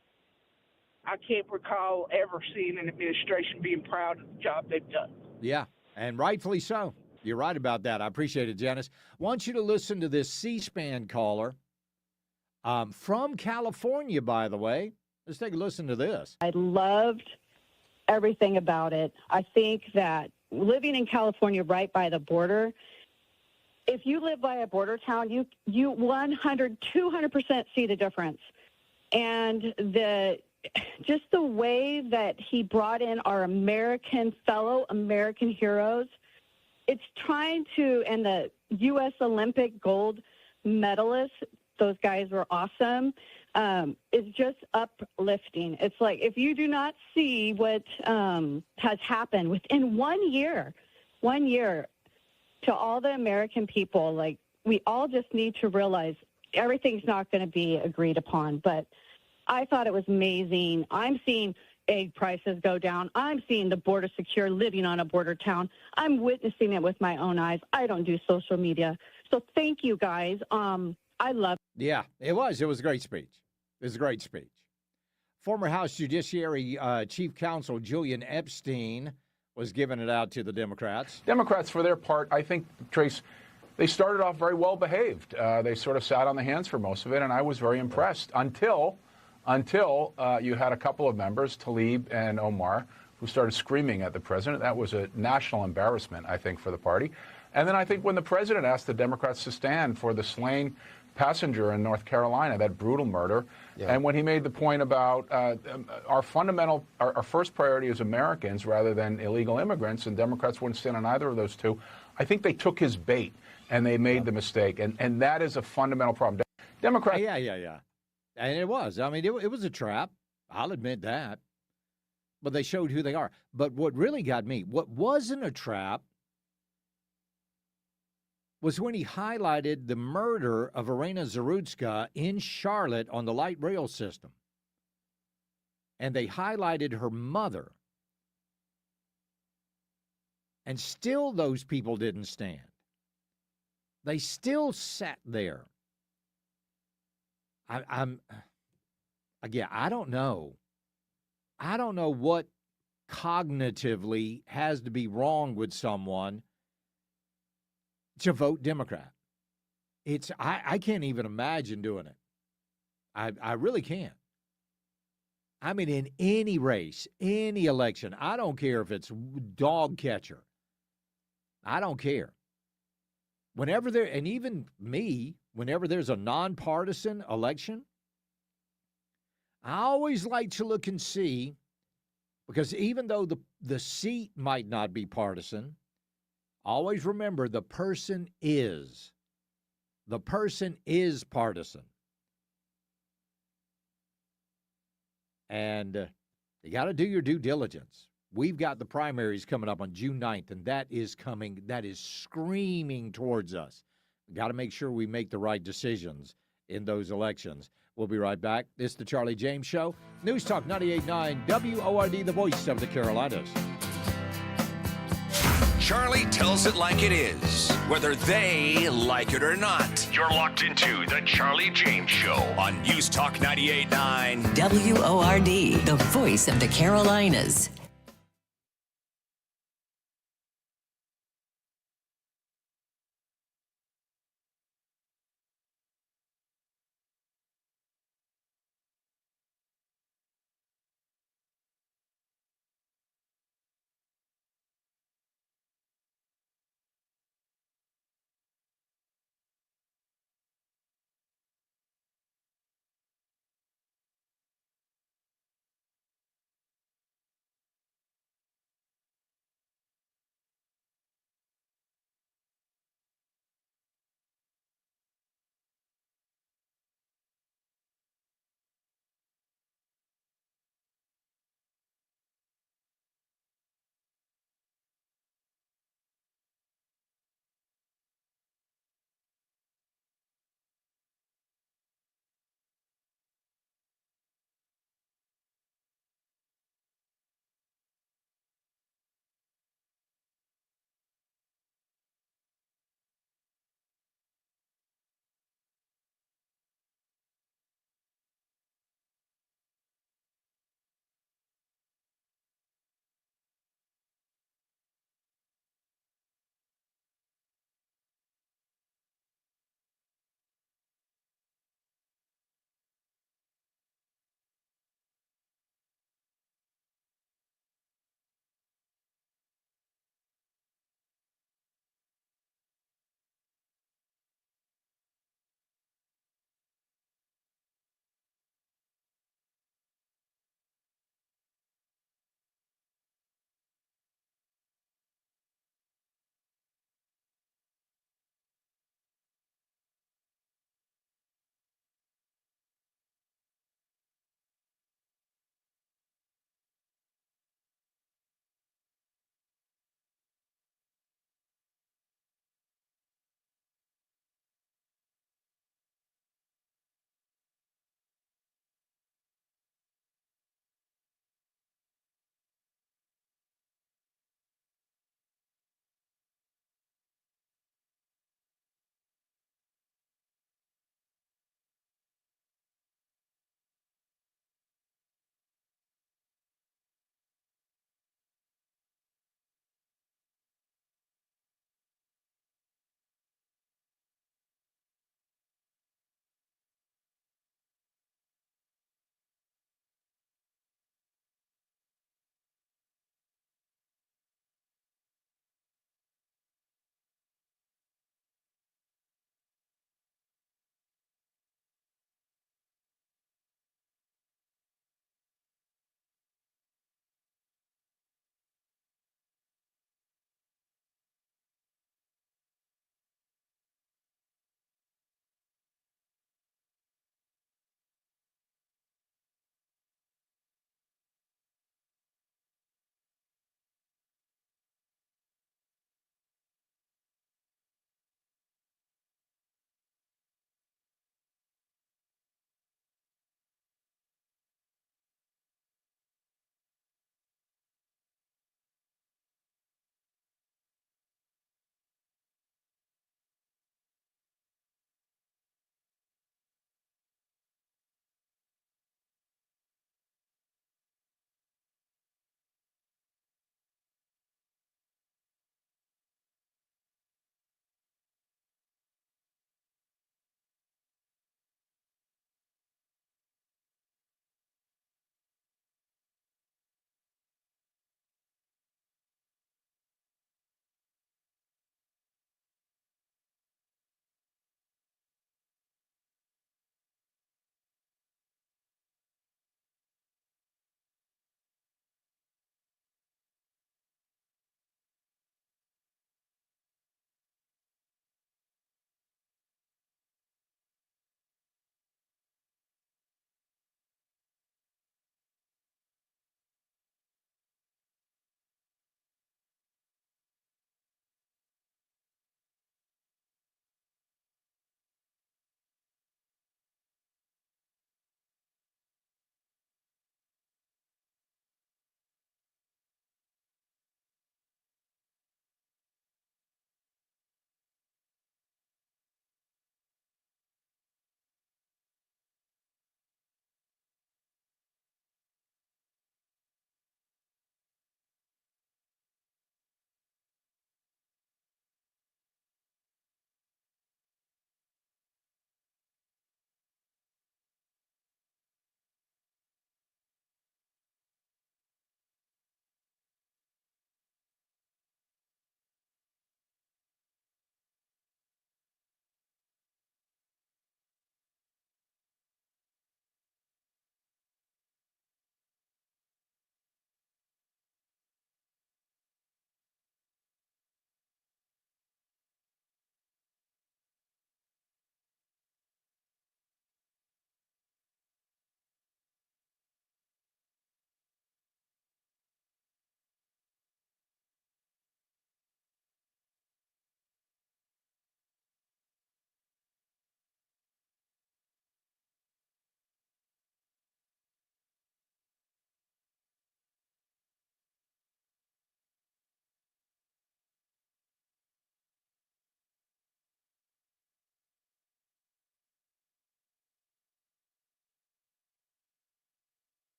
I can't recall ever seeing an administration being proud of the job they've done. Yeah, and rightfully so. You're right about that. I appreciate it, Janice. I want you to listen to this C-SPAN caller from California, by the way. Let's take a listen to this. I loved everything about it. I think that living in California right by the border, if you live by a border town, you 200% see the difference. And just the way that he brought in our fellow American heroes, it's trying to, and the U.S. Olympic gold medalists, those guys were awesome. It's just uplifting. It's like if you do not see what has happened within 1 year, to all the American people, like we all just need to realize everything's not going to be agreed upon. But I thought it was amazing. I'm seeing egg prices go down. I'm seeing the border secure, living on a border town. I'm witnessing it with my own eyes. I don't do social media. So thank you, guys. I love it. Yeah, it was. It was a great speech. It was a great speech. Former House Judiciary Chief Counsel Julian Epstein was giving it out to the Democrats. Democrats, for their part, I think, Trace, they started off very well behaved. They sort of sat on the hands for most of it, and I was very impressed until you had a couple of members, Tlaib and Omar, who started screaming at the president. That was a national embarrassment, I think, for the party. And then I think when the president asked the Democrats to stand for the slain passenger in North Carolina, that brutal murder, and when he made the point about our first priority is Americans rather than illegal immigrants, and Democrats wouldn't stand on either of those two, I think they took his bait and they made the mistake. And that is a fundamental problem. Democrats. Yeah. And it was. I mean, it was a trap. I'll admit that. But they showed who they are. But what really got me, what wasn't a trap, was when he highlighted the murder of Irina Zarutska in Charlotte on the light rail system. And they highlighted her mother. And still those people didn't stand. They still sat there. I don't know. I don't know what cognitively has to be wrong with someone to vote Democrat. I can't even imagine doing it. I really can't. I mean, in any race, any election, I don't care if it's dog catcher. I don't care. Whenever and even me, whenever there's a nonpartisan election, I always like to look and see, because even though the seat might not be partisan, always remember the person is. The person is partisan. And you got to do your due diligence. We've got the primaries coming up on June 9th, and that is screaming towards us. We've got to make sure we make the right decisions in those elections. We'll be right back. This is the Charlie James Show. News Talk 98.9 WORD, the voice of the Carolinas. Charlie tells it like it is, whether they like it or not. You're locked into the Charlie James Show on News Talk 98.9 WORD, the voice of the Carolinas.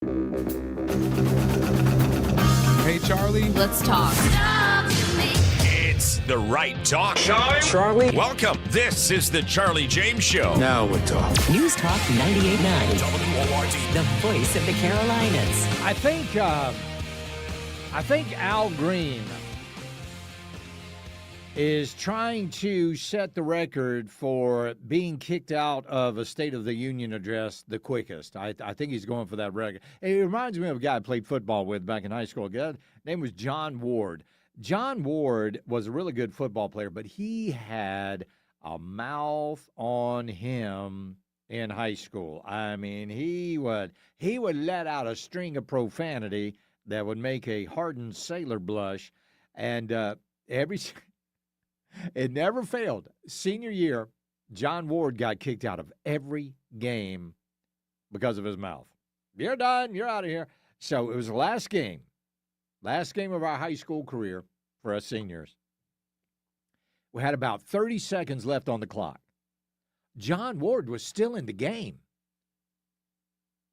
Hey, Charlie. Let's talk. It's the right talk. Charlie. Welcome. This is the Charlie James Show. Now we're talking. News Talk 98.9. WORD. The voice of the Carolinas. I think Al Green is trying to set the record for being kicked out of a State of the Union address the quickest. I think he's going for that record. It reminds me of a guy I played football with back in high school. His name was John Ward. John Ward was a really good football player, but he had a mouth on him in high school. I mean, he would let out a string of profanity that would make a hardened sailor blush, and it never failed. Senior year, John Ward got kicked out of every game because of his mouth. You're done. You're out of here. So it was the last game of our high school career for us seniors. We had about 30 seconds left on the clock. John Ward was still in the game.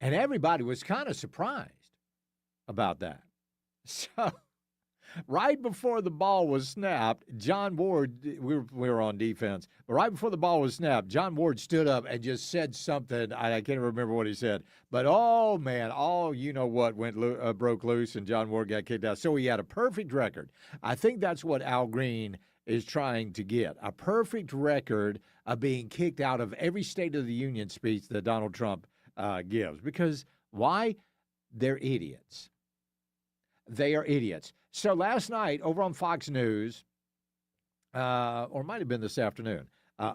And everybody was kind of surprised about that. So right before the ball was snapped, John Ward, we were on defense, but right before the ball was snapped, John Ward stood up and just said something. I can't remember what he said, but oh man, broke loose, and John Ward got kicked out. So he had a perfect record. I think that's what Al Green is trying to get, a perfect record of being kicked out of every State of the Union speech that Donald Trump gives. Because why? They're idiots. They are idiots. So last night over on Fox News, or it might have been this afternoon,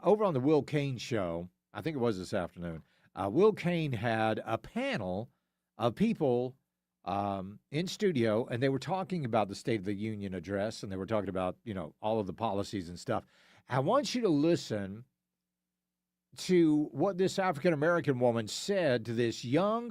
over on the Will Cain show, I think it was this afternoon, Will Cain had a panel of people in studio, and they were talking about the State of the Union address, and they were talking about, all of the policies and stuff. I want you to listen to what this African-American woman said to this young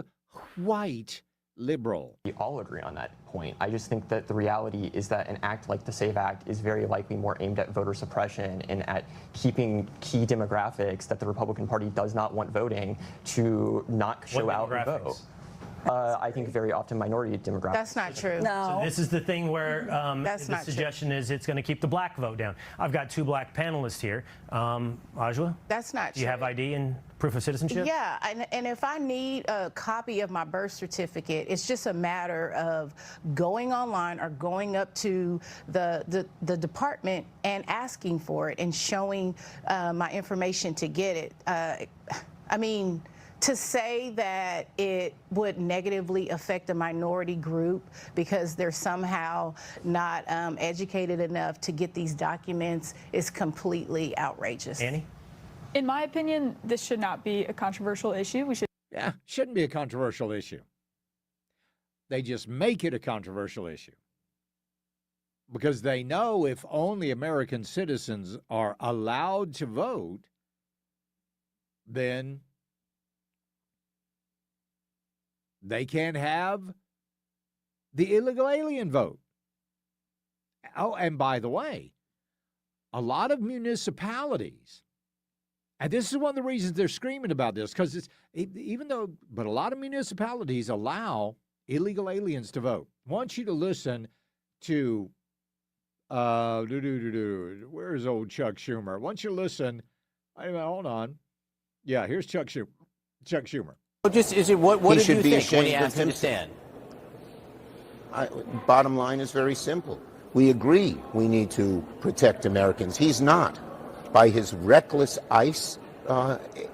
white liberal. We all agree on that point. I just think that the reality is that an act like the SAVE Act is very likely more aimed at voter suppression and at keeping key demographics that the Republican Party does not want voting to not show out and vote. I think very often minority demographics. That's not true. No. So this is the thing where the suggestion is it's going to keep the black vote down. I've got two black panelists here. Ajwa? That's not true. Do you have ID and proof of citizenship? Yeah, and if I need a copy of my birth certificate, it's just a matter of going online or going up to the department and asking for it and showing my information to get it. I mean, to say that it would negatively affect a minority group because they're somehow not educated enough to get these documents is completely outrageous. Annie? In my opinion, this should not be a controversial issue. Shouldn't be a controversial issue. They just make it a controversial issue because they know if only American citizens are allowed to vote, then they can't have the illegal alien vote. Oh, and by the way, a lot of municipalities, and this is one of the reasons they're screaming about this, because but a lot of municipalities allow illegal aliens to vote. I want you to listen to, where's old Chuck Schumer? I want you to listen, hold on. Yeah, here's Chuck Schumer. What do you think when he asked him to stand? Bottom line is very simple. We agree we need to protect Americans. He's not. By his reckless ICE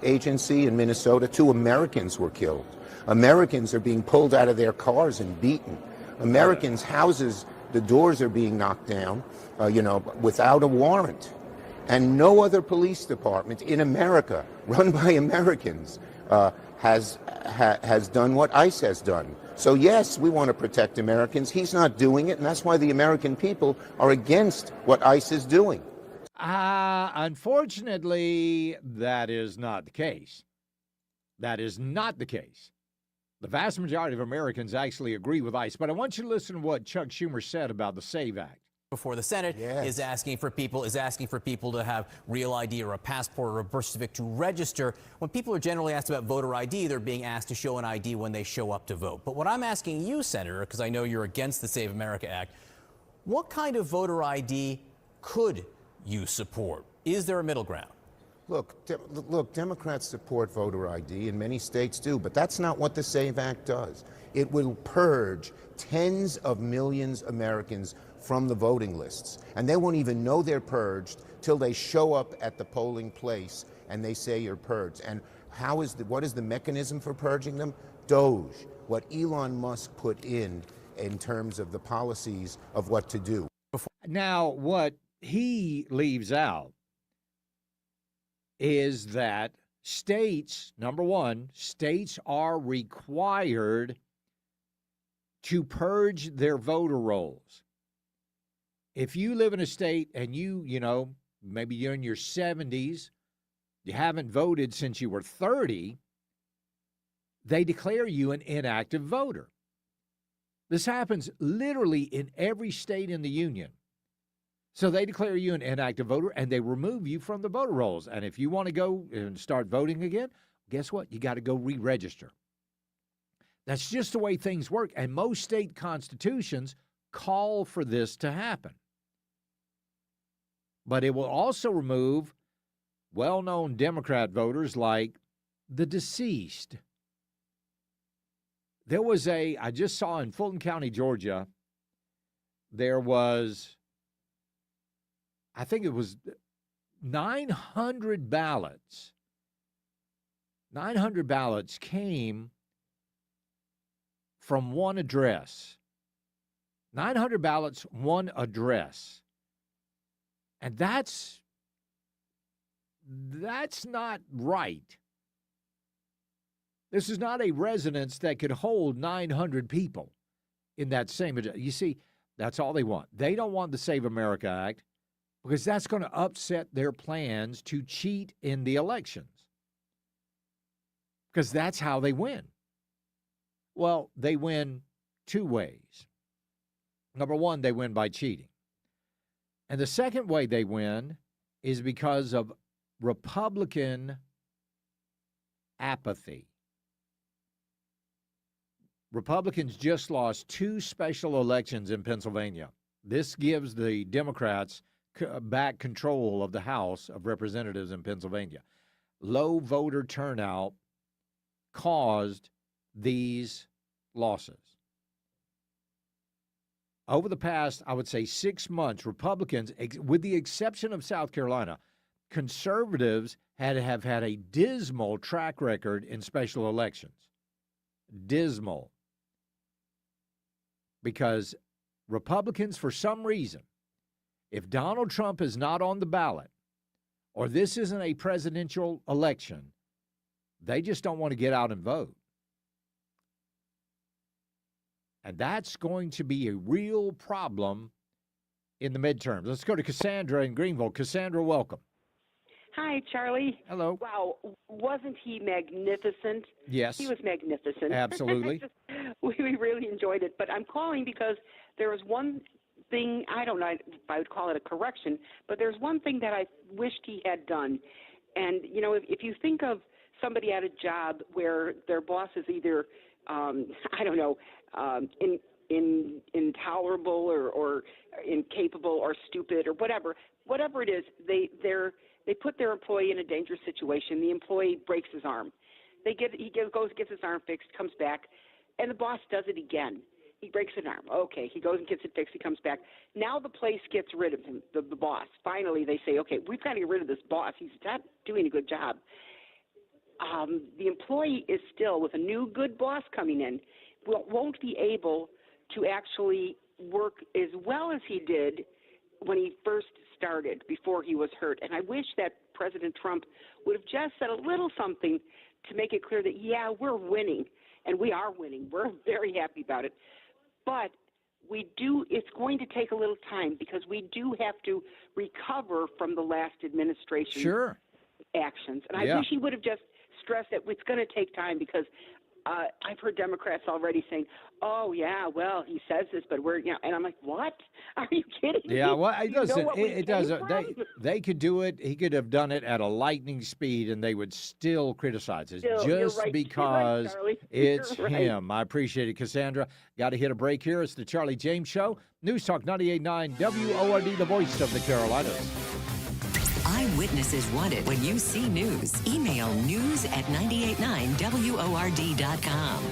agency in Minnesota, 2 Americans were killed. Americans are being pulled out of their cars and beaten. Americans' houses, the doors are being knocked down, without a warrant. And no other police department in America, run by Americans, has done what ICE has done. So yes, we want to protect Americans. He's not doing it, and that's why the American people are against what ICE is doing. Unfortunately, that is not the case. That is not the case. The vast majority of Americans actually agree with ICE. But I want you to listen to what Chuck Schumer said about the SAVE Act. before the Senate is asking for people to have real ID or a passport or a birth certificate to register. When people are generally asked about voter ID, they're being asked to show an ID when they show up to vote. But what I'm asking you, Senator, because I know you're against the Save America Act, what kind of voter ID could you support? Is there a middle ground? Look, Democrats support voter ID, and many states do, but that's not what the SAVE Act does. It will purge tens of millions of Americans from the voting lists, and they won't even know they're purged till they show up at the polling place and they say you're purged. And what is the mechanism for purging them? DOGE, what Elon Musk put in terms of the policies of what to do. Now, what he leaves out is that states, number one, states are required to purge their voter rolls. If you live in a state and maybe you're in your 70s, you haven't voted since you were 30, they declare you an inactive voter. This happens literally in every state in the union. So they declare you an inactive voter and they remove you from the voter rolls. And if you want to go and start voting again, guess what? You got to go re-register. That's just the way things work. And most state constitutions call for this to happen. But it will also remove well-known Democrat voters like the deceased. There was I just saw in Fulton County, Georgia, there was, I think it was 900 ballots. 900 ballots came from one address. 900 ballots, one address. And that's not right. This is not a residence that could hold 900 people in that same address. You see, that's all they want. They don't want the Save America Act because that's going to upset their plans to cheat in the elections. Because that's how they win. Well, they win two ways. Number one, they win by cheating. And the second way they win is because of Republican apathy. Republicans just lost 2 special elections in Pennsylvania. This gives the Democrats back control of the House of Representatives in Pennsylvania. Low voter turnout caused these losses. Over the past, I would say, 6 months, Republicans, with the exception of South Carolina, conservatives have had a dismal track record in special elections. Dismal. Because Republicans, for some reason, if Donald Trump is not on the ballot, or this isn't a presidential election, they just don't want to get out and vote. And that's going to be a real problem in the midterms. Let's go to Cassandra in Greenville. Cassandra, welcome. Hi, Charlie. Hello. Wow, wasn't he magnificent? Yes. He was magnificent. Absolutely. We really enjoyed it. But I'm calling because there was one thing, I don't know if I would call it a correction, but there's one thing that I wished he had done. And, if you think of somebody at a job where their boss is either, intolerable or incapable or stupid or whatever it is, they put their employee in a dangerous situation. The employee breaks his arm. He goes, gets his arm fixed, comes back, and the boss does it again. He breaks an arm. Okay, he goes and gets it fixed. He comes back. Now the place gets rid of him, the boss. Finally, they say, okay, we've got to get rid of this boss. He's not doing a good job. The employee is still, with a new good boss coming in, won't be able to actually work as well as he did when he first started, before he was hurt. And I wish that President Trump would have just said a little something to make it clear that, yeah, we're winning, and we are winning. We're very happy about it. But it's going to take a little time because we do have to recover from the last administration's actions. And I wish he would have just stressed that it's going to take time because I've heard Democrats already saying, "Oh yeah, well he says this, but we're and I'm like, what? Are you kidding me? Yeah, well, You know listen, what we it came doesn't. from? They could do it. He could have done it at a lightning speed, and they would still criticize it Still, you're just right. You're right, because Charlie. it's You're right. him. I appreciate it, Cassandra. Got to hit a break here. It's the Charlie James Show. News Talk 98.9 WORD, the voice of the Carolinas. Eyewitnesses wanted. When you see news, email news@989word.com.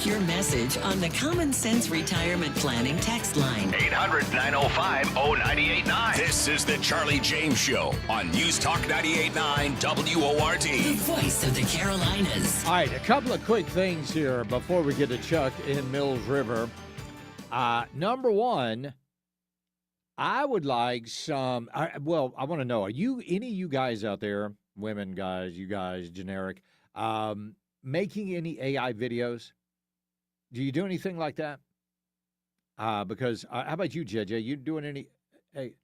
Leave your message on the Common Sense Retirement Planning text line. 800-905-0989. This is the Charlie James Show on News Talk 98.9 WORD. The voice of the Carolinas. All right, a couple of quick things here before we get to Chuck in Mills River. Number one, I would like some. I want to know: are you any of you guys out there, women, guys, you guys, generic, making any AI videos? Do you do anything like that? Because how about you, JJ? You doing any? Hey,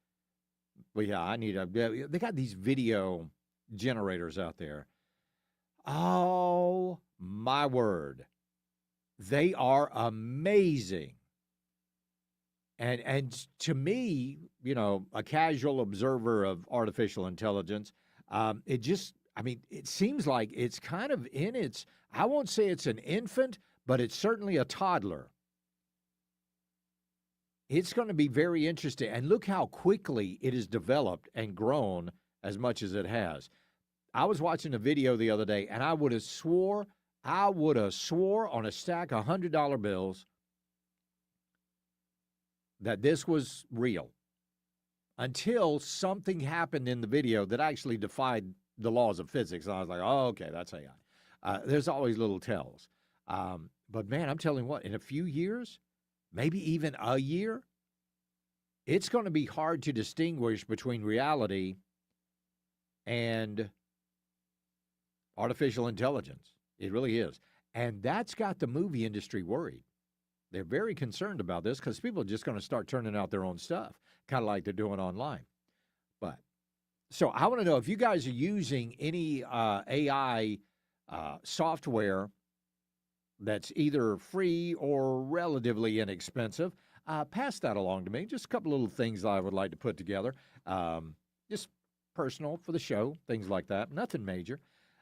well, yeah, I need a. They got these video generators out there. Oh my word, they are amazing. And to me, you know, a casual observer of artificial intelligence, it seems like it's kind of in its, I won't say it's an infant, but it's certainly a toddler. It's going to be very interesting. And look how quickly it has developed and grown as much as it has. I was watching a video the other day, and I would have swore on a stack of $100 bills that this was real until something happened in the video that actually defied the laws of physics. And I was like, oh, okay, that's AI. There's always little tells. But, man, I'm telling you what, in a few years, maybe even a year, it's going to be hard to distinguish between reality and artificial intelligence. It really is. And that's got the movie industry worried. They're very concerned about this because people are just going to start turning out their own stuff, kind of like they're doing online. But so I want to know if you guys are using any AI software that's either free or relatively inexpensive. Pass that along to me. Just a couple little things I would like to put together. Just personal for the show, things like that. Nothing major.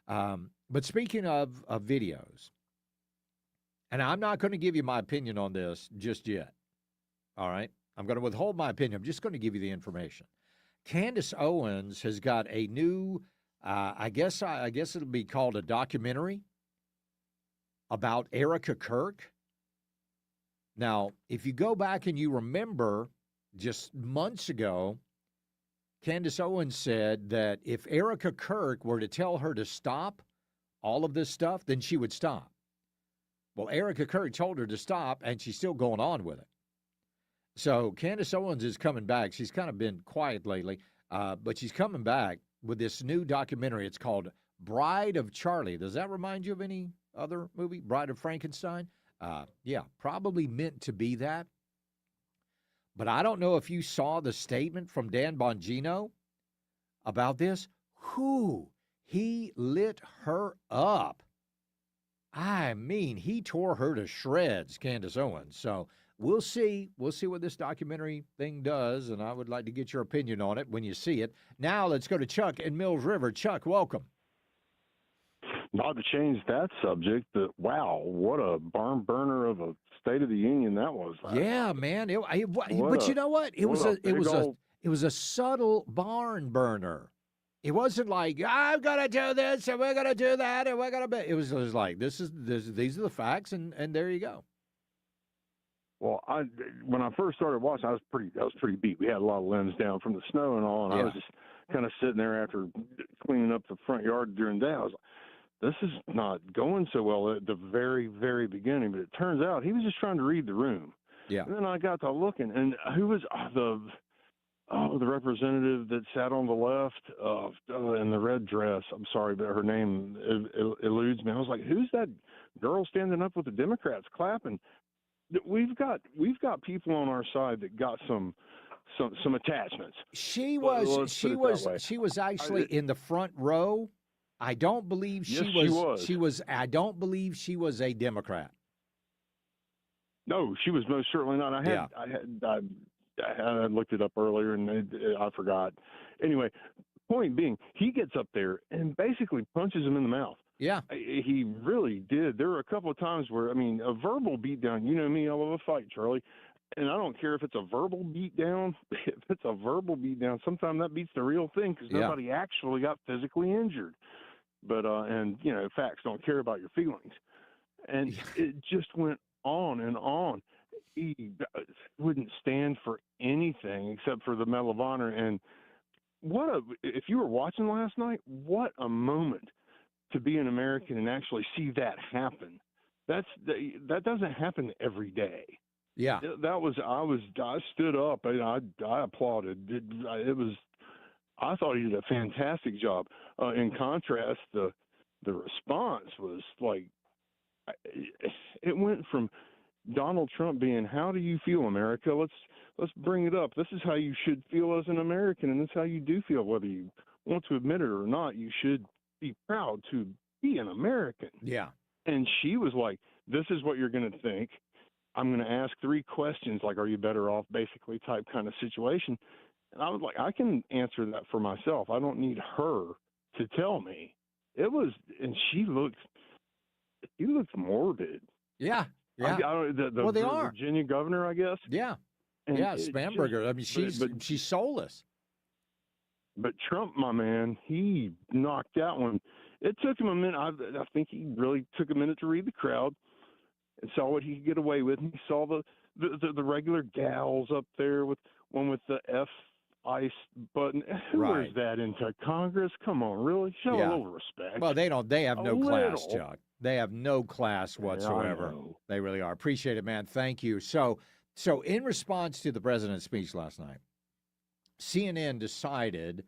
But speaking of videos, and I'm not going to give you my opinion on this just yet. All right? I'm going to withhold my opinion. I'm just going to give you the information. Candace Owens has got a new, I guess it'll be called a documentary about Erica Kirk. Now, if you go back and you remember just months ago, Candace Owens said that if Erica Kirk were to tell her to stop all of this stuff, then she would stop. Well, Erica Kirk told her to stop, and she's still going on with it. So Candace Owens is coming back. She's kind of been quiet lately, but she's coming back with this new documentary. It's called Bride of Charlie. Does that remind you of any other movie? Bride of Frankenstein? Yeah, probably meant to be that. But I don't know if you saw the statement from Dan Bongino about this. He lit her up. I mean, he tore her to shreds, Candace Owens. So we'll see. We'll see what this documentary thing does, and I would like to get your opinion on it when you see it. Now let's go to Chuck in Mills River. Chuck, welcome. Not to change that subject, but wow, what a barn burner of a State of the Union that was. Yeah, man. But you know what? It was a subtle barn burner. It wasn't like, I'm going to do this, and we're going to do that, and we're going to be. It was like, these are the facts, and there you go. Well, when I first started watching, I was pretty beat. We had a lot of limbs down from the snow and all, and I was just kind of sitting there after cleaning up the front yard during the day. I was like, this is not going so well at the very, very beginning. But it turns out he was just trying to read the room. Yeah. And then I got to looking, and who was the representative that sat on the left in the red dress? I'm sorry, but her name eludes me. I was like, who's that girl standing up with the Democrats clapping? We've got people on our side that got some attachments. She was actually in the front row. I don't believe she was. I don't believe she was a Democrat. No, she was most certainly not. I looked it up earlier and I forgot. Anyway, point being, he gets up there and basically punches him in the mouth. Yeah. He really did. There were a couple of times where, a verbal beatdown, you know me, I love a fight, Charlie. And I don't care if it's a verbal beatdown. If it's a verbal beatdown, sometimes that beats the real thing because nobody actually got physically injured. But, facts don't care about your feelings. And it just went on and on. He wouldn't stand for anything except for the Medal of Honor. And if you were watching last night, what a moment to be an American and actually see that happen. That doesn't happen every day. Yeah. I stood up and I applauded. I thought he did a fantastic job. In contrast, the response was like, it went from Donald Trump being, "How do you feel, America? Let's bring it up. This is how you should feel as an American, and this is how you do feel, whether you want to admit it or not. You should be proud to be an American." Yeah. And she was like, "This is what you're going to think. I'm going to ask 3 questions, like, are you better off, basically, type kind of situation." And I was like, I can answer that for myself. I don't need her to tell me. And she looked morbid. Yeah. Yeah. The they are. Virginia governor, I guess. Yeah. And yeah, Spamberger. I mean, she's soulless. But Trump, my man, he knocked that one. It took him a minute. I think he really took a minute to read the crowd and saw what he could get away with. And he saw the regular gals up there with one with the F ice button. Who wears that into Congress? Come on, really? Show a little respect. Well, they don't. They have no class, little. Chuck. They have no class whatsoever. They really are. Appreciate it, man. Thank you. So in response to the president's speech last night, CNN decided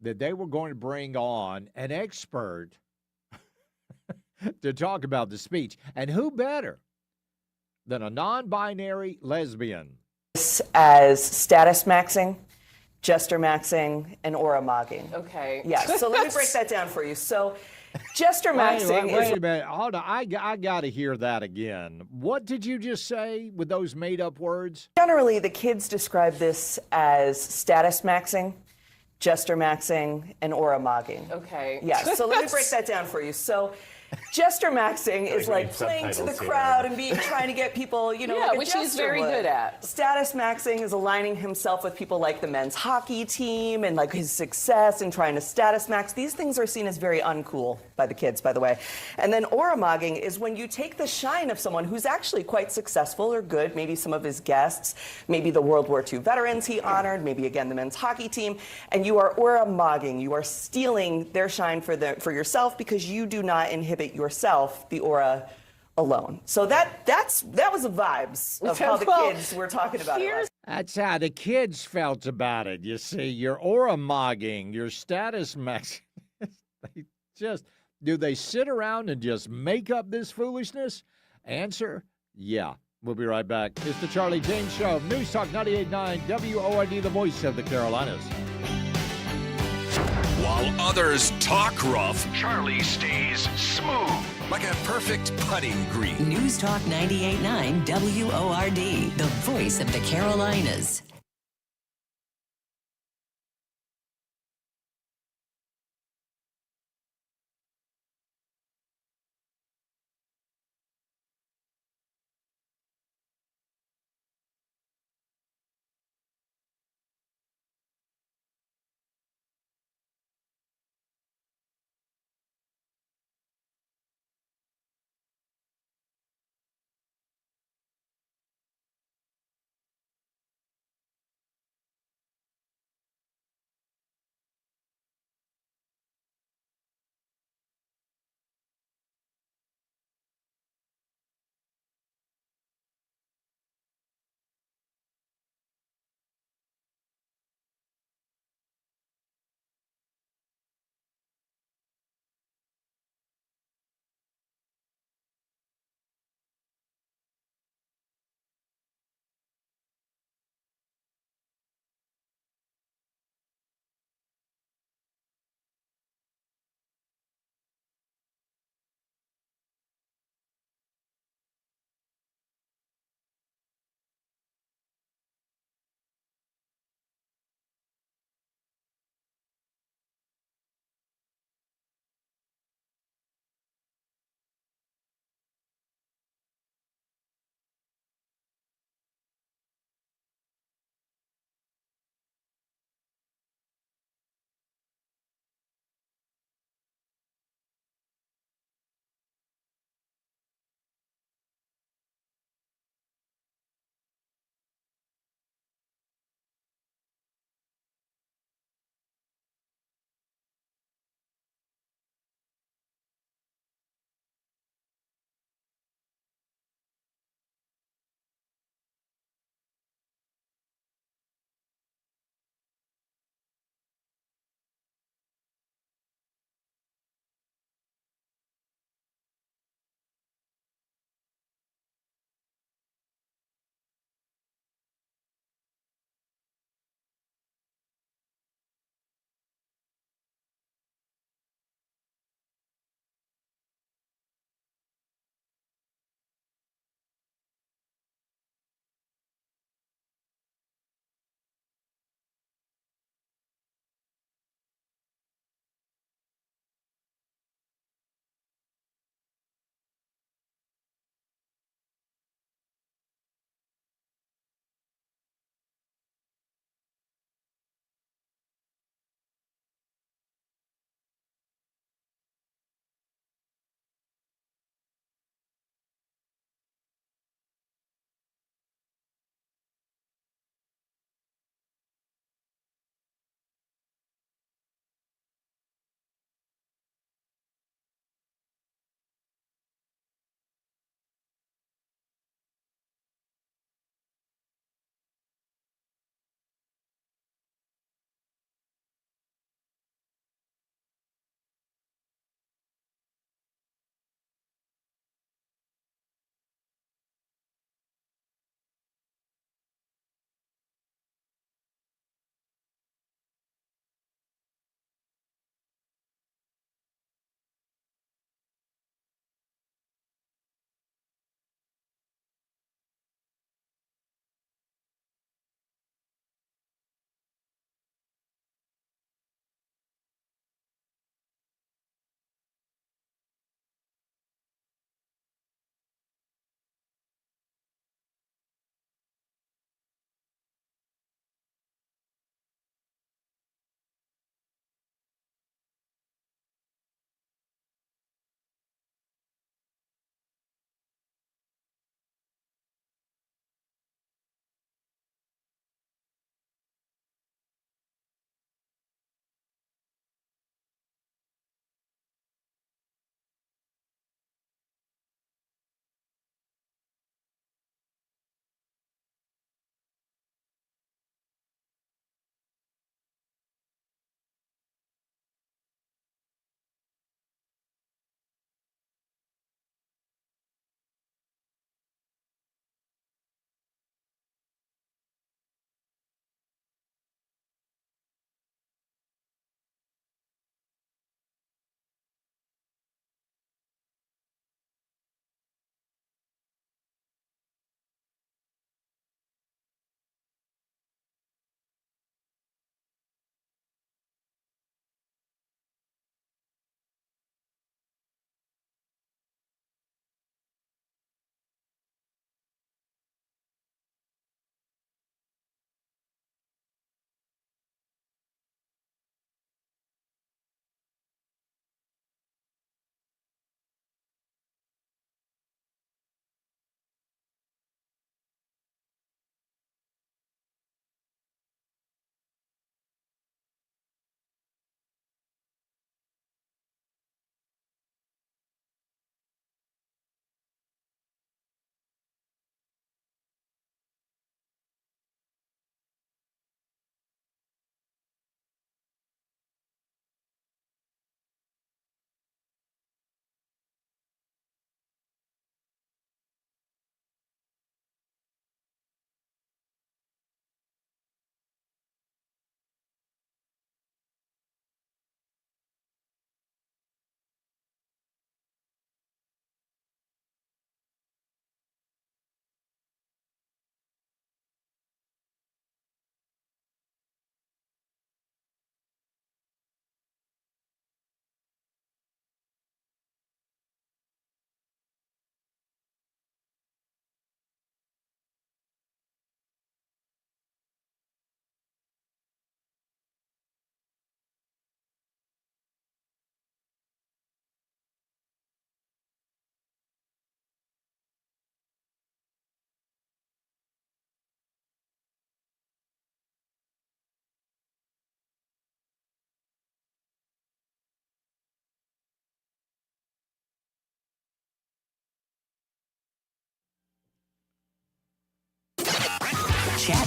that they were going to bring on an expert to talk about the speech. And who better than a non-binary lesbian? As status maxing, jester maxing, and aura mogging. Okay. Yeah, so let me break that down for you. So jester maxing Wait a minute. Hold on. I got to hear that again. What did you just say with those made-up words? Generally, the kids describe this as status maxing, jester maxing, and aura mogging. Okay. Yeah, so let me break that down for you. So jester maxing is like playing to the crowd and trying to get people, like which he's very good at. Status maxing is aligning himself with people like the men's hockey team and like his success and trying to status max. These things are seen as very uncool by the kids, by the way. And then aura mogging is when you take the shine of someone who's actually quite successful or good, maybe some of his guests, maybe the World War II veterans he honored, maybe again the men's hockey team, and you are aura mogging. You are stealing their shine for yourself because you do not inhibit yourself, the aura alone. So that was the vibes of how the kids were talking about it. That's how the kids felt about it. You see, your aura mogging, your status max. Do they sit around and just make up this foolishness? Answer, yeah. We'll be right back. It's the Charlie James Show, News Talk 98.9 WORD, the voice of the Carolinas. While others talk rough, Charlie stays smooth, like a perfect putting green. News Talk 98.9 WORD, the voice of the Carolinas.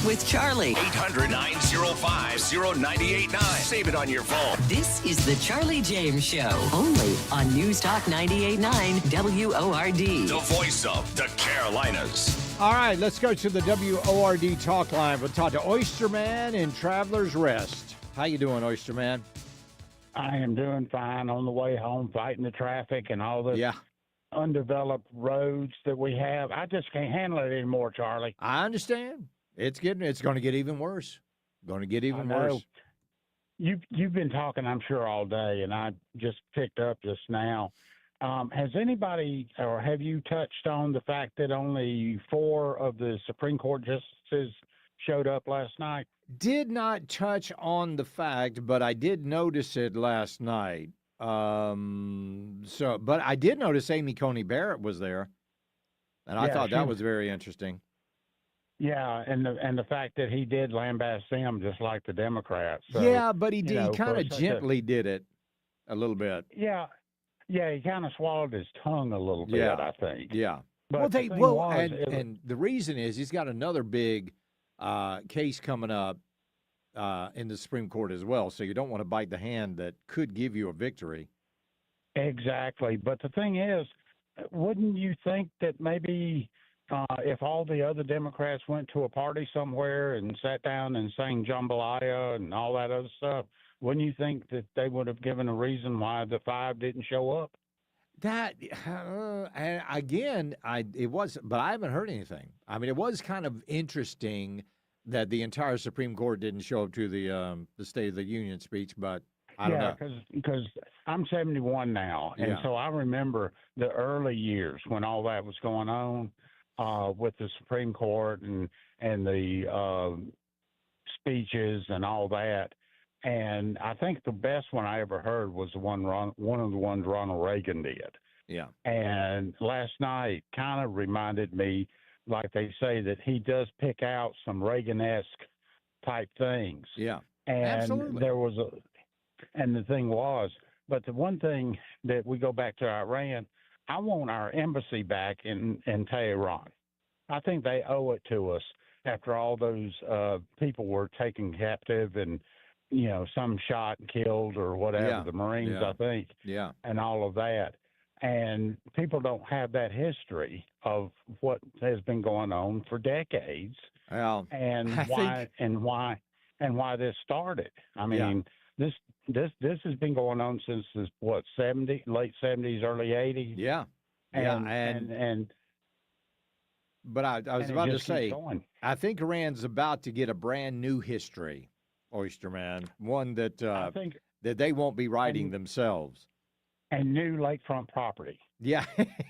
with Charlie. 800-905-0989. Save it on your phone. This is the Charlie James Show, only on News Talk 98.9 WORD. The voice of the Carolinas. All right, let's go to the WORD talk line. We'll talk to Oyster Man in Travelers Rest. How you doing, Oyster Man? I am doing fine on the way home, fighting the traffic and all the undeveloped roads that we have. I just can't handle it anymore, Charlie. I understand. It's going to get even worse. Going to get even worse. You've been talking, I'm sure, all day, and I just picked up just now. Has anybody, or have you touched on the fact that only 4 of the Supreme Court justices showed up last night? Did not touch on the fact, but I did notice it last night. But I did notice Amy Coney Barrett was there, and I thought that was very interesting. Yeah, and the fact that he did lambast them just like the Democrats. So, yeah, but he did. He kind of gently did it a little bit. Yeah, he kind of swallowed his tongue a little bit, I think. Yeah. But and the reason is he's got another big case coming up in the Supreme Court as well, so you don't want to bite the hand that could give you a victory. Exactly. But the thing is, wouldn't you think that maybe if all the other Democrats went to a party somewhere and sat down and sang jambalaya and all that other stuff, wouldn't you think that they would have given a reason why the 5 didn't show up? That again, it was, but I haven't heard anything. I mean, it was kind of interesting that the entire Supreme Court didn't show up to the State of the Union speech, but I don't know. Because I'm 71 now, and so I remember the early years when all that was going on with the Supreme Court and the speeches and all that. And I think the best one I ever heard was one of the ones Ronald Reagan did. Yeah. And last night kind of reminded me, like they say, that he does pick out some Reagan-esque type things. Yeah. And absolutely. And the thing was, but the one thing that we go back to Iran, I want our embassy back in Tehran. I think they owe it to us after all those people were taken captive and, some shot and killed or whatever, the Marines, I think, and all of that. And people don't have that history of what has been going on for decades, and why this started. I mean, this has been going on since late 70s, early 80s. Yeah, but I was about to say, I think Iran's about to get a brand new history. Oyster Man, one that I think that they won't be writing themselves. And new lakefront property. Yeah,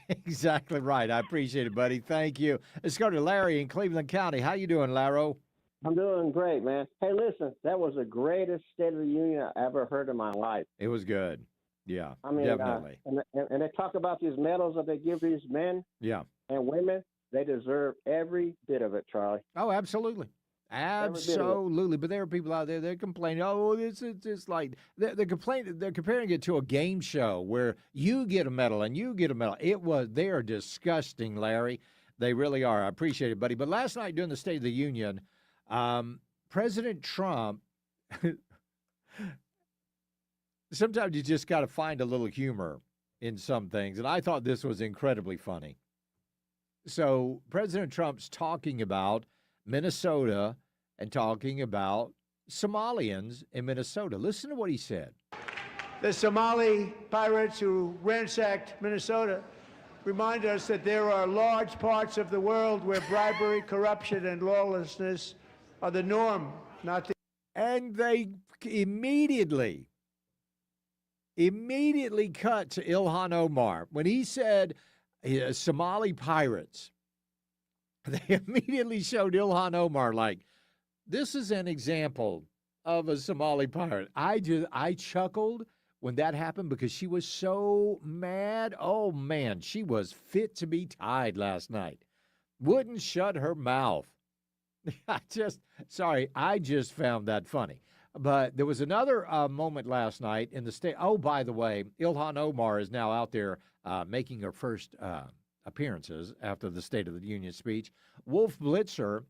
exactly right. I appreciate it, buddy. Thank you. Let's go to Larry in Cleveland County. How you doing, Laro? I'm doing great, man. Hey, listen, that was the greatest State of the Union I ever heard in my life. It was good. Yeah, I mean, definitely. And they talk about these medals that they give these men and women. They deserve every bit of it, Charlie. Oh, absolutely. Absolutely, but there are people out there that complaining. Oh, this is just like they're complaining. They're comparing it to a game show where you get a medal and you get a medal. They are disgusting, Larry. They really are. I appreciate it, buddy. But last night during the State of the Union, President Trump. Sometimes you just got to find a little humor in some things, and I thought this was incredibly funny. So President Trump's talking about Minnesota and talking about Somalians in Minnesota. Listen to what he said. The Somali pirates who ransacked Minnesota remind us that there are large parts of the world where bribery, corruption, and lawlessness are the norm, not the... And they immediately cut to Ilhan Omar. When he said Somali pirates, they immediately showed Ilhan Omar like, this is an example of a Somali pirate. I chuckled when that happened because she was so mad. Oh, man, she was fit to be tied last night. Wouldn't shut her mouth. I just found that funny. But there was another moment last night in the state. Oh, by the way, Ilhan Omar is now out there making her first appearances after the State of the Union speech. Wolf Blitzer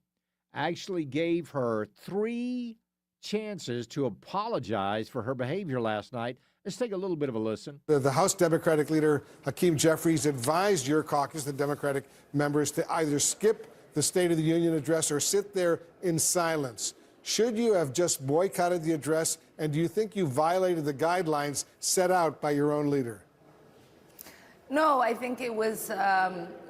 actually gave her 3 chances to apologize for her behavior last night. Let's take a little bit of a listen. The House Democratic leader, Hakeem Jeffries, advised your caucus, the Democratic members, to either skip the State of the Union address or sit there in silence. Should you have just boycotted the address, and do you think you violated the guidelines set out by your own leader? No, I think it was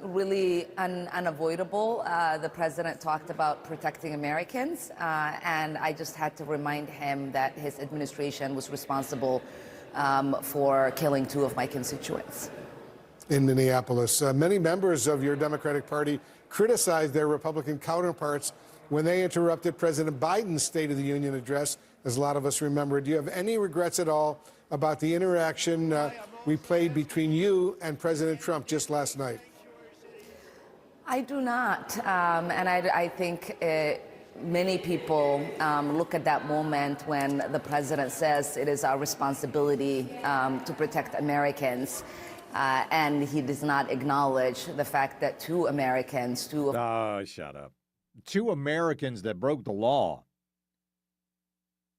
really unavoidable. The president talked about protecting Americans, and I just had to remind him that his administration was responsible for killing 2 of my constituents. In Minneapolis, many members of your Democratic Party criticized their Republican counterparts when they interrupted President Biden's State of the Union address, as a lot of us remember. Do you have any regrets at all about the interaction we played between you and President Trump just last night? I do not, and I think many people look at that moment when the president says it is our responsibility to protect Americans, and he does not acknowledge the fact that 2 Americans, 2 of... Oh, shut up. 2 Americans that broke the law.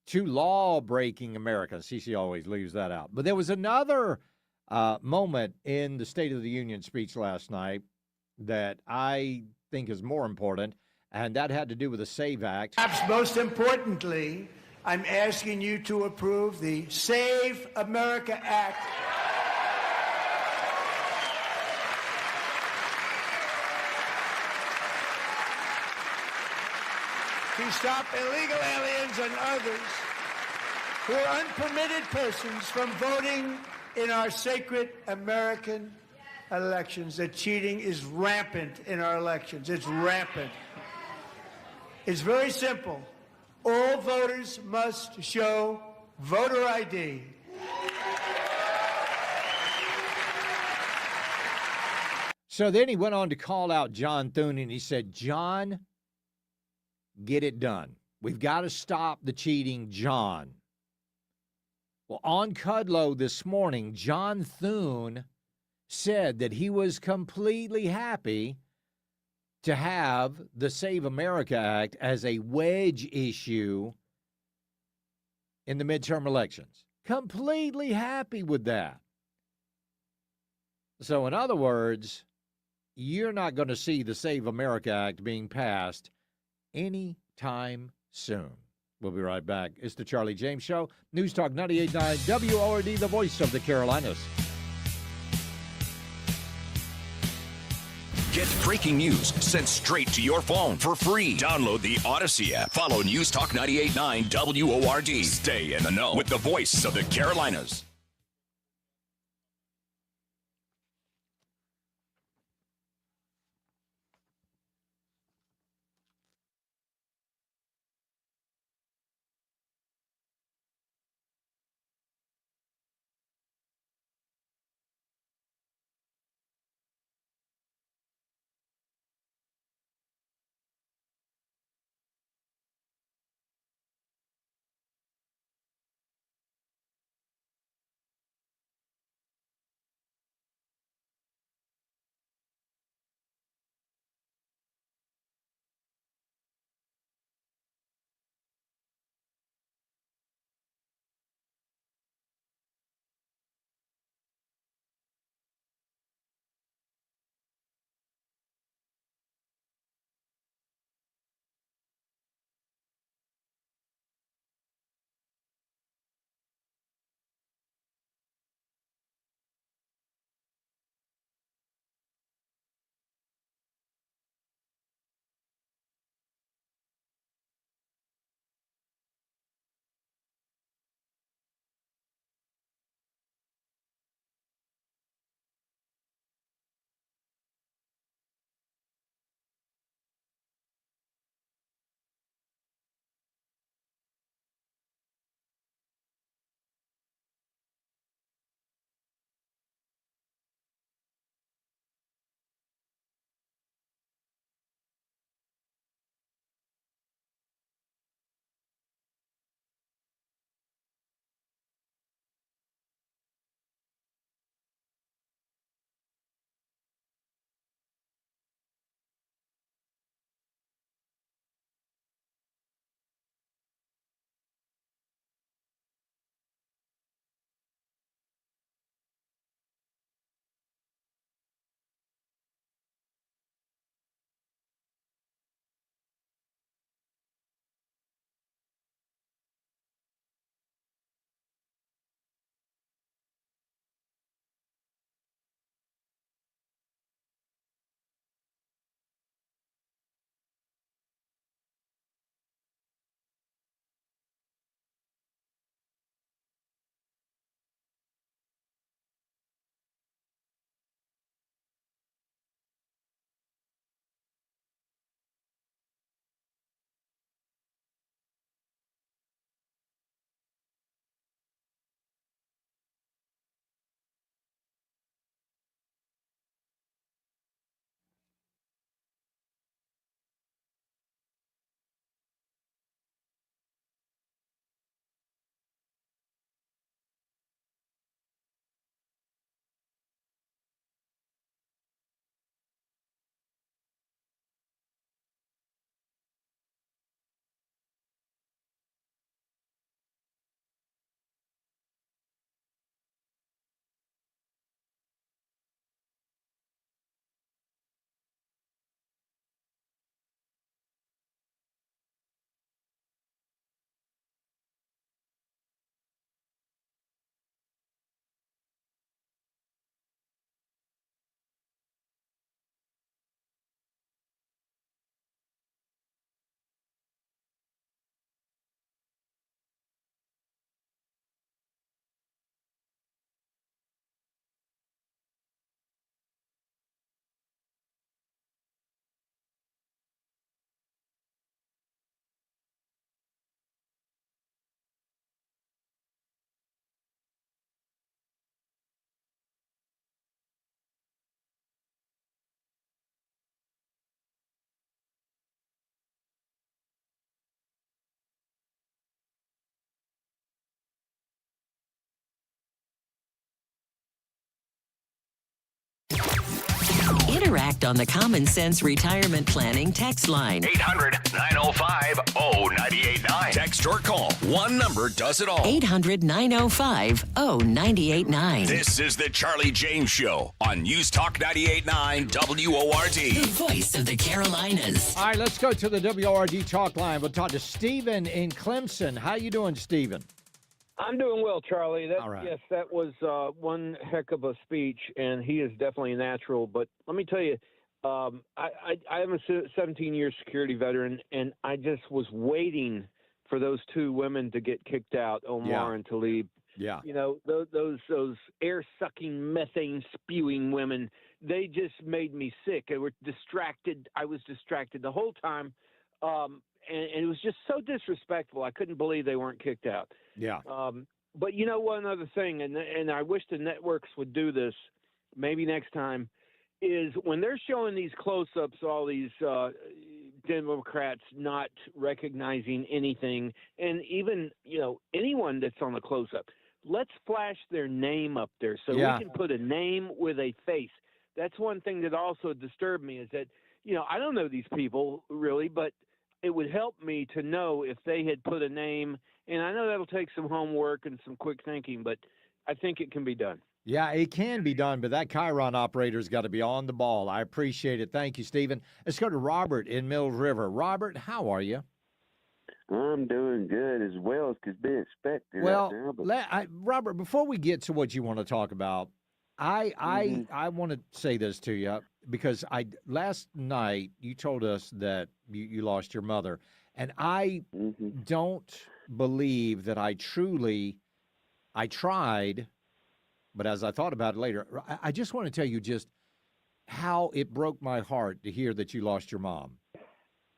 2 law-breaking Americans. CC always leaves that out. But there was another moment in the State of the Union speech last night that I think is more important, and that had to do with the SAVE Act. Perhaps most importantly, I'm asking you to approve the Save America Act. To stop illegal aliens and others who are unpermitted persons from voting in our sacred American elections. That cheating is rampant in our elections. It's rampant. It's very simple. All voters must show voter ID. So then he went on to call out John Thune, and he said, John, get it done. We've got to stop the cheating, John. Well, on Kudlow this morning, John Thune said that he was completely happy to have the Save America Act as a wedge issue in the midterm elections. Completely happy with that. So, in other words, you're not going to see the Save America Act being passed anytime soon. We'll be right back. It's the Charlie James Show. News Talk 98.9 WORD, the voice of the Carolinas. Get breaking news sent straight to your phone for free. Download the Odyssey app. Follow News Talk 98.9 WORD. Stay in the know with the voice of the Carolinas. Next on the Common Sense Retirement Planning text line. 800-905-0989. Text or call. One number does it all. 800-905-0989. This is the Charlie James Show on News Talk 98.9 WORD. The voice of the Carolinas. All right, let's go to the WRD talk line. We'll talk to Stephen in Clemson. How you doing, Stephen? I'm doing well, Charlie. All right. Yes, that was one heck of a speech, and he is definitely natural. But let me tell you, I am a 17-year security veteran, and I just was waiting for those two women to get kicked out, Omar and Tlaib. Yeah. You know, those air-sucking, methane-spewing women, they just made me sick. They were distracted. I was distracted the whole time, and it was just so disrespectful. I couldn't believe they weren't kicked out. Yeah. But you know, one other thing, and I wish the networks would do this maybe next time, is when they're showing these close-ups, all these Democrats not recognizing anything, and even, you know, anyone that's on the close-up, let's flash their name up there so we can put a name with a face. That's one thing that also disturbed me, is that, you know, I don't know these people really, but it would help me to know if they had put a name. And I know that'll take some homework and some quick thinking, but I think it can be done. Yeah, it can be done, but that Chiron operator's got to be on the ball. I appreciate it. Thank you, Stephen. Let's go to Robert in Mills River. Robert, how are you? I'm doing good, as well as could be expected. Well, right now, Robert, before we get to what you want to talk about, I want to say this to you, because last night you told us that you lost your mother, and I don't believe that I tried, but as I thought about it later, I just want to tell you just how it broke my heart to hear that you lost your mom.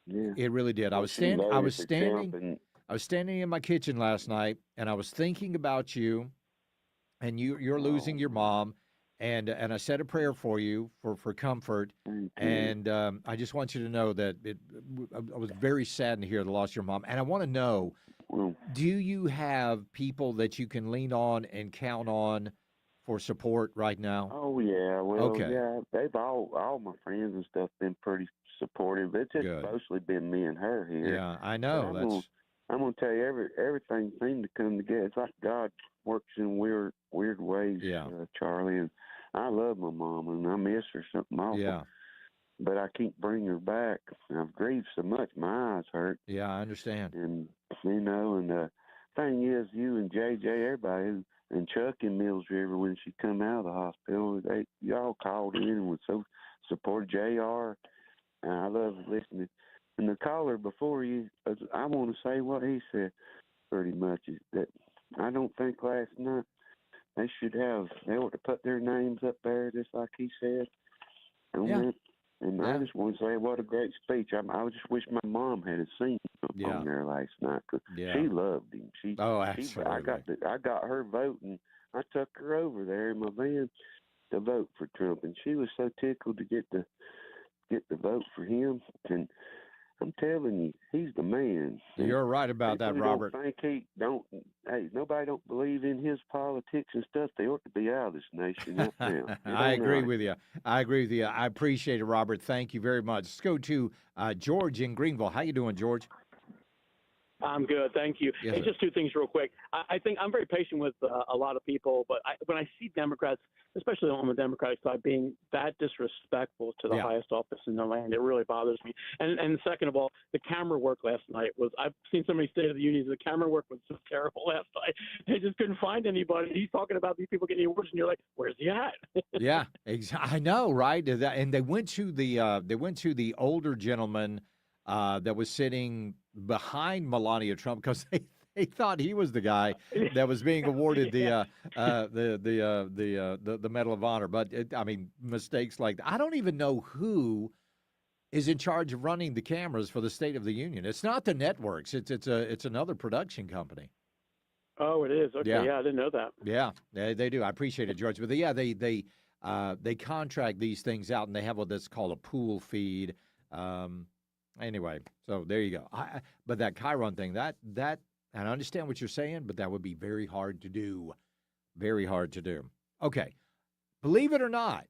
Yeah. It really did. I was standing in my kitchen last night, and I was thinking about you, and you're losing your mom, and I said a prayer for you for comfort, and I just want you to know that I was very saddened to hear the loss of your mom, and I want to know, do you have people that you can lean on and count on for support right now? Oh yeah, well, okay. Yeah, they've all my friends and stuff been pretty supportive. It's just mostly been me and her here. Yeah, I know. I'm gonna tell you, everything seemed to come together. It's like God works in weird ways, Charlie. And I love my mom, and I miss her something awful. Yeah. But I can't bring her back. I've grieved so much, my eyes hurt. Yeah, I understand. And you know, and the thing is, you and JJ, everybody, and Chuck in Mills River, when she come out of the hospital, y'all called in and was so supportive. JR, and I love listening. And the caller before you, I want to say what he said pretty much, is that I don't think last night they ought to put their names up there just like he said. And I just want to say what a great speech. I just wish my mom had seen him on there last night, because she loved him. Absolutely. I got her vote, and I took her over there in my van to vote for Trump, and she was so tickled to get the vote for him. And I'm telling you, he's the man. You're right about that, Robert. Nobody don't believe in his politics and stuff. They ought to be out of this nation right now. I agree with you. I appreciate it, Robert. Thank you very much. Let's go to George in Greenville. How you doing, George? I'm good, thank you. Yes, hey, just two things real quick. I think I'm very patient with a lot of people, but when I see Democrats, especially on the Democratic side, being that disrespectful to the highest office in the land, it really bothers me. And second of all, the camera work last night I've seen so many State of the Unions, the camera work was so terrible last night. They just couldn't find anybody. He's talking about these people getting awards, and you're like, where's he at? Yeah, I know, right? And they went to the older gentleman that was sitting behind Melania Trump, because they thought he was the guy that was being awarded the Medal of Honor. But mistakes like that. I don't even know who is in charge of running the cameras for the State of the Union. It's not the networks. It's another production company. Oh, it is. Okay, yeah, I didn't know that. Yeah, they do. I appreciate it, George. But they contract these things out, and they have what's called a pool feed. Anyway, so there you go. But that Chiron thing, that, and I understand what you're saying, but that would be very hard to do. Very hard to do. Okay. Believe it or not,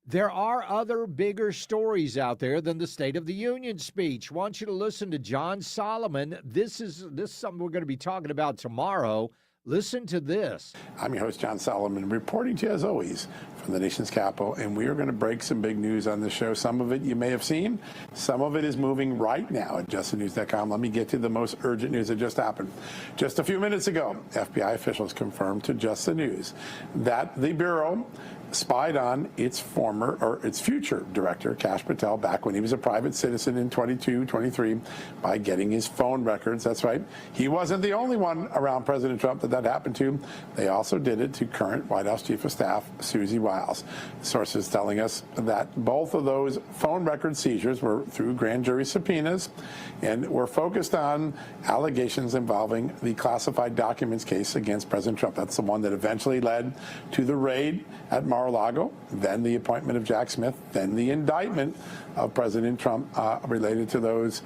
There are other bigger stories out there than the State of the Union speech. I want you to listen to John Solomon. This is something we're going to be talking about tomorrow. Listen to this. I'm your host, John Solomon, reporting to you as always from the nation's capital, and we are going to break some big news on this show. Some of it you may have seen. Some of it is moving right now at justthenews.com. Let me get to the most urgent news that just happened. Just a few minutes ago, FBI officials confirmed to Just the News that the Bureau spied on its future director, Kash Patel, back when he was a private citizen in 23 by getting his phone records. That's right. He wasn't the only one around President Trump that happened to. They also did it to current White House Chief of Staff Susie Wiles. Sources telling us that both of those phone record seizures were through grand jury subpoenas and were focused on allegations involving the classified documents case against President Trump. That's the one that eventually led to the raid at Mar-a-Lago, then the appointment of Jack Smith, then the indictment of President Trump related to those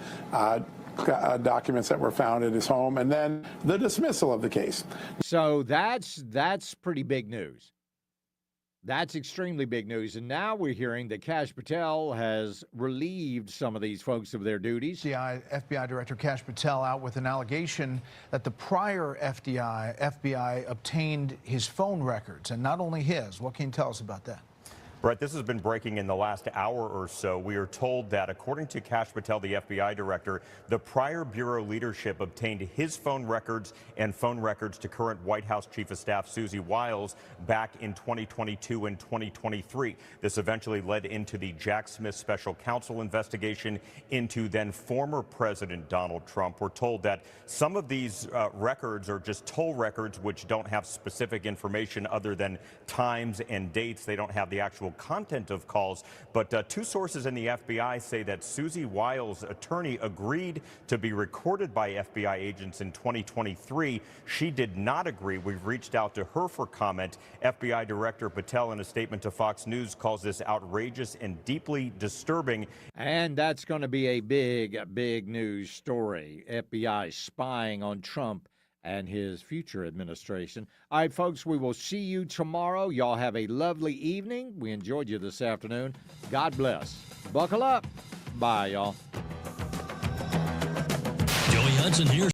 documents that were found at his home, and then the dismissal of the case. So that's pretty big news. That's extremely big news. And now we're hearing that Kash Patel has relieved some of these folks of their duties. FBI Director Kash Patel out with an allegation that the prior FBI obtained his phone records, and not only his. What can you tell us about that? Right, this has been breaking in the last hour or so. We are told that, according to Kash Patel, the FBI director, the prior Bureau leadership obtained his phone records and phone records to current White House Chief of Staff Susie Wiles back in 2022 and 2023. This eventually led into the Jack Smith special counsel investigation into then former President Donald Trump. We're told that some of these records are just toll records, which don't have specific information other than times and dates. They don't have the actual content of calls, but two sources in the FBI say that Susie Wiles' attorney agreed to be recorded by FBI agents in 2023. She did not agree. We've reached out to her for comment. FBI Director Patel, in a statement to Fox News, calls this outrageous and deeply disturbing. And that's going to be a big news story. FBI spying on Trump and his future administration. All right, folks, we will see you tomorrow. Y'all have a lovely evening. We enjoyed you this afternoon. God bless. Buckle up. Bye, y'all. Joey Hudson here.